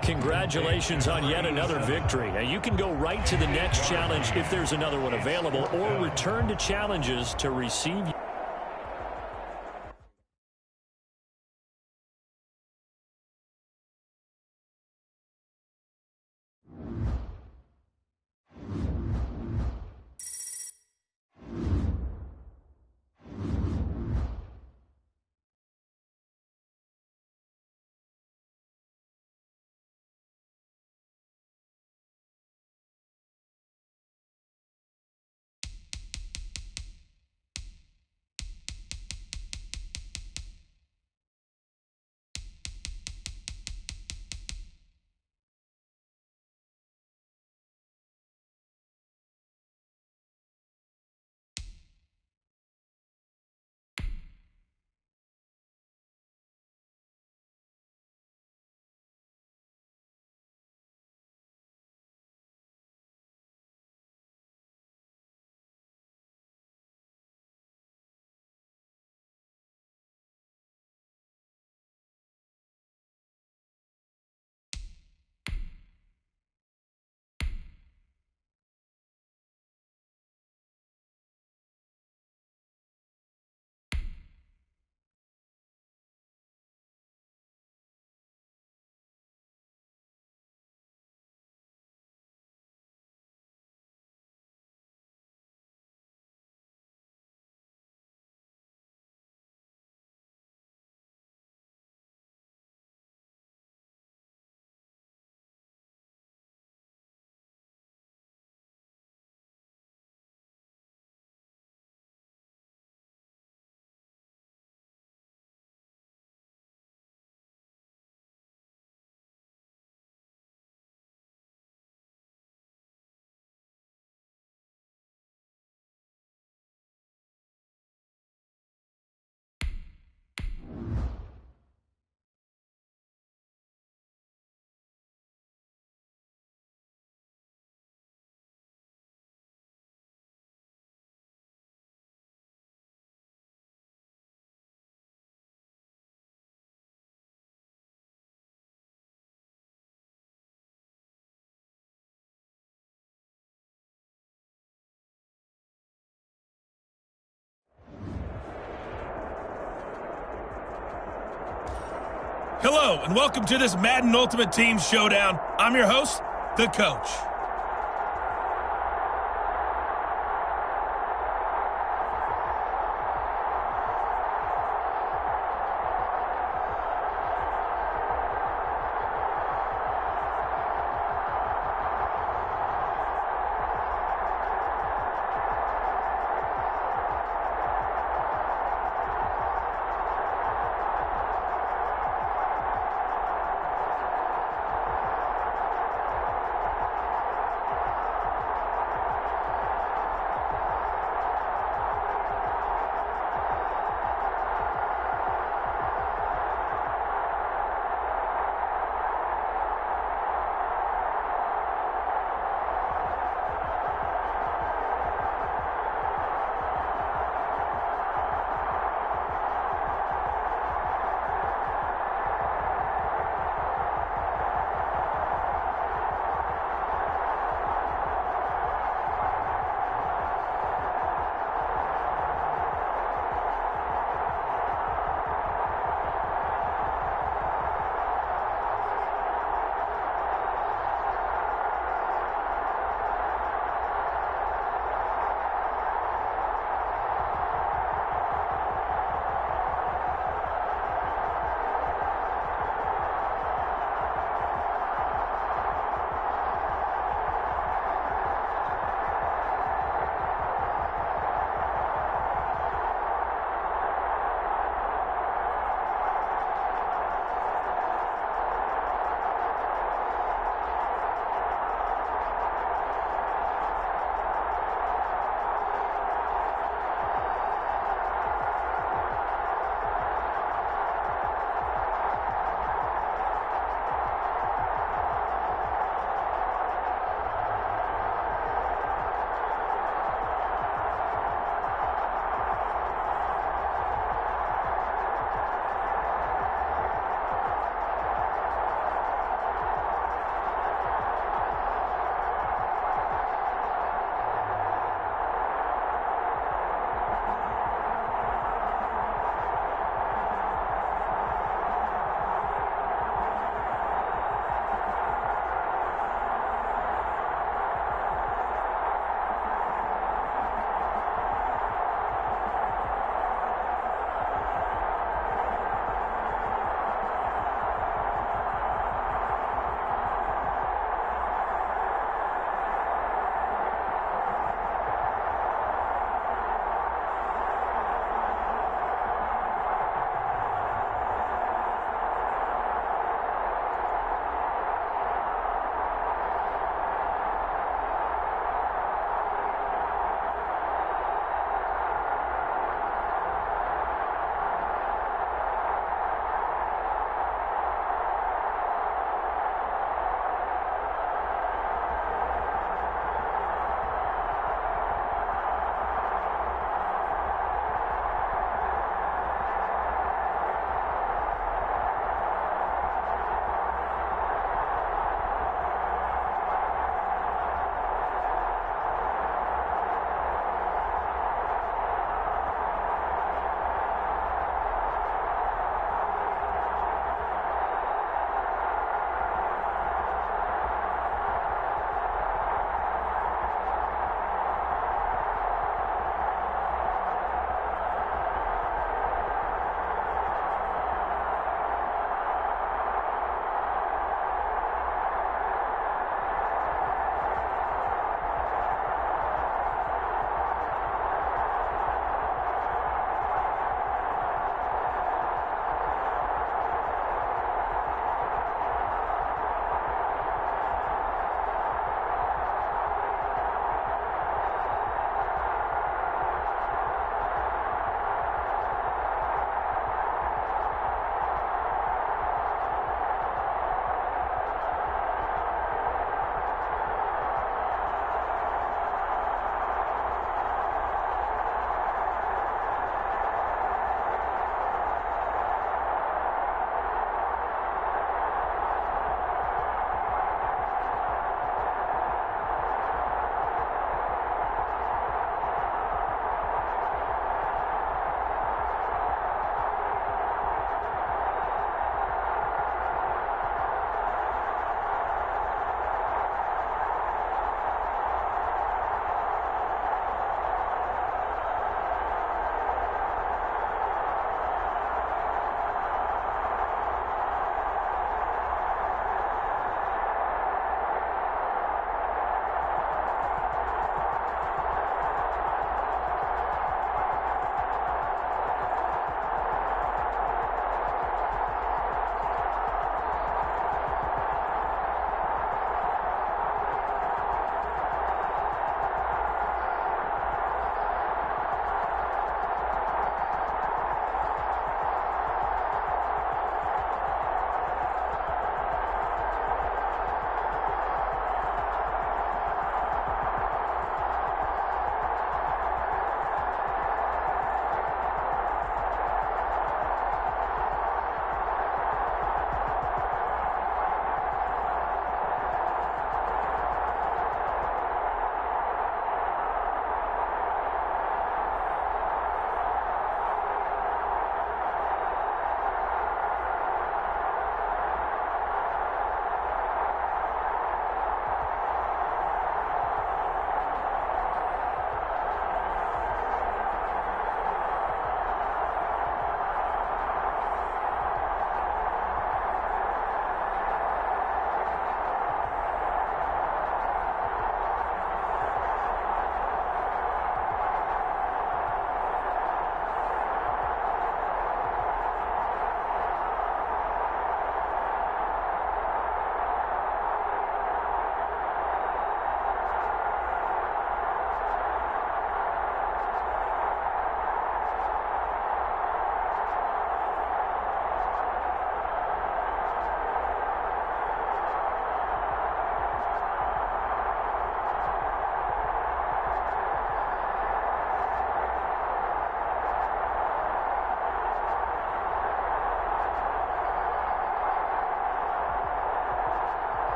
Congratulations on yet another victory. Now, you can go right to the next challenge if there's another one available, or return to challenges to receive. Hello, and welcome to this Madden Ultimate Team Showdown. I'm your host, the coach.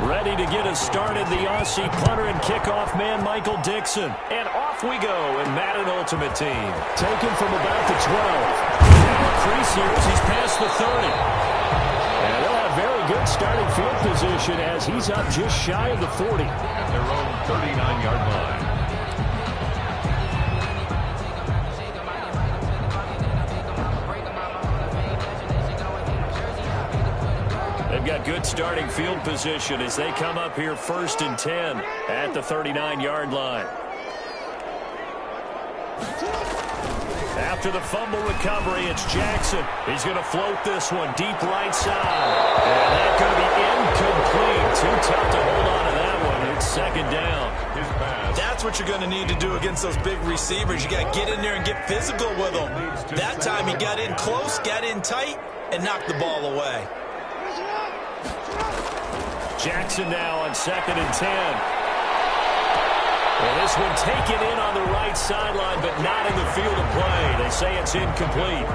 Ready to get us started, the Aussie punter and kickoff man, Michael Dixon. And off we go in Madden Ultimate Team. Taken from about the 12. Now increase here as he's past the 30. And they'll have very good starting field position as he's up just shy of the 40. At their own 39-yard line. They've got good starting field position as they come up here 1st and 10 at the 39-yard line. After the fumble recovery, it's Jackson. He's going to float this one deep right side. And that's going to be incomplete. Too tough to hold on to that one. It's 2nd down. That's what you're going to need to do against those big receivers. You got to get in there and get physical with them. That time he got in close, got in tight, and knocked the ball away. Jackson now on 2nd and 10. Well, this one taken in on the right sideline, but not in the field of play. They say it's incomplete.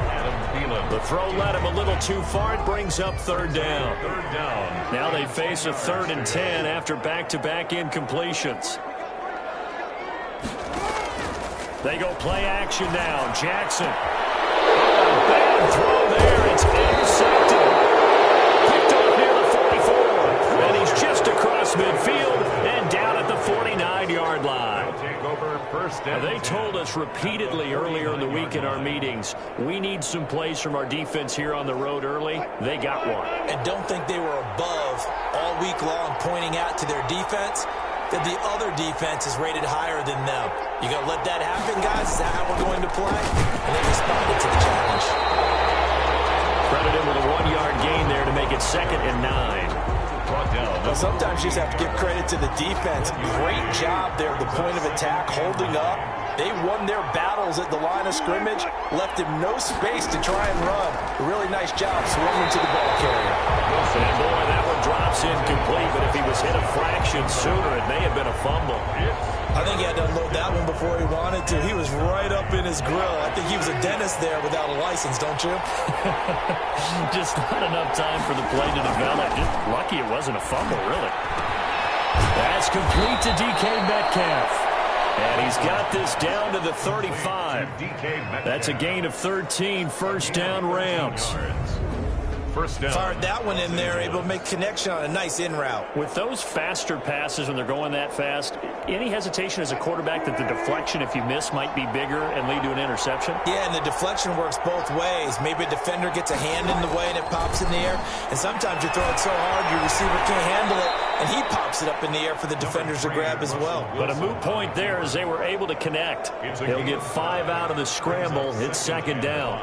The throw led him a little too far. It brings up 3rd down. Now they face a 3rd and 10 after back-to-back incompletions. They go play action now. Jackson. Oh, bad throw there. It's intercepted. Picked off near the 44. And he's just across midfield and down at the 49-yard line. Now, they told us repeatedly earlier in the week in our meetings, we need some plays from our defense here on the road early. They got one. And don't think they were above all week long pointing out to their defense that the other defense is rated higher than them. You going to let that happen, guys? Is that how we're going to play? And they responded to the challenge. Credit him with a 1-yard gain there to make it 2nd and 9. Well, sometimes you just have to give credit to the defense. Great job there at the point of attack, holding up. They won their battles at the line of scrimmage, left him no space to try and run. A really nice job swimming to the ball carrier. And boy, that one drops incomplete, but if he was hit a fraction sooner, it may have been a fumble. I think he had to unload that one before he wanted to. He was right up in his grill. I think he was a dentist there without a license, don't you? Just not enough time for the play to develop. Just lucky it wasn't a fumble, really. That's complete to DK Metcalf. And he's got this down to the 35. That's a gain of 13, 1st down Rams. First down. Fired that one in there, able to make connection on a nice in route. With those faster passes when they're going that fast, any hesitation as a quarterback that the deflection, if you miss, might be bigger and lead to an interception? Yeah, and the deflection works both ways. Maybe a defender gets a hand in the way and it pops in the air. And sometimes you throw it so hard your receiver can't handle it, and he pops it up in the air for the defenders to grab as well. But a moot point there as they were able to connect. He'll get 5 out of the scramble. It's 2nd down.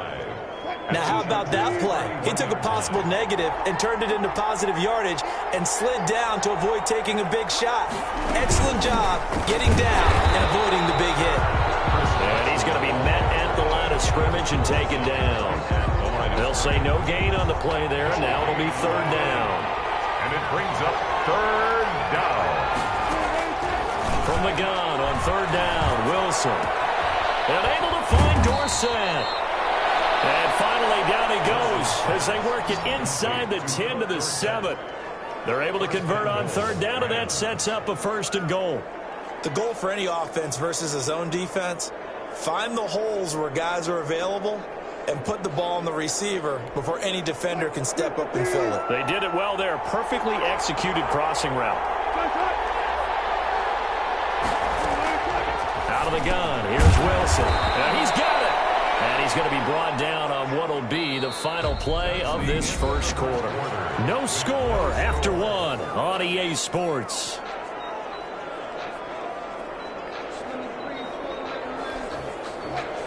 Now, how about that play? He took a possible negative and turned it into positive yardage and slid down to avoid taking a big shot. Excellent job getting down and avoiding the big hit. And he's going to be met at the line of scrimmage and taken down. They'll say no gain on the play there. Now it'll be 3rd down. And it brings up 3rd down. From the gun on 3rd down, Wilson. And able to find Dorsett. And finally, down he goes as they work it inside the 10 to the 7. They're able to convert on 3rd down, and that sets up a 1st and goal. The goal for any offense versus a zone defense, find the holes where guys are available and put the ball on the receiver before any defender can step up and fill it. They did it well there. Perfectly executed crossing route. Out of the gun, here's Wilson. And he's got it. And he's going to be brought down on what will be the final play of this 1st quarter. No score after 1 on EA Sports.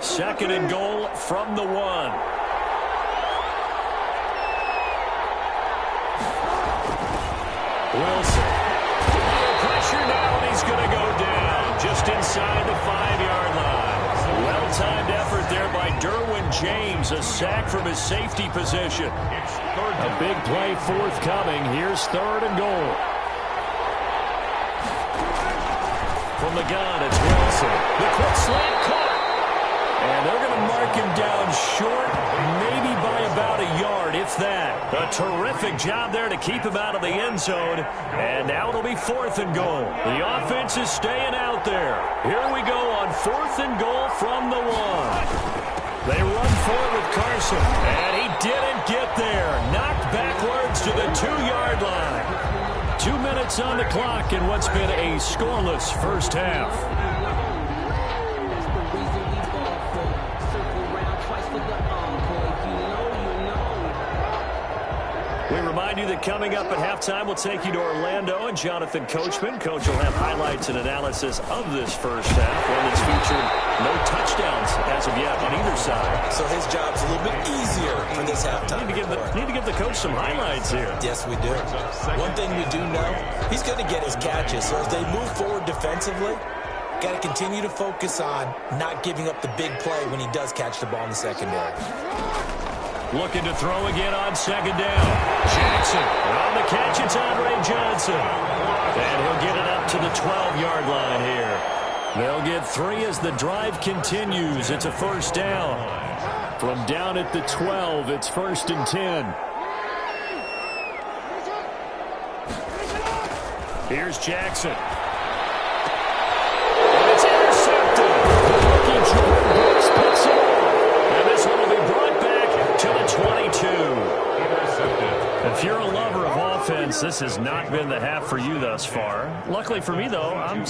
Second and goal from the 1. Wilson. Pressure now, and he's going to go down just inside the 5-yard line. Well-timed effort there by Derwin James, a sack from his safety position. A big play forthcoming. Here's 3rd and goal. From the gun, it's Wilson. The quick slant caught. And they're going to mark him down short, maybe by about a yard, if that. A terrific job there to keep him out of the end zone. And now it'll be 4th and goal. The offense is staying out there. Here we go on 4th and goal from the 1. They run forward with Carson, and he didn't get there. Knocked backwards to the 2-yard line. 2 minutes on the clock in what's been a scoreless first half. We remind you that coming up at halftime, we'll take you to Orlando and Jonathan Coachman. Coach will have highlights and analysis of this first half, one that's featured no touchdowns as of yet on either side. So his job's a little bit easier for this halftime. Need to give the coach some highlights here. Yes, we do. One thing we do know, he's going to get his catches. So as they move forward defensively, got to continue to focus on not giving up the big play when he does catch the ball in the secondary. Looking to throw again on second down. Jackson. On the catch, it's Andre Johnson. And he'll get it up to the 12-yard line here. They'll get 3 as the drive continues. It's a first down. From down at the 12, it's 1st and 10. Here's Jackson. And it's intercepted. The rookie Jordan Brooks picks it up. And this one will be brought back to the 22. If you're a lover of offense, this has not been the half for you thus far. Luckily for me, though, I'm